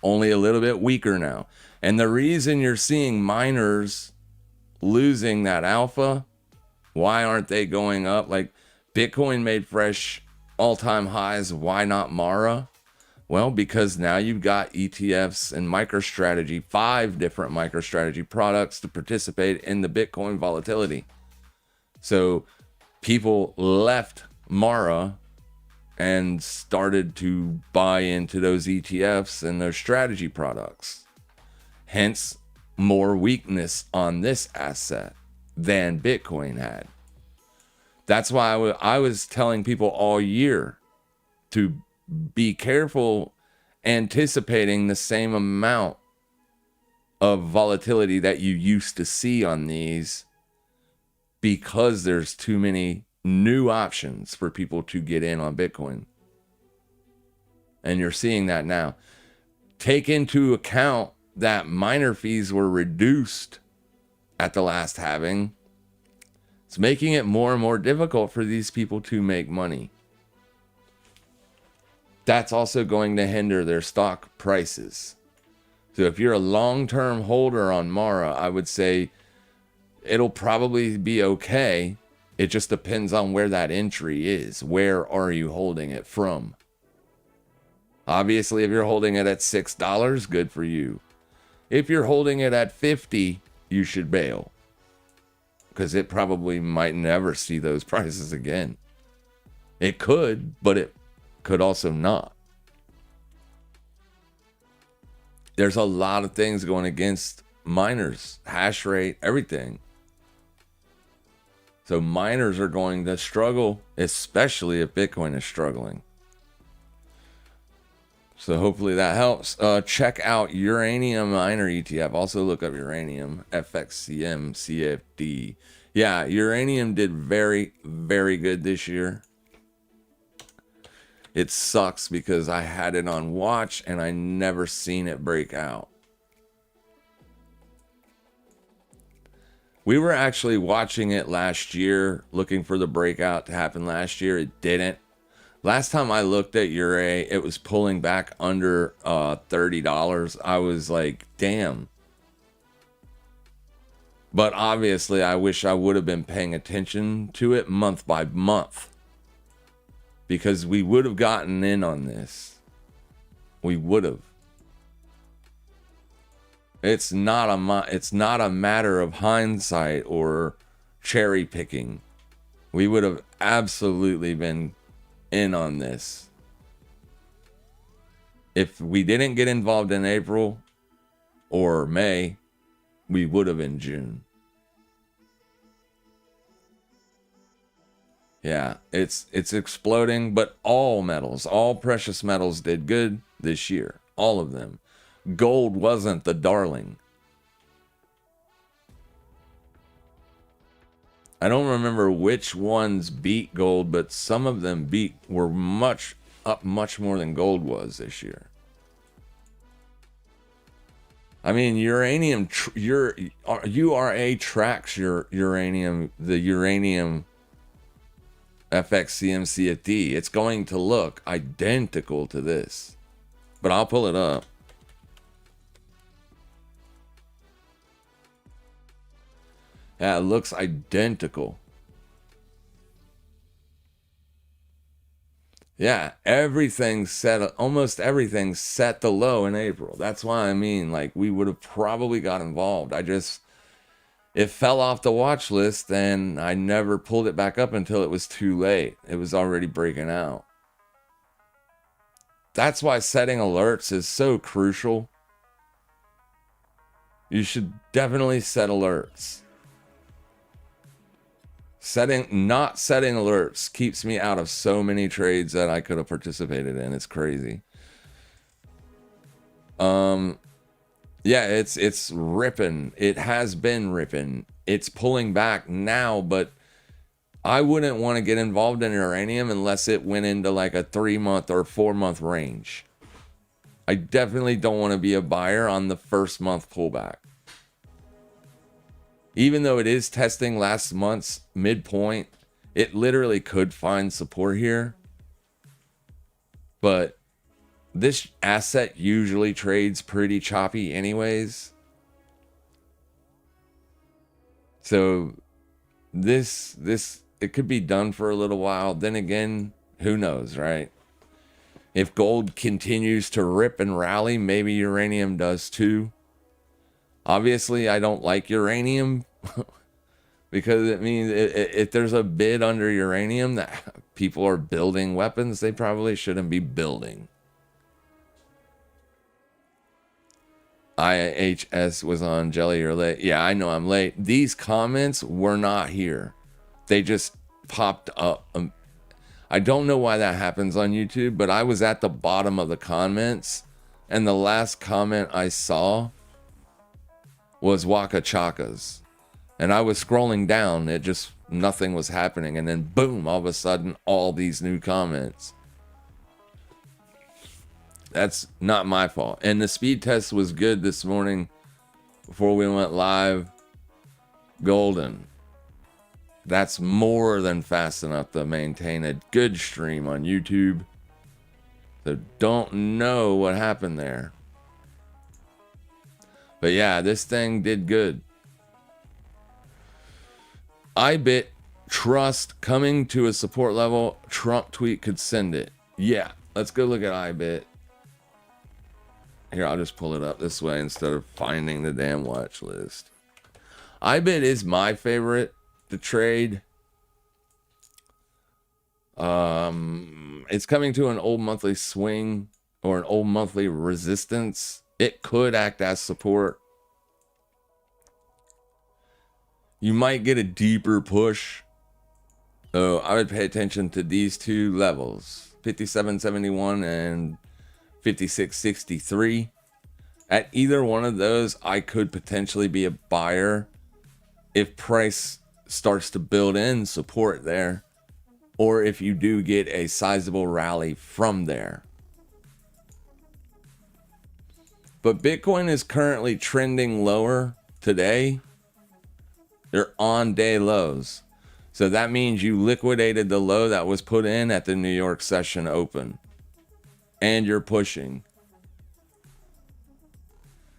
Only a little bit weaker now. And the reason you're seeing miners losing that alpha, why aren't they going up? Like Bitcoin made fresh all-time highs. Why not Mara? Well, because now you've got ETFs and MicroStrategy, 5 different MicroStrategy products to participate in the Bitcoin volatility. So people left Mara and started to buy into those ETFs and those strategy products. Hence, more weakness on this asset than Bitcoin had. That's why I was telling people all year to be careful anticipating the same amount of volatility that you used to see on these, because there's too many new options for people to get in on Bitcoin. And you're seeing that now. Take into account that miner fees were reduced at the last halving. It's making it more and more difficult for these people to make money. That's also going to hinder their stock prices. So if you're a long-term holder on Mara, I would say it'll probably be okay. It just depends on where that entry is. Where are you holding it from? Obviously, if you're holding it at $6, good for you. If you're holding it at $50, you should bail, because it probably might never see those prices again. It could, but it could also not. There's a lot of things going against miners, hash rate, everything. So miners are going to struggle, especially if Bitcoin is struggling. So hopefully that helps. Check out Uranium Miner ETF. Also look up Uranium, FXCM, CFD. Yeah, Uranium did very, very good this year. It sucks because I had it on watch and I never seen it break out. We were actually watching it last year, looking for the breakout to happen last year. It didn't. Last time I looked at Ure, it was pulling back under $30. I was like, damn. But obviously, I wish I would have been paying attention to it month by month, because we would have gotten in on this. We would have. It's not a matter of hindsight or cherry picking. We would have absolutely been in on this. If we didn't get involved in April or May, we would have in June. Yeah, it's exploding, but all metals, all precious metals did good this year. All of them. Gold wasn't the darling. I don't remember which ones beat gold, but some of them were much more than gold was this year. I mean, uranium, URA tracks your uranium, the uranium FXCMCFD. It's going to look identical to this, but I'll pull it up. Yeah, it looks identical. Yeah, almost everything set the low in April. That's why I mean, like, we would have probably got involved. It fell off the watch list and I never pulled it back up until it was too late. It was already breaking out. That's why setting alerts is so crucial. You should definitely set alerts. Not setting alerts keeps me out of so many trades that I could have participated in. It's crazy. Yeah, it's ripping. It has been ripping. It's pulling back now, but I wouldn't want to get involved in uranium unless it went into like a 3-month or 4-month range. I definitely don't want to be a buyer on the first month pullback. Even though it is testing last month's midpoint, it literally could find support here. But this asset usually trades pretty choppy anyways. So this it could be done for a little while. Then again, who knows, right? If gold continues to rip and rally, maybe uranium does too. Obviously, I don't like uranium because it means if there's a bid under uranium that people are building weapons they probably shouldn't be building. IHS was on Jelly, you're late. Yeah, I know I'm late. These comments were not here. They just popped up. I don't know why that happens on YouTube, but I was at the bottom of the comments and the last comment I saw was Waka Chakas. And I was scrolling down, nothing was happening. And then boom, all of a sudden, all these new comments. That's not my fault. And the speed test was good this morning before we went live. Golden. That's more than fast enough to maintain a good stream on YouTube. So don't know what happened there. But yeah, this thing did good. iBit trust coming to a support level. Trump tweet could send it. Yeah, let's go look at iBit. Here, I'll just pull it up this way instead of finding the damn watch list. iBit is my favorite to trade. It's coming to an old monthly swing or an old monthly resistance. It could act as support. You might get a deeper push. So I would pay attention to these two levels, 57.71 and 56.63. At either one of those, I could potentially be a buyer if price starts to build in support there, or if you do get a sizable rally from there. But Bitcoin is currently trending lower today. They're on day lows. So that means you liquidated the low that was put in at the New York session open. And you're pushing.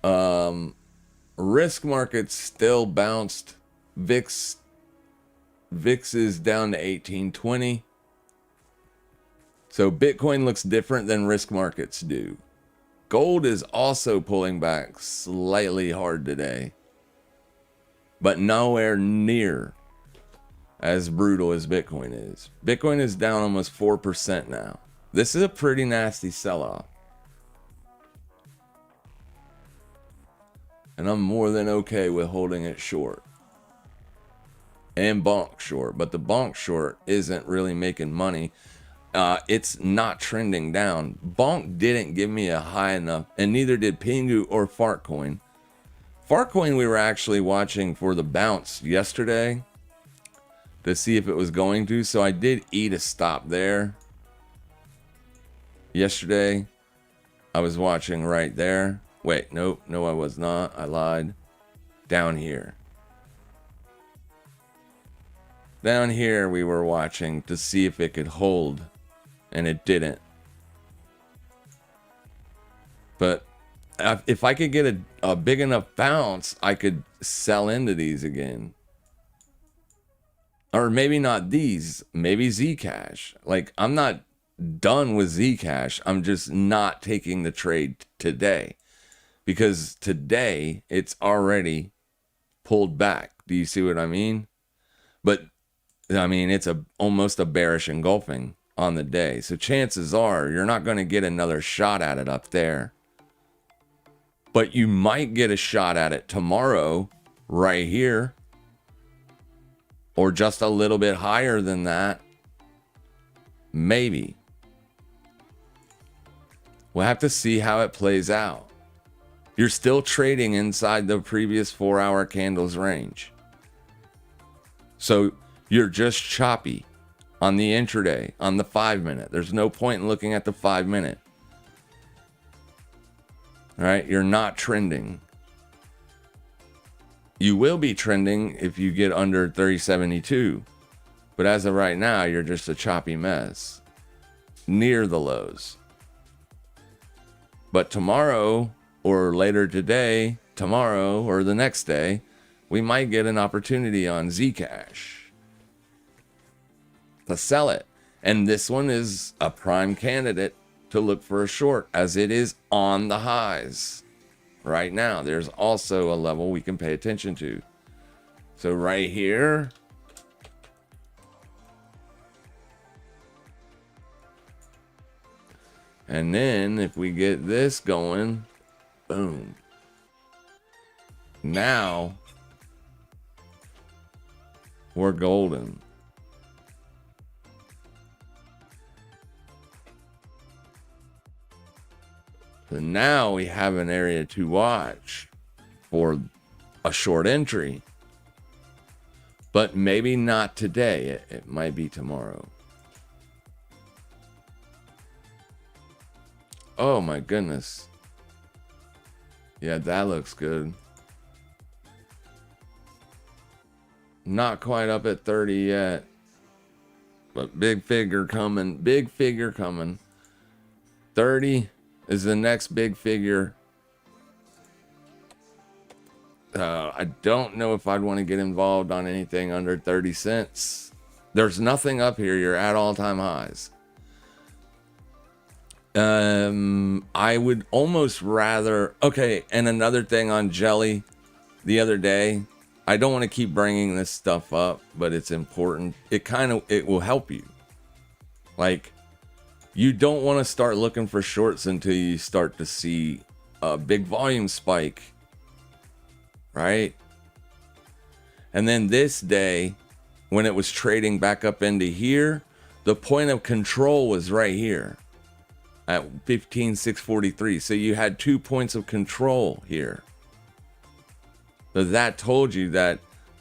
Risk markets still bounced. VIX is down to 1820. So Bitcoin looks different than risk markets do. Gold is also pulling back slightly hard today, but nowhere near as brutal as Bitcoin is. Bitcoin is down almost 4% now. This is a pretty nasty sell-off. And I'm more than okay with holding it short. and bonk short, but the bonk short isn't really making money. It's not trending down. Bonk didn't give me a high enough, and neither did Pingu or Fartcoin. Fartcoin we were actually watching for the bounce yesterday to see if it was going to, so I did eat a stop there. Yesterday, I was watching right there. Wait, no, I was not. I lied. Down here. Down here we were watching to see if it could hold, and it didn't. But if I could get a big enough bounce, I could sell into these again. Or maybe not these, maybe Zcash. Like, I'm not done with Zcash. I'm just not taking the trade today. Because today, it's already pulled back. Do you see what I mean? But, I mean, it's almost a bearish engulfing on the day. So chances are, you're not going to get another shot at it up there. But you might get a shot at it tomorrow, right here. Or just a little bit higher than that. Maybe. We'll have to see how it plays out. You're still trading inside the previous 4-hour candles range. So you're just choppy on the intraday, on the 5-minute. There's no point in looking at the 5-minute. All right, you're not trending. You will be trending if you get under 3072. But as of right now, you're just a choppy mess. Near the lows. But tomorrow, or later today, tomorrow, or the next day, we might get an opportunity on Zcash to sell it. And this one is a prime candidate to look for a short, as it is on the highs. Right now, there's also a level we can pay attention to. So right here, and then if we get this going, boom. Now we're golden. So now we have an area to watch for a short entry. But maybe not today. It might be tomorrow. Oh my goodness. Yeah, that looks good. Not quite up at 30 yet. But big figure coming. Big figure coming. 30 is the next big figure. I don't know if I'd want to get involved on anything under 30 cents. There's nothing up here. You're at all-time highs. I would almost rather... Okay, and another thing on jelly the other day. I don't want to keep bringing this stuff up, but it's important. It will help you. Like, you don't want to start looking for shorts until you start to see a big volume spike. Right? And then this day, when it was trading back up into here, the point of control was right here at 15,643. So you had 2 points of control here. So that told you that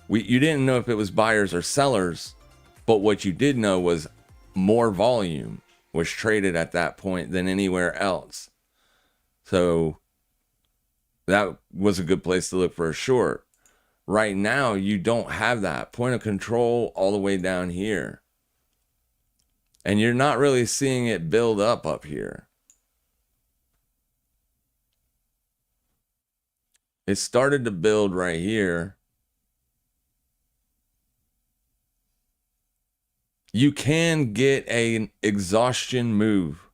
you didn't know if it was buyers or sellers, but what you did know was more volume was traded at that point than anywhere else. So that was a good place to look for a short. Right now, you don't have that point of control all the way down here. And you're not really seeing it build up here. It started to build right here. You can get an exhaustion move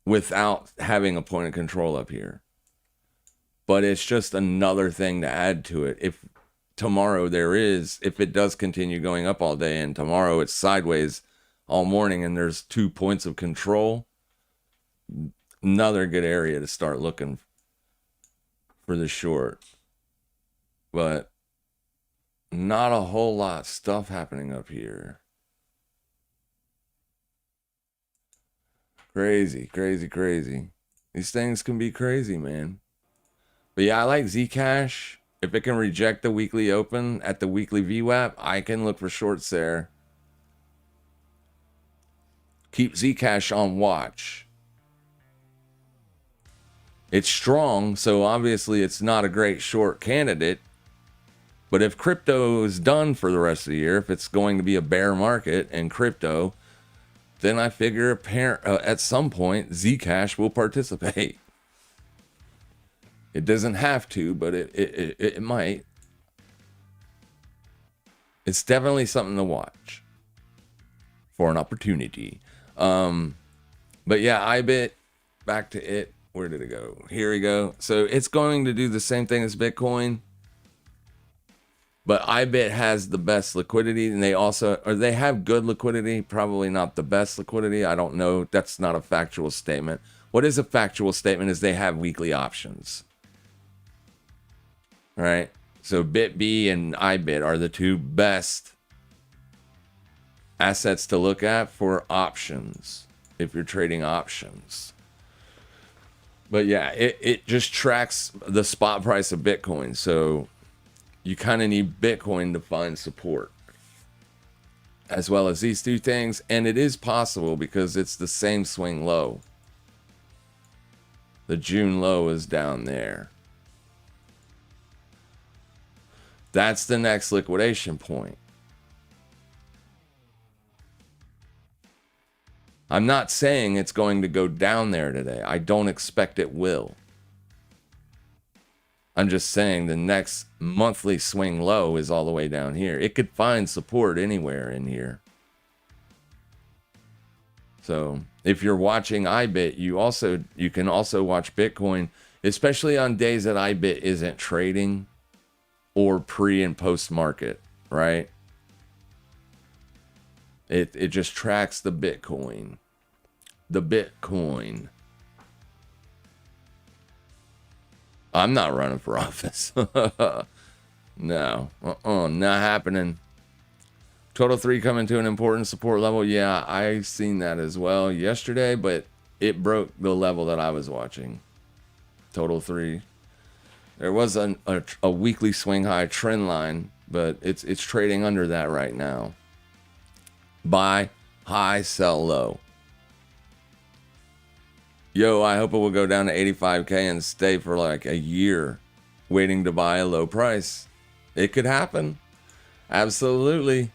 without having a point of control up here. But it's just another thing to add to it. If tomorrow if it does continue going up all day and tomorrow it's sideways all morning and there's 2 points of control, another good area to start looking for the short. But not a whole lot of stuff happening up here. Crazy, crazy, crazy. These things can be crazy, man. But yeah, I like Zcash. If it can reject the weekly open at the weekly VWAP, I can look for shorts there. Keep Zcash on watch. It's strong, so obviously it's not a great short candidate. But if crypto is done for the rest of the year, if it's going to be a bear market in crypto, then I figure at some point Zcash will participate. It doesn't have to, but it might. It's definitely something to watch for an opportunity. But yeah, IBIT, back to it. Where did it go? Here we go. So it's going to do the same thing as Bitcoin, but IBIT has the best liquidity, and they have good liquidity, probably not the best liquidity. I don't know. That's not a factual statement. What is a factual statement is they have weekly options. Right? So BitB and IBIT are the two best assets to look at for options if you're trading options. But yeah, it just tracks the spot price of Bitcoin. So you kind of need Bitcoin to find support, as well as these two things. And it is possible because it's the same swing low. The June low is down there. That's the next liquidation point. I'm not saying it's going to go down there today. I don't expect it will. I'm just saying the next monthly swing low is all the way down here. It could find support anywhere in here. So if you're watching IBIT, you can also watch Bitcoin, especially on days that IBIT isn't trading or pre and post market, right? It just tracks the Bitcoin. The Bitcoin. I'm not running for office. No. Not happening. Total 3 coming to an important support level. Yeah, I seen that as well yesterday, but it broke the level that I was watching. Total 3. There was a weekly swing high trend line, but it's trading under that right now. Buy high, sell low. Yo, I hope it will go down to 85K and stay for like a year waiting to buy a low price. It could happen. Absolutely.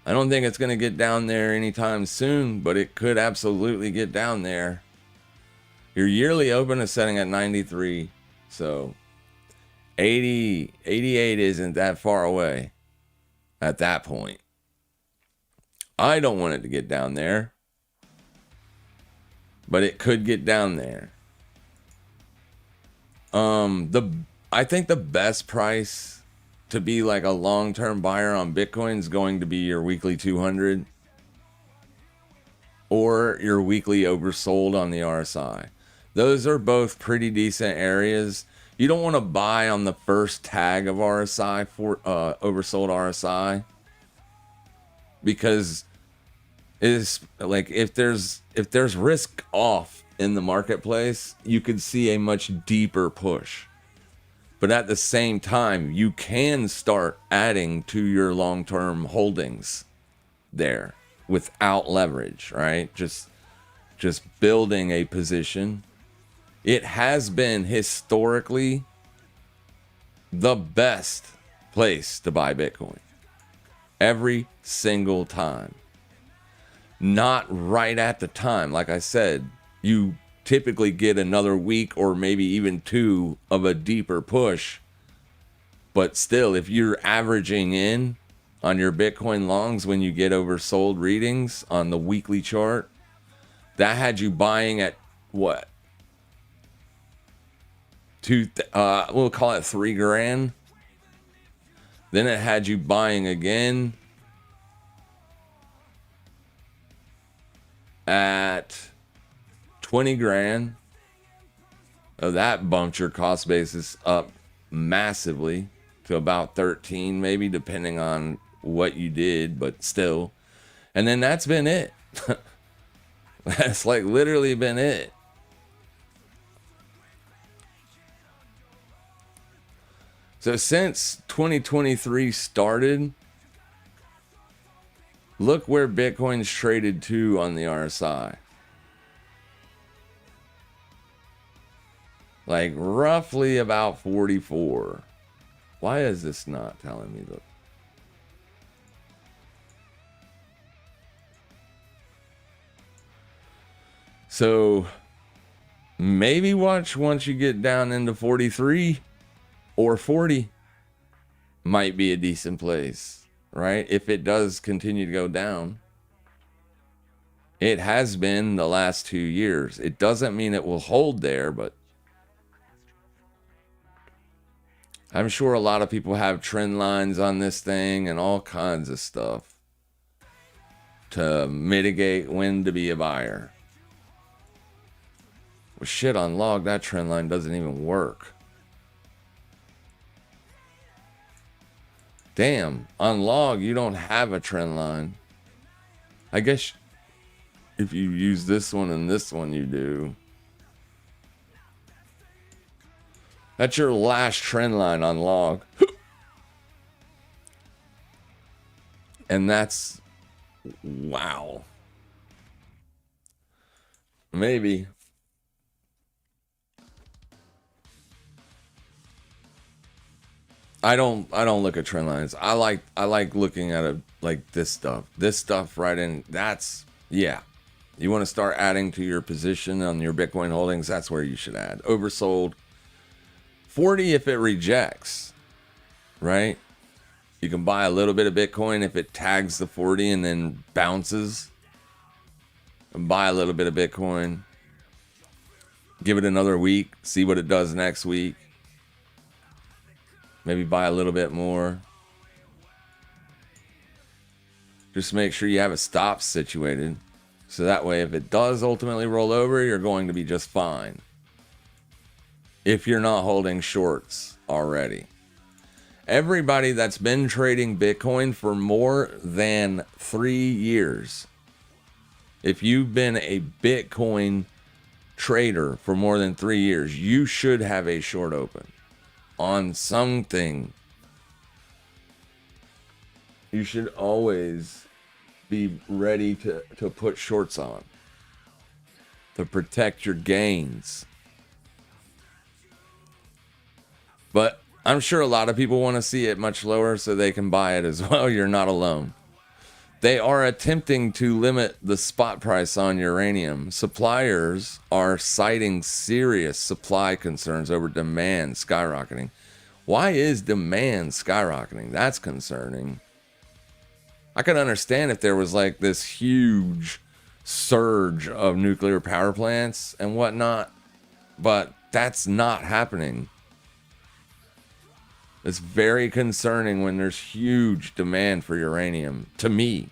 I don't think it's going to get down there anytime soon, but it could absolutely get down there. Your yearly open is setting at 93. So 88 isn't that far away at that point. I don't want it to get down there, but it could get down there. I think the best price to be like a long-term buyer on Bitcoin is going to be your weekly 200 or your weekly oversold on the RSI. Those are both pretty decent areas. You don't want to buy on the first tag of RSI for oversold RSI, because it's like if there's risk off in the marketplace, you could see a much deeper push. But at the same time, you can start adding to your long-term holdings there without leverage, right? Just building a position. It has been historically the best place to buy Bitcoin. Every single time. Not right at the time. Like I said, you typically get another week or maybe even 2 of a deeper push. But still, if you're averaging in on your Bitcoin longs when you get oversold readings on the weekly chart, that had you buying at what? We'll call it $3,000. Then it had you buying again at $20,000. Oh, that bumped your cost basis up massively. to about 13, maybe, depending on what you did, but still. And then that's been it. That's like literally been it. So since 2023 started, look where Bitcoin's traded to on the RSI. Like roughly about 44. Why is this not telling me that? So maybe watch once you get down into 43 or 40 might be a decent place, right? If it does continue to go down. It has been the last 2 years. It doesn't mean it will hold there, but I'm sure a lot of people have trend lines on this thing and all kinds of stuff to mitigate when to be a buyer. Well, shit, on log, that trend line doesn't even work. Damn, on log, you don't have a trend line. I guess if you use this one and this one, you do. That's your last trend line on log. And that's, wow. Maybe. I don't look at trend lines. I like looking at it like this stuff. This stuff right in, that's, yeah. You want to start adding to your position on your Bitcoin holdings, that's where you should add. Oversold. 40 if it rejects, right? You can buy a little bit of Bitcoin if it tags the 40 and then bounces. And buy a little bit of Bitcoin. Give it another week. See what it does next week. Maybe buy a little bit more. Just make sure you have a stop situated. So that way, if it does ultimately roll over, you're going to be just fine. If you're not holding shorts already. Everybody that's been trading Bitcoin for more than 3 years, if you've been a Bitcoin trader for more than 3 years, you should have a short open on something. You should always be ready to put shorts on to protect your gains. But I'm sure a lot of people want to see it much lower so they can buy it as well. You're not alone. They are attempting to limit the spot price on uranium. Suppliers are citing serious supply concerns over demand skyrocketing. Why is demand skyrocketing? That's concerning. I could understand if there was like this huge surge of nuclear power plants and whatnot, but that's not happening. It's very concerning when there's huge demand for uranium, to me.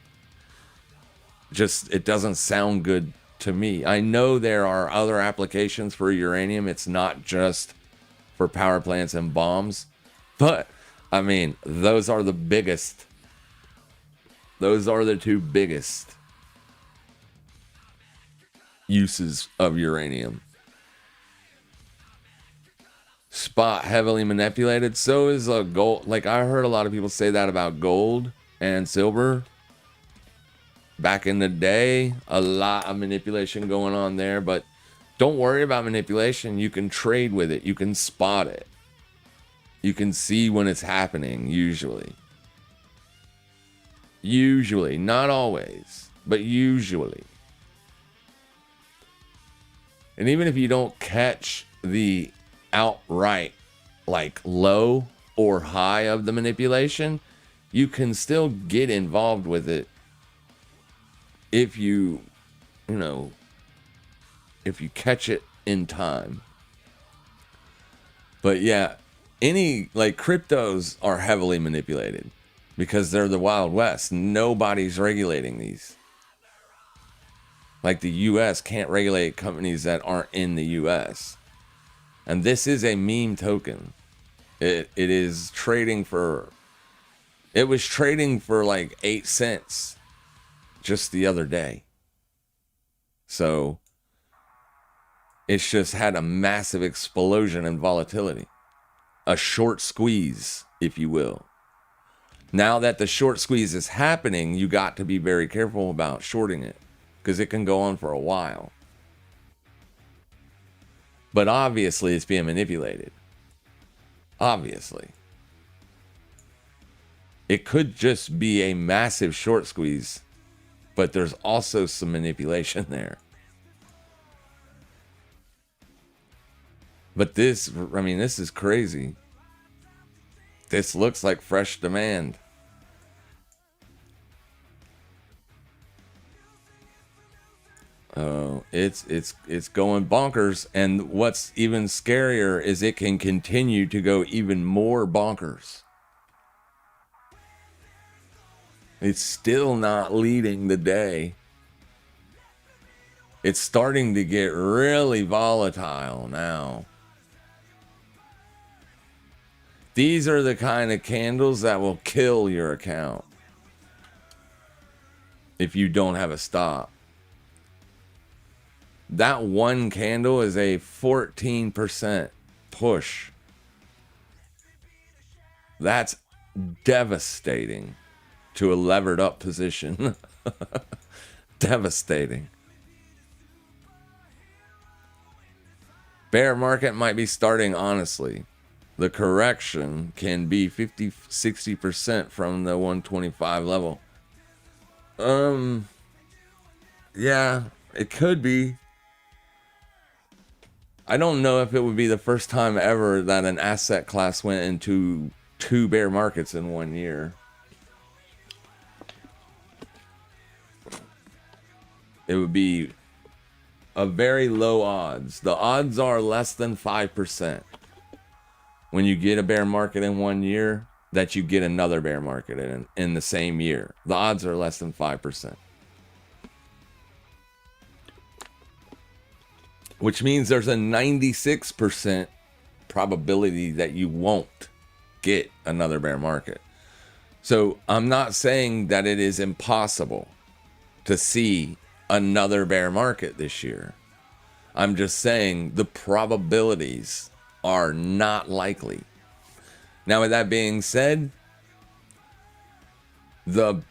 Just, it doesn't sound good to me. I know there are other applications for uranium. It's not just for power plants and bombs. But, I mean, those are the biggest. Those are the two biggest uses of uranium. Spot heavily manipulated. So is a gold. Like, I heard a lot of people say that about gold and silver. Back in the day, a lot of manipulation going on there. But don't worry about manipulation. You can trade with it. You can spot it. You can see when it's happening, usually. Usually. Not always, but usually. And even if you don't catch the outright like low or high of the manipulation, you can still get involved with it if you if you catch it in time. But yeah, any like cryptos are heavily manipulated because they're the Wild West. Nobody's regulating these. Like the US can't regulate companies that aren't in the US. And this is a meme token. It is trading for, it was trading for like 8 cents just the other day. So it's just had a massive explosion in volatility. A short squeeze, if you will. Now that the short squeeze is happening, you got to be very careful about shorting it because it can go on for a while. But obviously it's being manipulated. Obviously. It could just be a massive short squeeze, but there's also some manipulation there. But this, I mean, this is crazy. This looks like fresh demand. Oh, it's going bonkers. And what's even scarier is it can continue to go even more bonkers. It's still not leading the day. It's starting to get really volatile now. These are the kind of candles that will kill your account if you don't have a stop. That one candle is a 14% push. That's devastating to a levered up position. Devastating. Bear market might be starting, honestly. The correction can be 50-60% from the 125 level. Yeah, it could be. I don't know if it would be the first time ever that an asset class went into 2 bear markets in 1 year. It would be a very low odds. The odds are less than 5%. When you get a bear market in 1 year, that you get another bear market in the same year. The odds are less than 5%. Which means there's a 96% probability that you won't get another bear market. So I'm not saying that it is impossible to see another bear market this year. I'm just saying the probabilities are not likely. Now, with that being said, the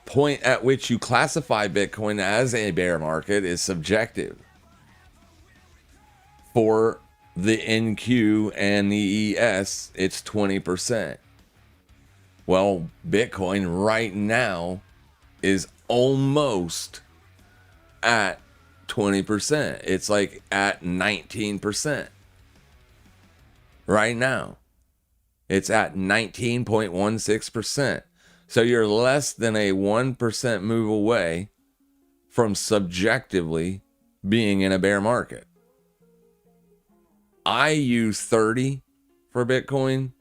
point at which you classify Bitcoin as a bear market is subjective. For the NQ and the ES, it's 20%. Well, Bitcoin right now is almost at 20%. It's like at 19%. Right now, it's at 19.16%. So you're less than a 1% move away from subjectively being in a bear market. I use 30 for Bitcoin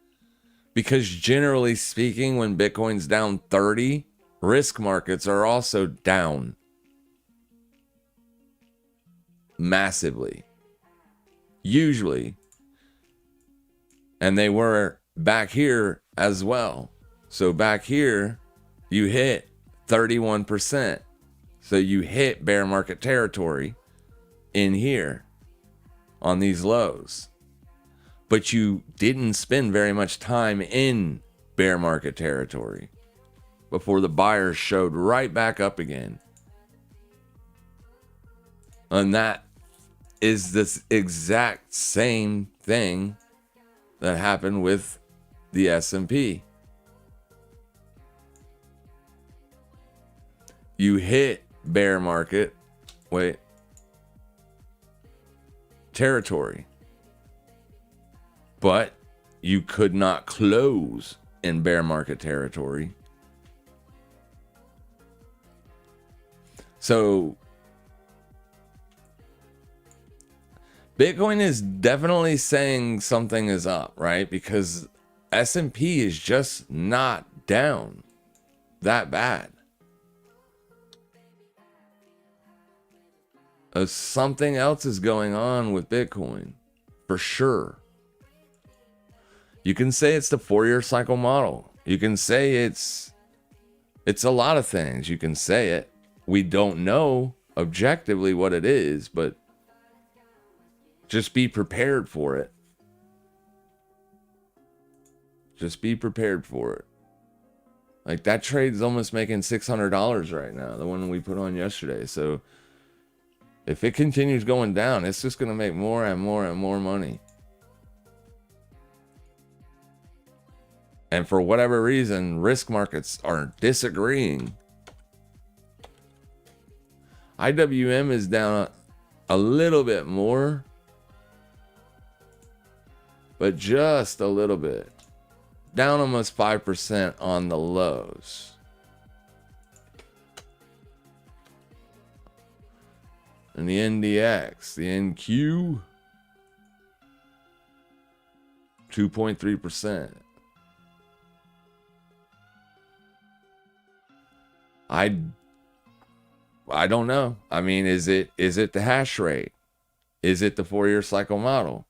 because generally speaking, when Bitcoin's down 30, risk markets are also down massively. Usually. And they were back here as well. So back here, you hit 31%. So you hit bear market territory in here on these lows. But you didn't spend very much time in bear market territory before the buyers showed right back up again. And that is this exact same thing that happened with the S&P. You hit bear market, territory, but you could not close in bear market territory. So Bitcoin is definitely saying something is up, right? Because S&P is just not down that bad. Something else is going on with Bitcoin, for sure. You can say it's the 4-year cycle model. You can say it's a lot of things. You can say it. We don't know objectively what it is, but just be prepared for it. Just be prepared for it. Like that trade's almost making $600 right now, the one we put on yesterday. So if it continues going down, it's just going to make more and more and more money. And for whatever reason, risk markets are disagreeing. IWM is down a little bit more, but just a little bit. Down almost 5% on the lows. And the NDX, the NQ, 2.3%. I don't know. I mean, is it the hash rate? Is it the 4-year cycle model?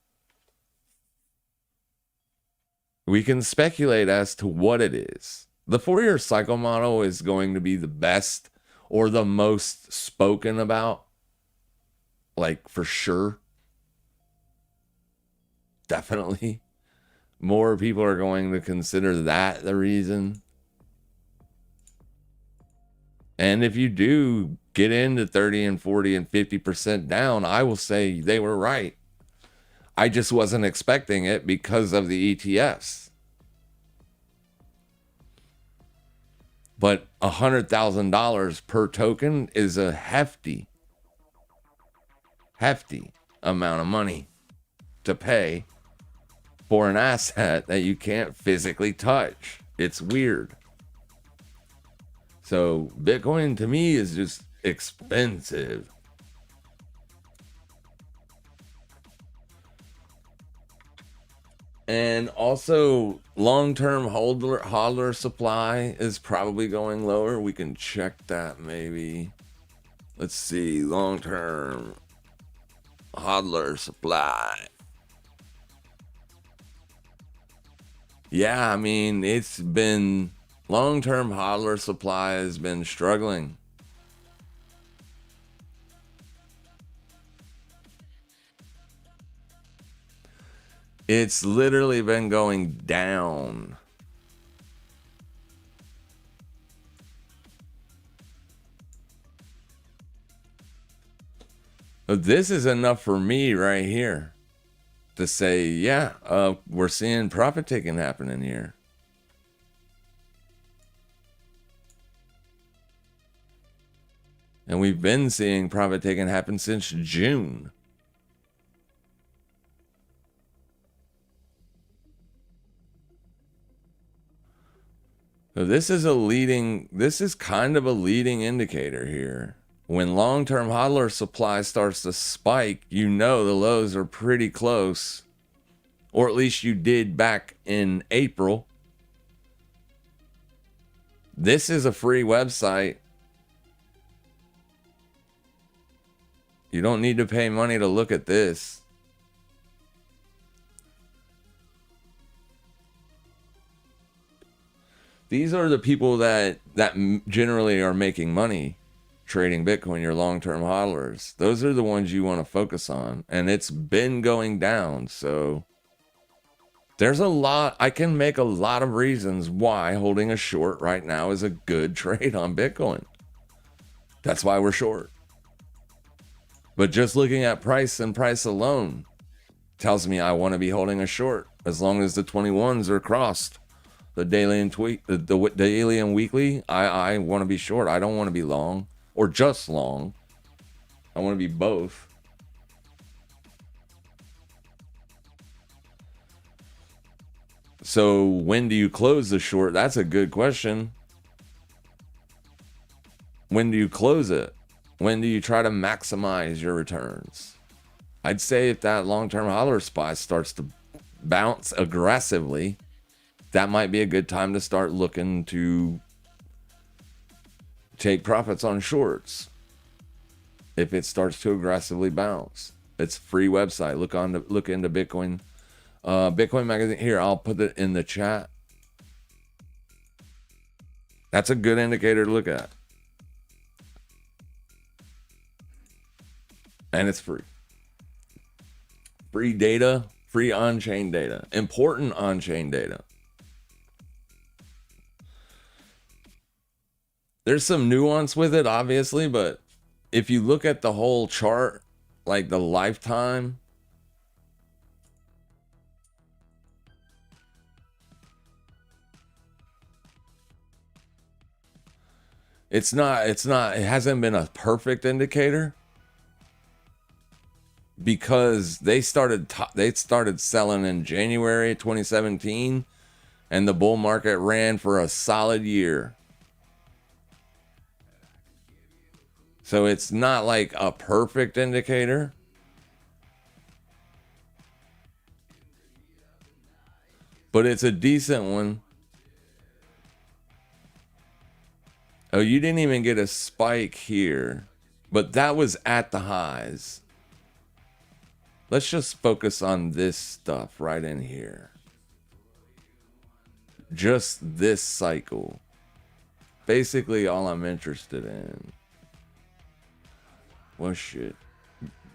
We can speculate as to what it is. The 4-year cycle model is going to be the best or the most spoken about. Like, for sure. Definitely. More people are going to consider that the reason. And if you do get into 30 and 40 and 50% down, I will say they were right. I just wasn't expecting it because of the ETFs. But $100,000 per token is a hefty amount of money to pay for an asset that you can't physically touch. It's weird. So Bitcoin to me is just expensive. And also long-term hodler supply is probably going lower. We can check that maybe. Let's see, long-term hodler supply. Yeah, I mean, it's been long-term hodler supply has been struggling. It's literally been going down. But this is enough for me right here to say, yeah, we're seeing profit taking happening here. And we've been seeing profit taking happen since June. So this is kind of a leading indicator here. When long-term hodler supply starts to spike, you know the lows are pretty close. Or at least you did back in April. This is a free website. You don't need to pay money to look at this. These are the people that generally are making money trading Bitcoin, your long-term hodlers. Those are the ones you want to focus on. And it's been going down. So there's a lot. I can make a lot of reasons why holding a short right now is a good trade on Bitcoin. That's why we're short. But just looking at price and price alone tells me I want to be holding a short as long as the 21s are crossed. The daily and the daily and weekly, I want to be short. I don't want to be long or just long. I want to be both. So when do you close the short? That's a good question. When do you close it? When do you try to maximize your returns? I'd say if that long-term hodler spot starts to bounce aggressively, that might be a good time to start looking to take profits on shorts. If it starts to aggressively bounce, it's a free website. Look into Bitcoin Bitcoin Magazine. Here, I'll put it in the chat. That's a good indicator to look at. And it's free. Free data, free on-chain data, important on-chain data. There's some nuance with it, obviously, but if you look at the whole chart, like the lifetime, it hasn't been a perfect indicator because they started selling in January 2017 and the bull market ran for a solid year. So it's not like a perfect indicator. But it's a decent one. Oh, you didn't even get a spike here. But that was at the highs. Let's just focus on this stuff right in here. Just this cycle. Basically all I'm interested in. Well, shit.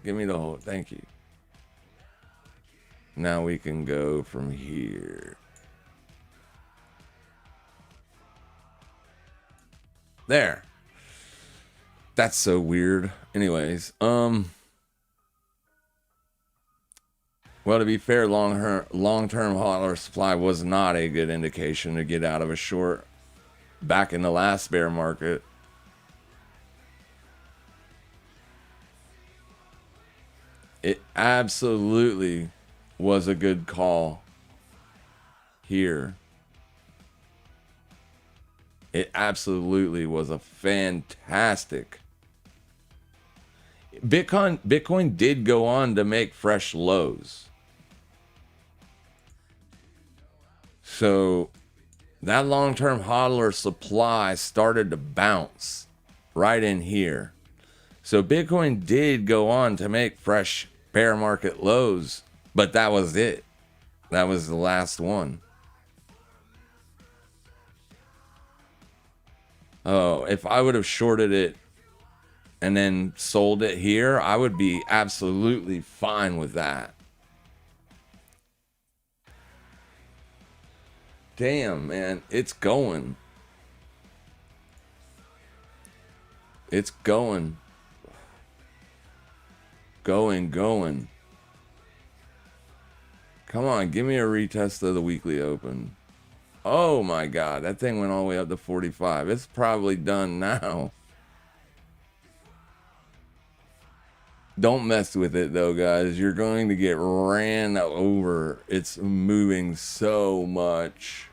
Give me the whole... Thank you. Now we can go from here. There. That's so weird. Anyways, well, to be fair, long-term hodler supply was not a good indication to get out of a short back in the last bear market. It absolutely was a good call here. It absolutely was a fantastic. Bitcoin did go on to make fresh lows. So that long-term hodler supply started to bounce right in here. So Bitcoin did go on to make fresh bear market lows, but that was it. That was the last one. Oh, if I would have shorted it and then sold it here, I would be absolutely fine with that. Damn, man, it's going. It's going. Going. Come on, give me a retest of the weekly open. Oh my God, that thing went all the way up to 45. It's probably done now. Don't mess with it though, guys. You're going to get ran over. It's moving so much.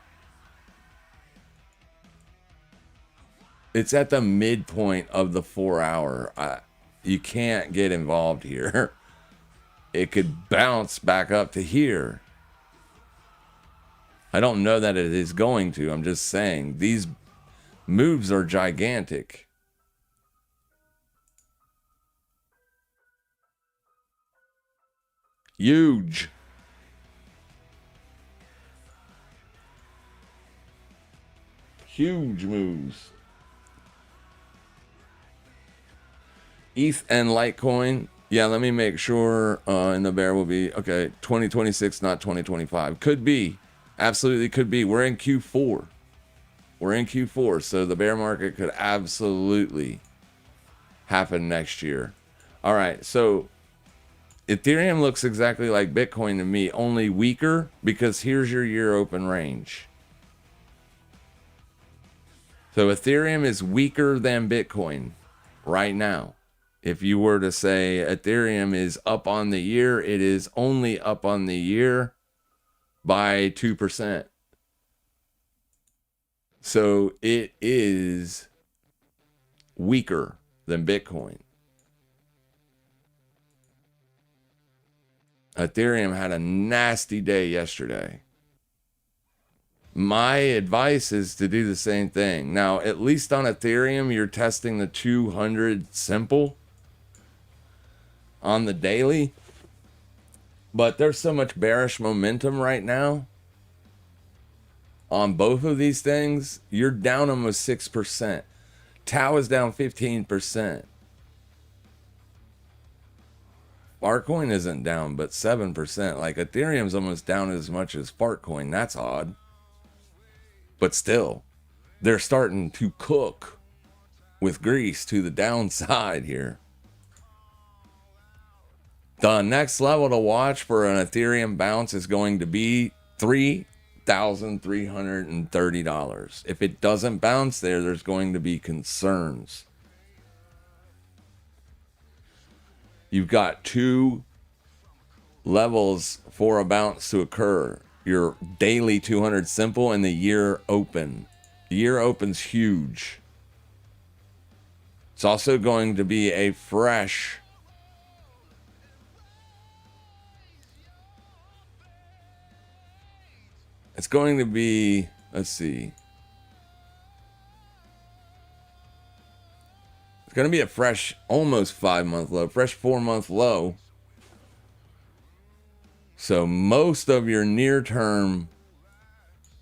It's at the midpoint of the 4 hour. You can't get involved here. It could bounce back up to here. I don't know that it is going to. I'm just saying these moves are gigantic. Huge. Huge moves. ETH and Litecoin. Yeah, let me make sure in the bear will be, okay, 2026, not 2025. Could be. Absolutely could be. We're in Q4. We're in Q4, so the bear market could absolutely happen next year. All right, so Ethereum looks exactly like Bitcoin to me, only weaker because here's your year open range. So Ethereum is weaker than Bitcoin right now. If you were to say Ethereum is up on the year, it is only up on the year by 2%. So it is weaker than Bitcoin. Ethereum had a nasty day yesterday. My advice is to do the same thing. Now, at least on Ethereum, you're testing the 200 simple on the daily. But there's so much bearish momentum right now on both of these things. You're down almost 6%. Tau is down 15%. Fartcoin isn't down, but 7%. Like Ethereum's almost down as much as Fartcoin. That's odd. But still, they're starting to cook with grease to the downside here. The next level to watch for an Ethereum bounce is going to be $3,330. If it doesn't bounce there, there's going to be concerns. You've got two levels for a bounce to occur. Your daily 200 simple and the year open. The year open's huge. It's also going to be a fresh it's going to be, let's see. It's going to be a fresh, almost 5-month low, fresh 4-month low. So most of your near-term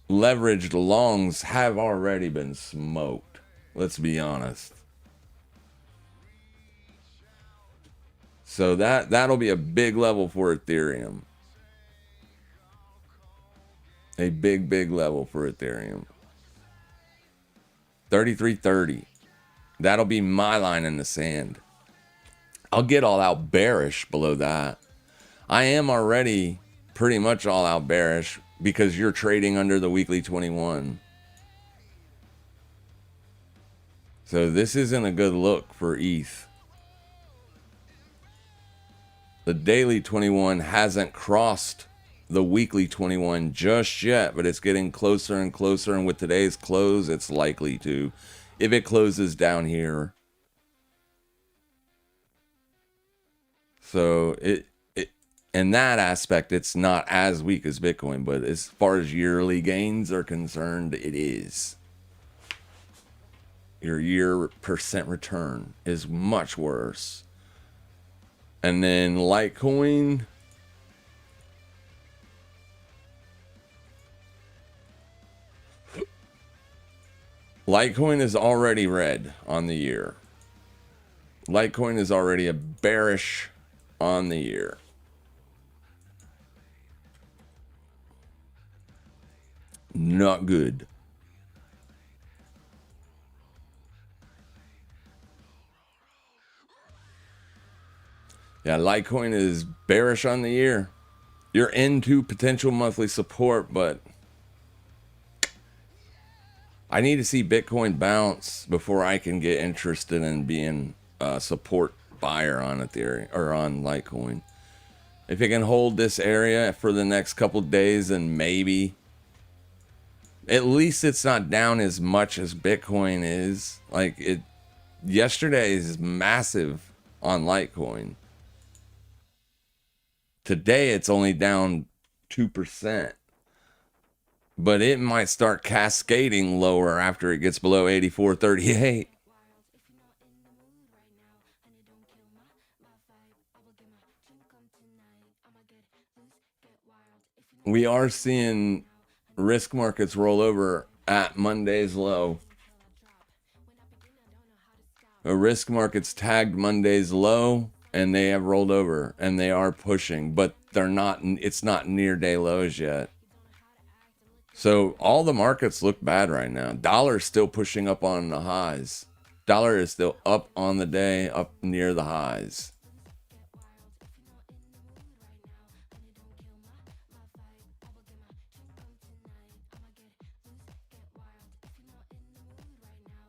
leveraged longs have already been smoked. Let's be honest. So that'll be a big level for Ethereum. A big level for Ethereum. 3330. That'll be my line in the sand. I'll get all out bearish below that. I am already pretty much all out bearish because you're trading under the weekly 21. So this isn't a good look for ETH. The daily 21 hasn't crossed the weekly 21 just yet, but it's getting closer and closer, and with today's close, it's likely to. If it closes down here. So in that aspect, it's not as weak as Bitcoin, but as far as yearly gains are concerned, it is. Your year percent return is much worse. And then Litecoin. Litecoin is already red on the year. Litecoin is already a bearish on the year. Not good. Yeah, Litecoin is bearish on the year. You're into potential monthly support, but I need to see Bitcoin bounce before I can get interested in being a support buyer on Ethereum or on Litecoin. If it can hold this area for the next couple days, then maybe. At least it's not down as much as Bitcoin is. Like it, yesterday is massive on Litecoin. Today it's only down 2. But it might start cascading lower after it gets below 84.38. We are seeing risk markets roll over at Monday's low. The risk markets tagged Monday's low and they have rolled over and they are pushing, but they're not, it's not near day lows yet. So all the markets look bad right now. Dollar's still pushing up on the highs. Dollar is still up on the day, up near the highs.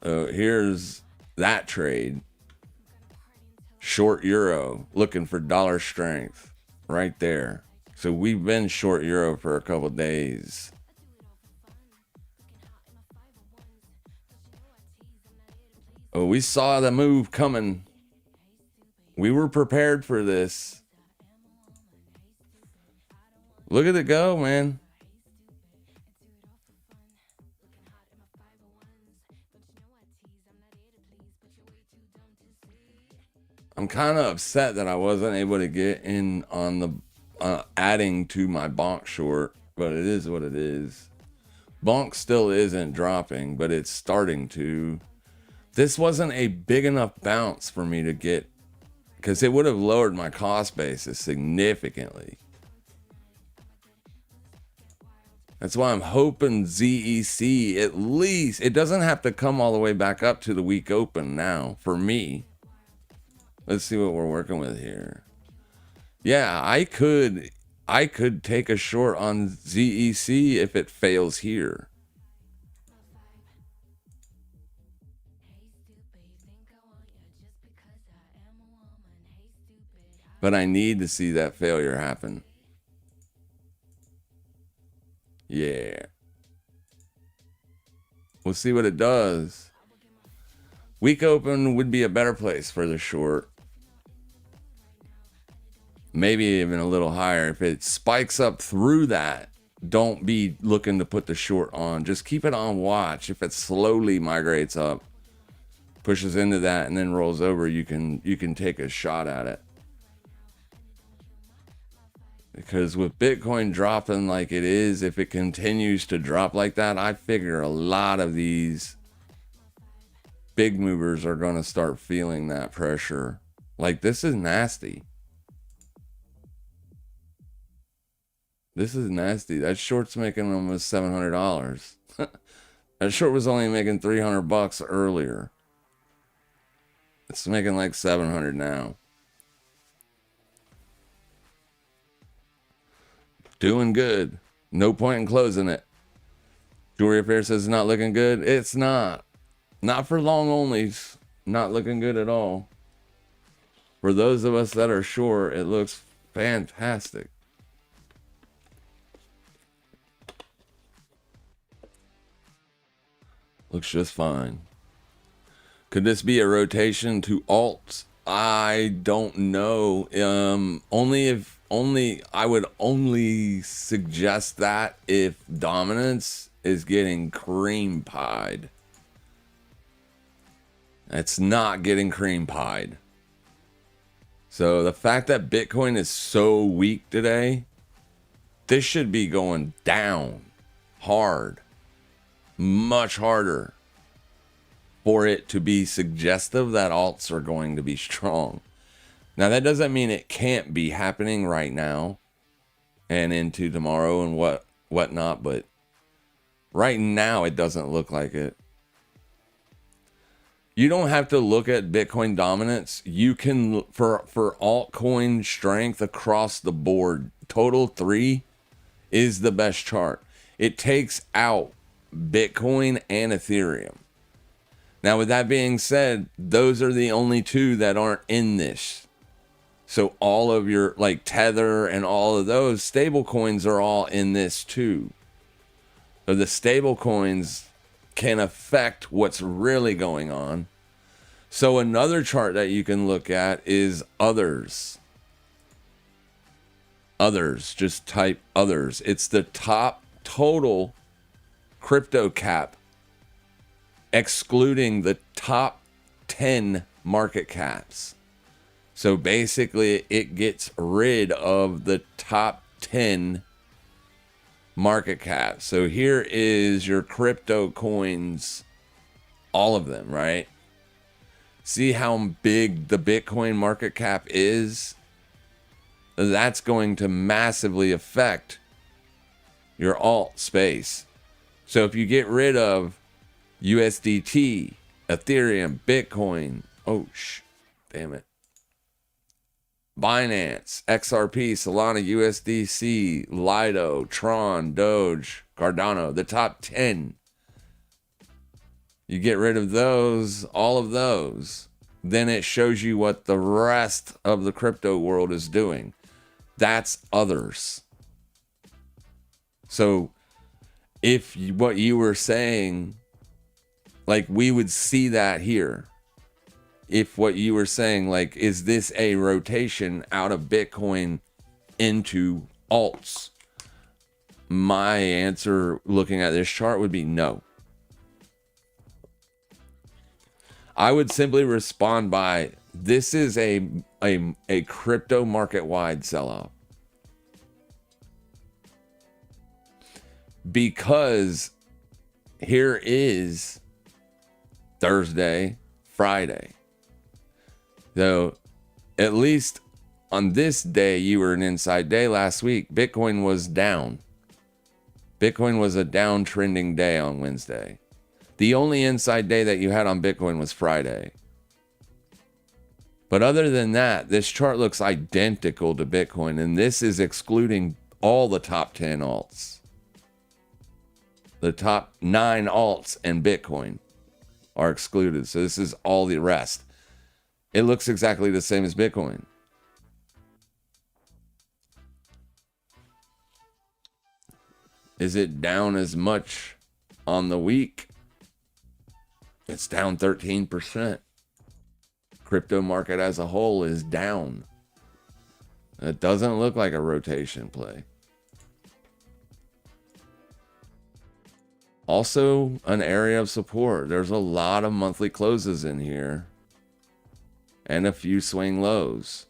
Here's that trade. Short euro, looking for dollar strength right there. So we've been short euro for a couple days. Oh, we saw the move coming. We were prepared for this. Look at it go, man. I'm kind of upset that I wasn't able to get in on adding to my bonk short, but it is what it is. Bonk still isn't dropping, but it's starting to. This wasn't a big enough bounce for me to get, because it would have lowered my cost basis significantly. That's why I'm hoping ZEC, at least, it doesn't have to come all the way back up to the week open now, for me. Let's see what we're working with here. Yeah, I could take a short on ZEC if it fails here. But I need to see that failure happen. Yeah. We'll see what it does. Week open would be a better place for the short. Maybe even a little higher. If it spikes up through that, don't be looking to put the short on. Just keep it on watch. If it slowly migrates up, pushes into that, and then rolls over, you can take a shot at it. Because with Bitcoin dropping like it is, if it continues to drop like that, I figure a lot of these big movers are going to start feeling that pressure. Like, this is nasty. This is nasty. That short's making almost $700. That short was only making $300 earlier. It's making like $700 now. Doing good. No point in closing it. Jewelry Affair says it's not looking good. It's not. Not for long onlys. Not looking good at all. For those of us that are short, it looks fantastic. Looks just fine. Could this be a rotation to alts? I don't know. I would only suggest that if dominance is getting cream pied. It's not getting cream pied. So the fact that Bitcoin is so weak today, this should be going down hard, much harder, for it to be suggestive that alts are going to be strong. Now, that doesn't mean it can't be happening right now and into tomorrow and whatnot, but right now it doesn't look like it. You don't have to look at Bitcoin dominance. You can, for altcoin strength across the board, total 3 is the best chart. It takes out Bitcoin and Ethereum. Now, with that being said, those are the only 2 that aren't in this. So all of your, like Tether and all of those stable coins are all in this too. So the stable coins can affect what's really going on. So another chart that you can look at is others. Others, just type others. It's the top total crypto cap, excluding the top 10 market caps. So basically, it gets rid of the top 10 market caps. So here is your crypto coins, all of them, right? See how big the Bitcoin market cap is? That's going to massively affect your alt space. So if you get rid of USDT, Ethereum, Bitcoin, damn it. Binance, XRP, Solana, USDC, Lido, Tron, Doge, Cardano, the top 10. You get rid of those, all of those, then it shows you what the rest of the crypto world is doing. That's others. So if what you were saying, like, we would see that here. If what you were saying, like, is this a rotation out of Bitcoin into alts? My answer looking at this chart would be no. I would simply respond by, this is a crypto market wide sell-off. because here is Thursday, Friday. So at least on this day, you were an inside day. Last week, Bitcoin was down. Bitcoin was a downtrending day on Wednesday. The only inside day that you had on Bitcoin was Friday. But other than that, this chart looks identical to Bitcoin, and this is excluding all the top 10 alts. The top 9 alts and Bitcoin are excluded. So this is all the rest. It looks exactly the same as Bitcoin. Is it down as much on the week? It's down 13%. Crypto market as a whole is down. It doesn't look like a rotation play. Also, an area of support. There's a lot of monthly closes in here and a few swing lows.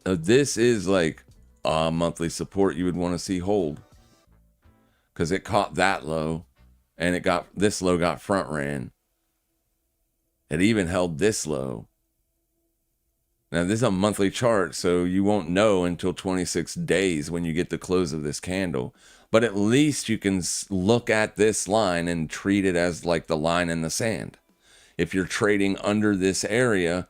This is like a monthly support you would want to see hold, because it caught that low and this low got front ran. It even held this low. Now this is a monthly chart, so you won't know until 26 days when you get the close of this candle. But at least you can look at this line and treat it as like the line in the sand. If you're trading under this area,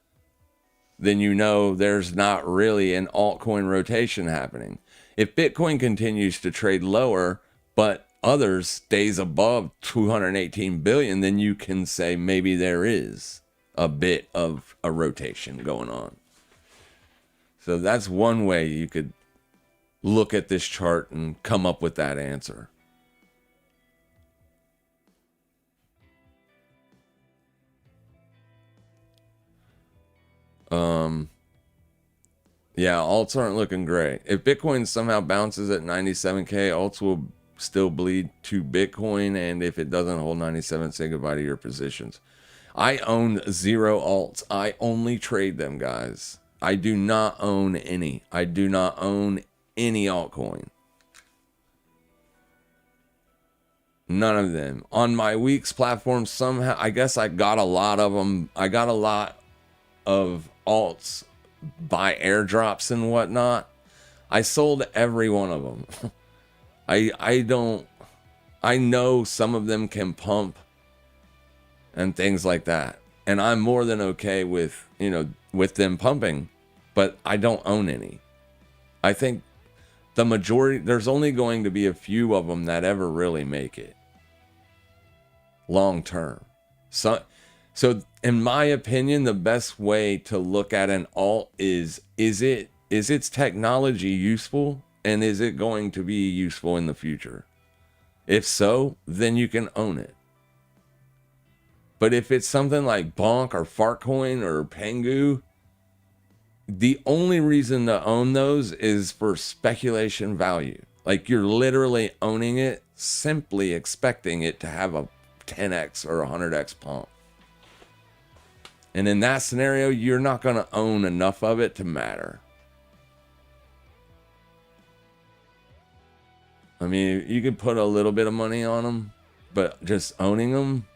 then you know there's not really an altcoin rotation happening. If Bitcoin continues to trade lower, but others stays above 218 billion, then you can say maybe there is a bit of a rotation going on. So that's one way you could look at this chart and come up with that answer. Yeah, alts aren't looking great. If Bitcoin somehow bounces at 97K, alts will still bleed to Bitcoin, and if it doesn't hold 97, say goodbye to your positions. I own 0 alts. I only trade them, guys. I do not own any. I do not own any altcoin. None of them. On my week's platform, somehow, I guess I got a lot of them. I got a lot of alts by airdrops and whatnot. I sold every one of them. I know some of them can pump and things like that. And I'm more than okay with, with them pumping, but I don't own any. I think the majority, there's only going to be a few of them that ever really make it long term. So in my opinion, the best way to look at an alt is its technology useful, and is it going to be useful in the future? If so, then you can own it. But if it's something like Bonk or Fartcoin or Pengu, the only reason to own those is for speculation value. Like you're literally owning it, simply expecting it to have a 10x or 100x pump. And in that scenario, you're not going to own enough of it to matter. I mean, you could put a little bit of money on them, but just owning them,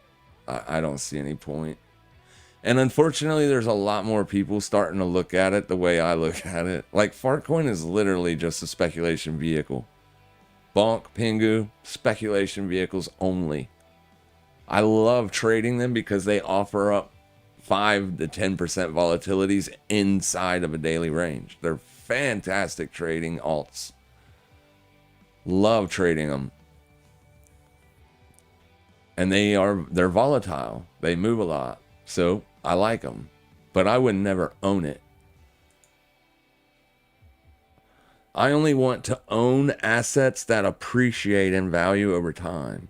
I don't see any point. And unfortunately, there's a lot more people starting to look at it the way I look at it. Like Fartcoin is literally just a speculation vehicle. Bonk, Pengu, speculation vehicles only. I love trading them because they offer up 5 to 10% volatilities inside of a daily range. They're fantastic trading alts. Love trading them. And they're volatile. They move a lot. So I like them. But I would never own it. I only want to own assets that appreciate in value over time.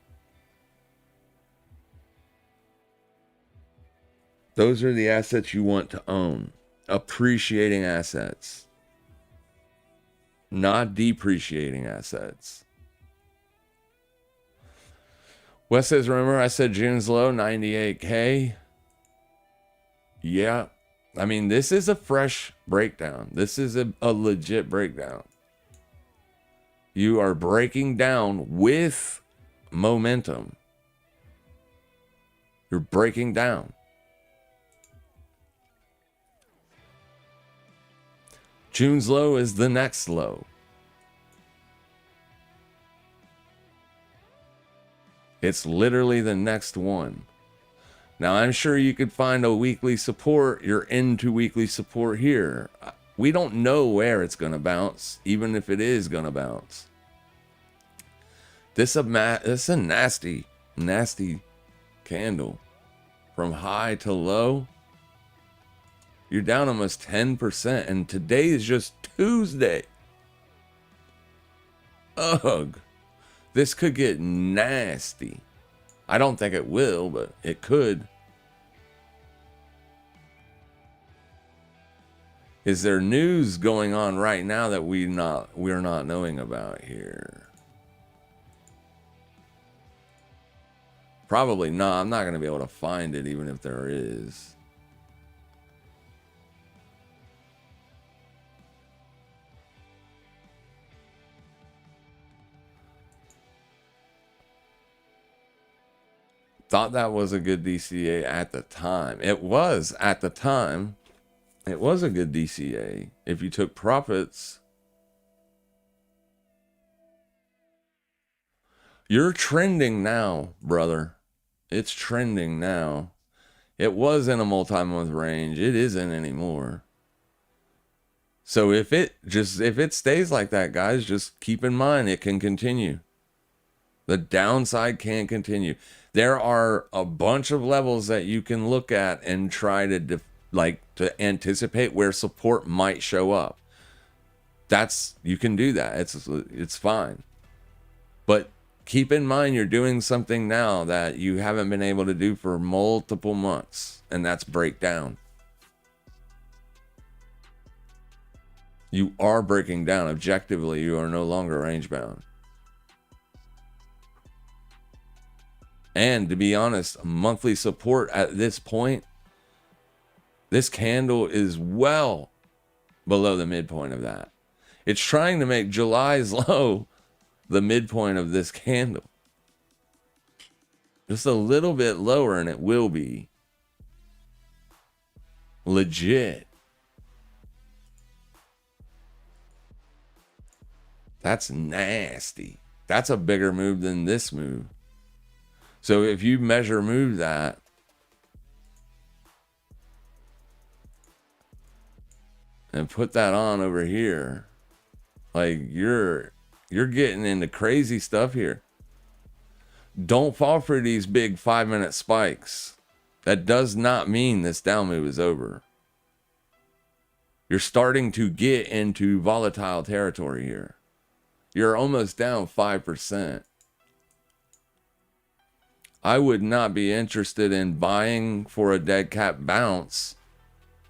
Those are the assets you want to own. Appreciating assets. Not depreciating assets. Wes says, remember I said June's low, 98K? Yeah. I mean, this is a fresh breakdown. This is a legit breakdown. You are breaking down with momentum. You're breaking down. June's low is the next low. It's literally the next one. Now, I'm sure you could find a weekly support. You're into weekly support here. We don't know where it's going to bounce, even if it is going to bounce. This is a nasty, nasty candle. From high to low, you're down almost 10%, and today is just Tuesday. Ugh. This could get nasty. I don't think it will, but it could. Is there news going on right now that we're not knowing about here? Probably not. I'm not going to be able to find it even if there is. Thought that was a good DCA at the time. It was at the time. It was a good DCA. If you took profits, you're trending now, brother. It's trending now. It was in a multi-month range. It isn't anymore. So if it stays like that, guys, just keep in mind it can continue. The downside can continue. There are a bunch of levels that you can look at and try to to anticipate where support might show up. You can do that. It's fine. But keep in mind you're doing something now that you haven't been able to do for multiple months, and that's breakdown. You are breaking down. Objectively, you are no longer range bound. And to be honest, monthly support at this point, this candle is well below the midpoint of that. It's trying to make July's low the midpoint of this candle. Just a little bit lower, and it will be legit. That's nasty. That's a bigger move than this move. So if you move that, and put that on over here, like you're getting into crazy stuff here. Don't fall for these big 5-minute spikes. That does not mean this down move is over. You're starting to get into volatile territory here. You're almost down 5%. I would not be interested in buying for a dead cat bounce,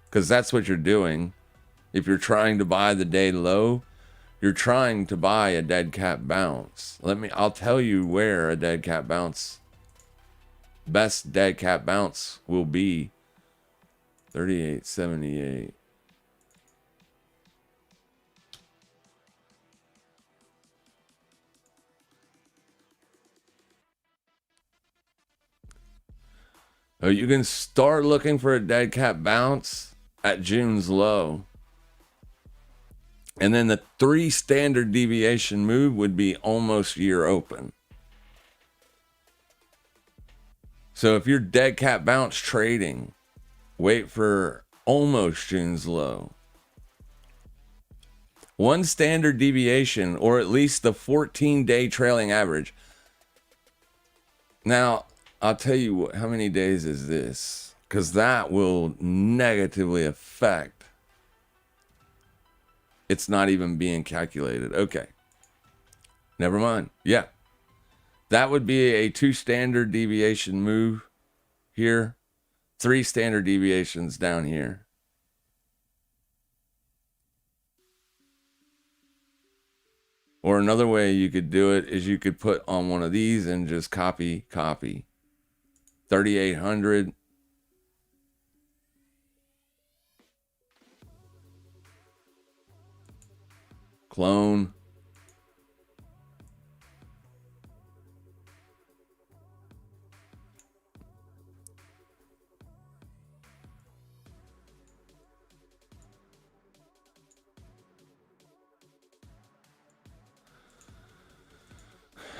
because that's what you're doing. If you're trying to buy the day low, you're trying to buy a dead cat bounce. I'll tell you where a dead cat bounce, best dead cat bounce will be. 38.78. Oh, you can start looking for a dead cat bounce at June's low. And then the 3 standard deviation move would be almost year open. So if you're dead cat bounce trading, wait for almost June's low. 1 standard deviation, or at least the 14-day trailing average. Now, I'll tell you what, how many days is this? Because that will negatively affect. It's not even being calculated. Okay. Never mind. Yeah. That would be a 2 standard deviation move here. 3 standard deviations down here. Or another way you could do it is you could put on one of these and just copy. 3,800. Clone.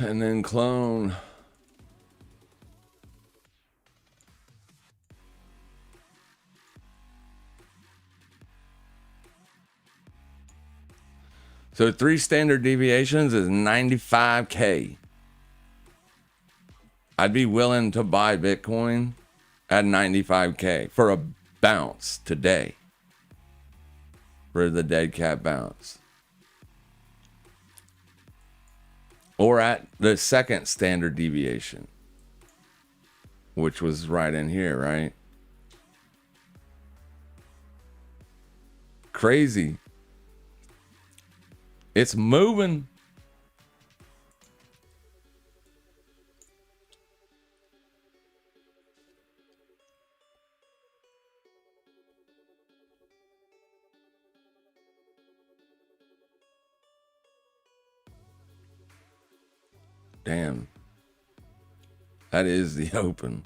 And then clone. So 3 standard deviations is 95K. I'd be willing to buy Bitcoin at 95K for a bounce today. For the dead cat bounce. Or at the second standard deviation. Which was right in here, right? Crazy. It's moving. Damn. That is the open.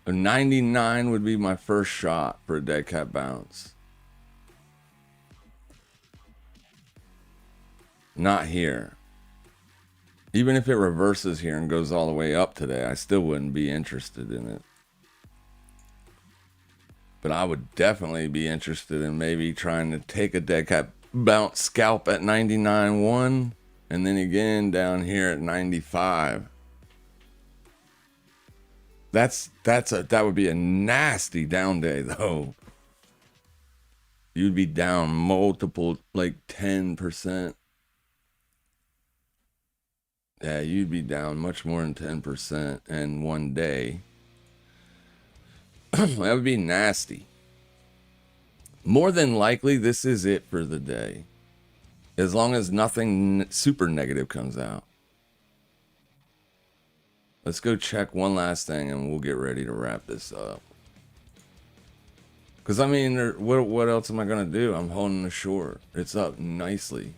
A 99 would be my first shot for a dead cat bounce. Not here. Even if it reverses here and goes all the way up today, I still wouldn't be interested in it. But I would definitely be interested in maybe trying to take a dead cat bounce scalp at 99.1 and then again down here at 95. That would be a nasty down day though. You'd be down multiple, like 10%. Yeah, you'd be down much more than 10% in one day. That would be nasty. More than likely, this is it for the day. As long as nothing super negative comes out. Let's go check one last thing and we'll get ready to wrap this up. Because, I mean, what else am I going to do? I'm holding the short. It's up nicely.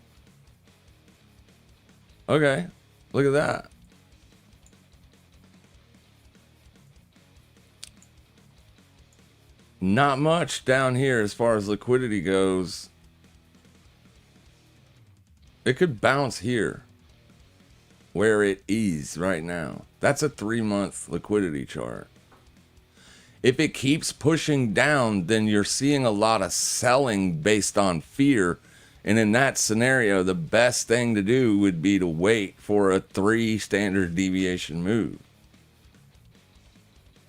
Okay. Look at that. Not much down here as far as liquidity goes. It could bounce here. Where it is right now. That's a 3-month liquidity chart. If it keeps pushing down, then you're seeing a lot of selling based on fear. And in that scenario, the best thing to do would be to wait for a 3 standard deviation move.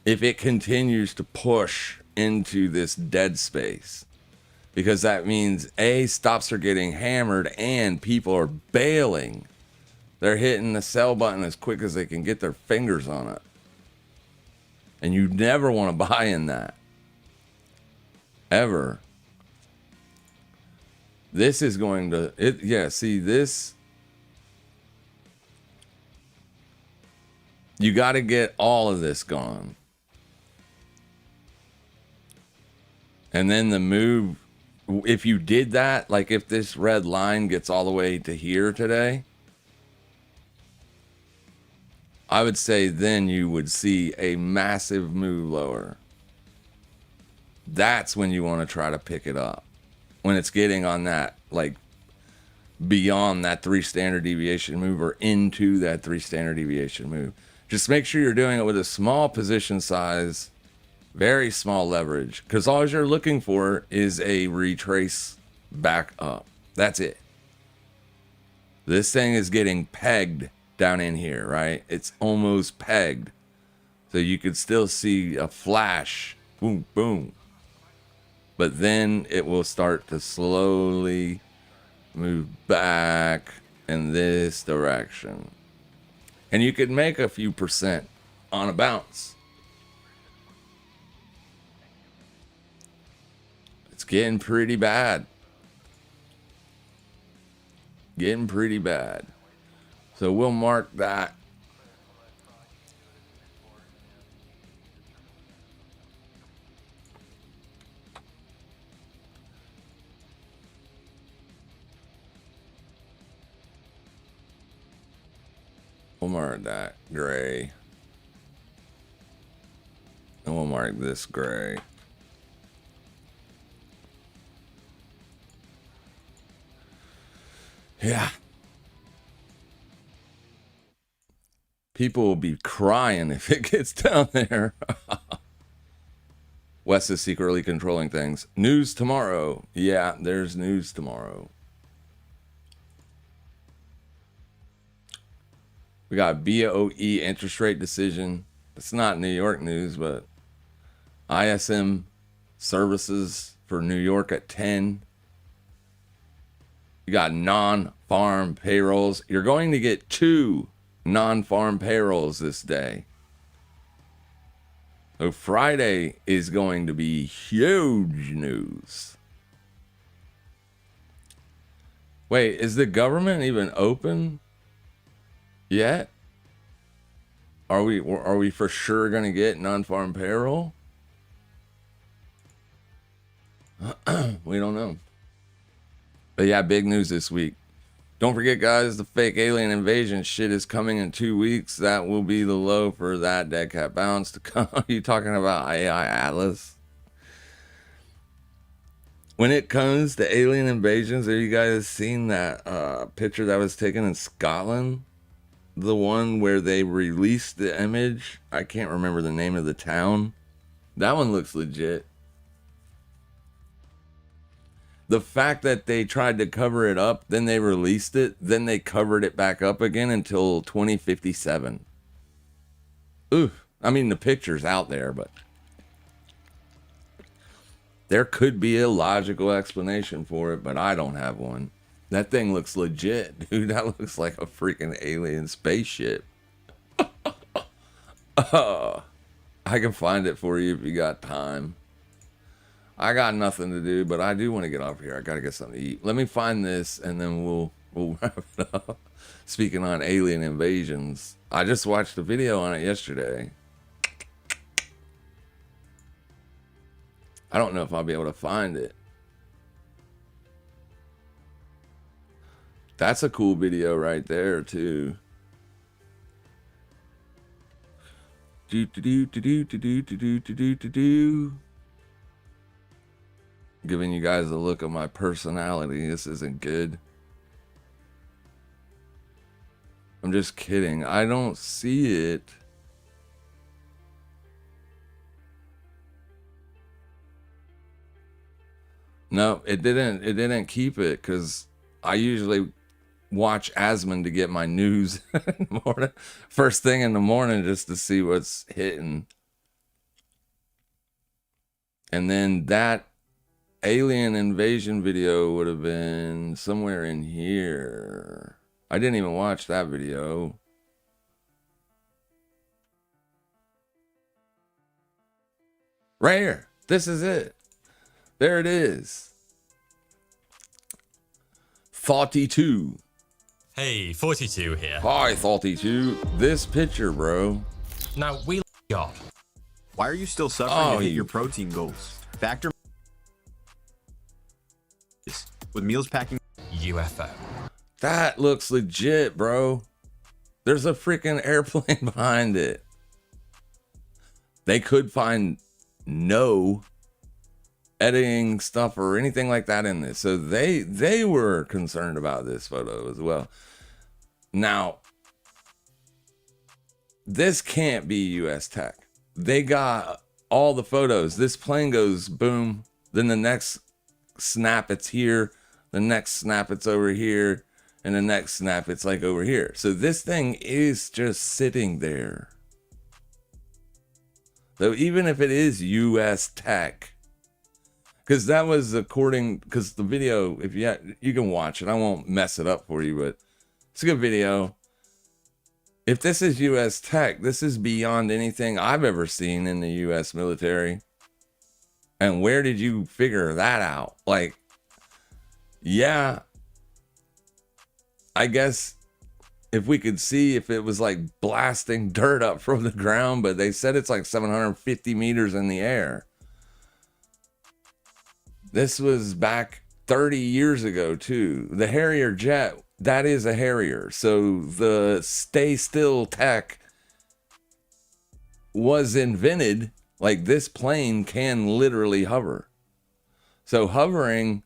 If it continues to push into this dead space. Because that means A, stops are getting hammered and people are bailing. They're hitting the sell button as quick as they can get their fingers on it. And you never want to buy in that. Ever. This is going to... see this... You got to get all of this gone. And then the move... If you did that, like if this red line gets all the way to here today... I would say then you would see a massive move lower. That's when you want to try to pick it up. When it's getting on that, like, beyond that 3 standard deviation move or into that 3 standard deviation move. Just make sure you're doing it with a small position size, very small leverage, because all you're looking for is a retrace back up. That's it. This thing is getting pegged down in here, right? It's almost pegged. So you could still see a flash. Boom, boom. But then it will start to slowly move back in this direction. And you could make a few percent on a bounce. It's getting pretty bad. Getting pretty bad. So we'll mark that. We'll mark that gray. And we'll mark this gray. Yeah. People will be crying if it gets down there. Wes is secretly controlling things. News tomorrow. Yeah, there's news tomorrow. We got BOE interest rate decision. It's not New York news, but ISM services for New York at 10. You got non-farm payrolls. You're going to get 2 non-farm payrolls this day. So Friday is going to be huge news. Wait, is the government even open yet? Are we for sure going to get non-farm payroll? We don't know. But yeah, big news this week. Don't forget, guys, the fake alien invasion shit is coming in 2 weeks. That will be the low for that dead cat bounce to come. Are you talking about AI Atlas? When it comes to alien invasions, have you guys seen that picture that was taken in Scotland? The one where they released the image. I can't remember the name of the town. That one looks legit. The fact that they tried to cover it up, then they released it, then they covered it back up again until 2057. Oof. I mean, the picture's out there, but there could be a logical explanation for it, but I don't have one. That thing looks legit, dude. That looks like a freaking alien spaceship. I can find it for you if you got time. I got nothing to do, but I do want to get off here. I got to get something to eat. Let me find this, and then we'll wrap it up. Speaking on alien invasions, I just watched a video on it yesterday. I don't know if I'll be able to find it. That's a cool video right there, too. Giving you guys a look at my personality. This isn't good. I'm just kidding. I don't see it. No, it didn't keep it because I usually watch Asmon to get my news in the morning, first thing in the morning, just to see what's hitting. And then that alien invasion video would have been somewhere in here. I didn't even watch that video. Right here. This is it. There it is. 42. Hey, 42 here. Hi, 42. This picture, bro. Now, we got. Why are you still suffering to hit your protein goals? Factor with meals packing. UFO. That looks legit, bro. There's a freaking airplane behind it. They could find no editing stuff or anything like that in this. So they were concerned about this photo as well. Now, this can't be US tech. They got all the photos. This plane goes boom. Then the next snap, it's here. The next snap, it's over here. And the next snap, it's like over here. So this thing is just sitting there. So even if it is US tech, because that was because the video, if you can watch it, I won't mess it up for you, but it's a good video. If this is US tech, this is beyond anything I've ever seen in the US military. And where did you figure that out? Like, yeah, I guess if we could see if it was like blasting dirt up from the ground, but they said it's like 750 meters in the air. This was back 30 years ago too. The Harrier jet that is a Harrier. So the stay still tech was invented. Like, this plane can literally hover. So hovering,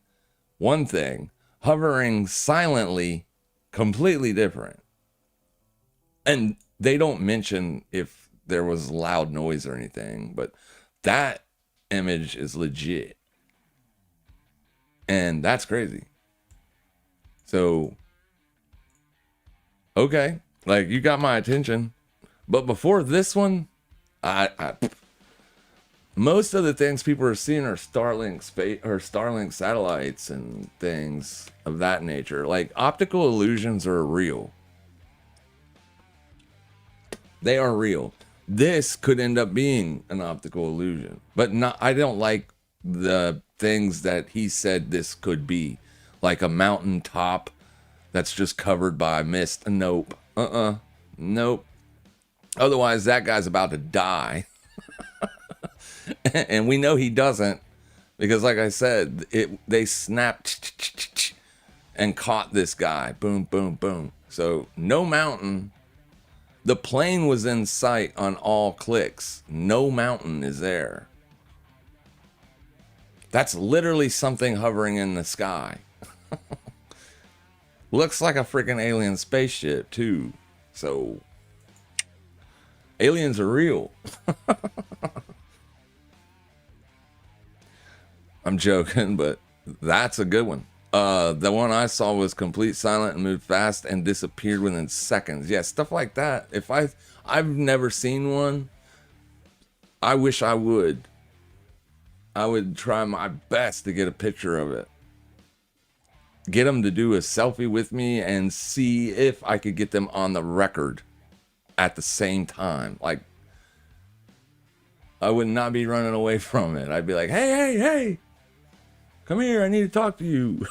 one thing. Hovering silently, completely different. And they don't mention if there was loud noise or anything, but that image is legit. And that's crazy. So, okay, like, you got my attention. But before this one, most of the things people are seeing are Starlink satellites and things of that nature. Like, optical illusions are real. They are real. This could end up being an optical illusion, but not. I don't like the things that he said this could be, like a mountain top that's just covered by mist. Nope. Nope. Otherwise, that guy's about to die. And we know he doesn't, because like I said, they snapped and caught this guy. Boom, boom, boom. So no mountain. The plane was in sight on all clicks. No mountain is there. That's literally something hovering in the sky. Looks like a freaking alien spaceship too. So aliens are real. I'm joking, but that's a good one. The one I saw was complete silent and moved fast and disappeared within seconds. Yeah, stuff like that. I've never seen one. I wish I would. I would try my best to get a picture of it. Get them to do a selfie with me and see if I could get them on the record at the same time. Like, I would not be running away from it. I'd be like, hey. Come here, I need to talk to you.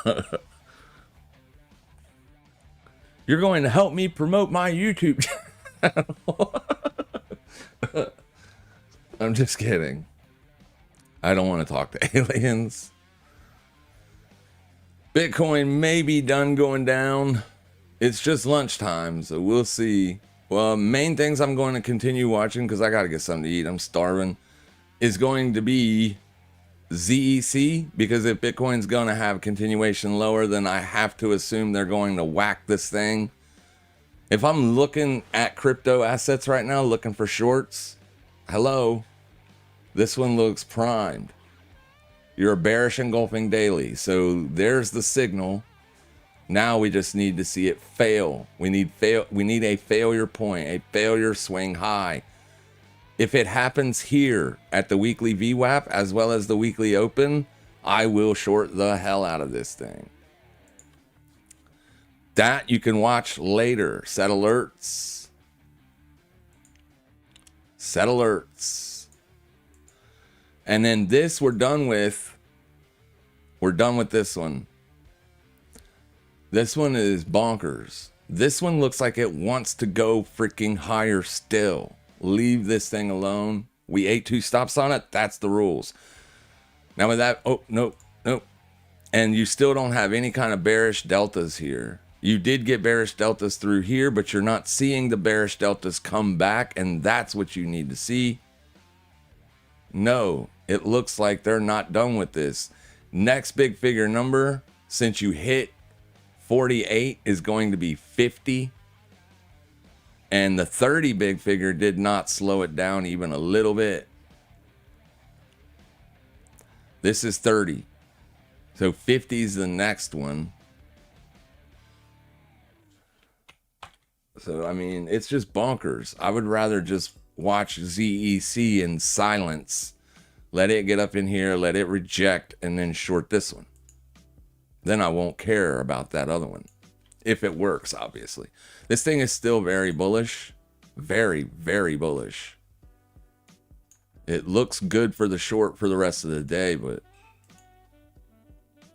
You're going to help me promote my YouTube channel. I'm just kidding. I don't want to talk to aliens. Bitcoin may be done going down. It's just lunchtime, so we'll see. Well, main things I'm going to continue watching, because I got to get something to eat. I'm starving. Is going to be ZEC, because if Bitcoin's going to have continuation lower, then I have to assume they're going to whack this thing. If I'm looking at crypto assets right now, looking for shorts, hello, this one looks primed. You're a bearish engulfing daily, so there's the signal. Now we just need to see it fail. We need a failure point, a failure swing high. If it happens here at the weekly VWAP as well as the weekly open, I will short the hell out of this thing. That you can watch later. Set alerts. Set alerts. And then this we're done with. We're done with this one. This one is bonkers. This one looks like it wants to go freaking higher still. Leave this thing alone. We ate 2 stops on it. That's the rules. Now with that, oh, nope. And you still don't have any kind of bearish deltas here. You did get bearish deltas through here, but you're not seeing the bearish deltas come back, and that's what you need to see. No, it looks like they're not done with this. Next big figure number, since you hit 48, is going to be 50. And the 30 big figure did not slow it down even a little bit. This is 30. So 50 is the next one. So, I mean, it's just bonkers. I would rather just watch ZEC in silence. Let it get up in here, let it reject, and then short this one. Then I won't care about that other one. If it works, obviously. This thing is still very bullish. Very, very bullish. It looks good for the short for the rest of the day, but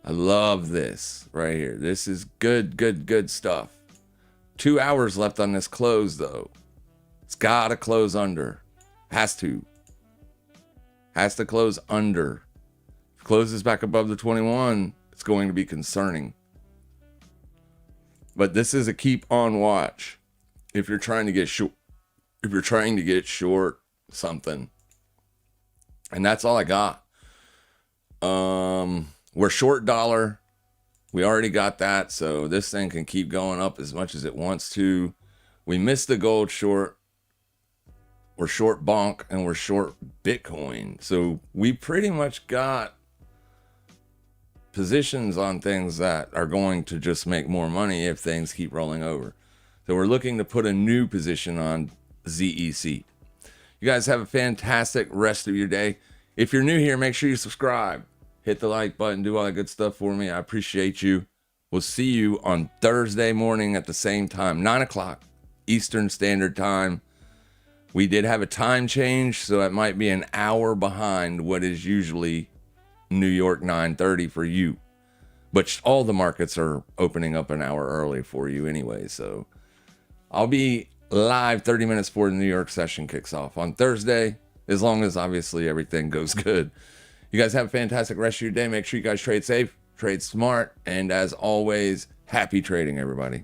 I love this right here. This is good stuff. 2 hours left on this close, though. It's got to close under. Has to. Has to close under. If it closes back above the 21, it's going to be concerning. But this is a keep on watch. If you're trying to get short, something. And that's all I got. We're short dollar. We already got that. So this thing can keep going up as much as it wants to. We missed the gold short. We're short bonk and we're short Bitcoin. So we pretty much got positions on things that are going to just make more money if things keep rolling over. So we're looking to put a new position on ZEC. You guys have a fantastic rest of your day. If you're new here, make sure you subscribe. Hit the like button. Do all that good stuff for me. I appreciate you. We'll see you on Thursday morning at the same time, 9 o'clock Eastern Standard Time. We did have a time change, so it might be an hour behind what is usually New York 9:30 for you. But all the markets are opening up an hour early for you anyway. So I'll be live 30 minutes before the New York session kicks off on Thursday, as long as obviously everything goes good. You guys have a fantastic rest of your day. Make sure you guys trade safe, trade smart, and as always, happy trading, everybody.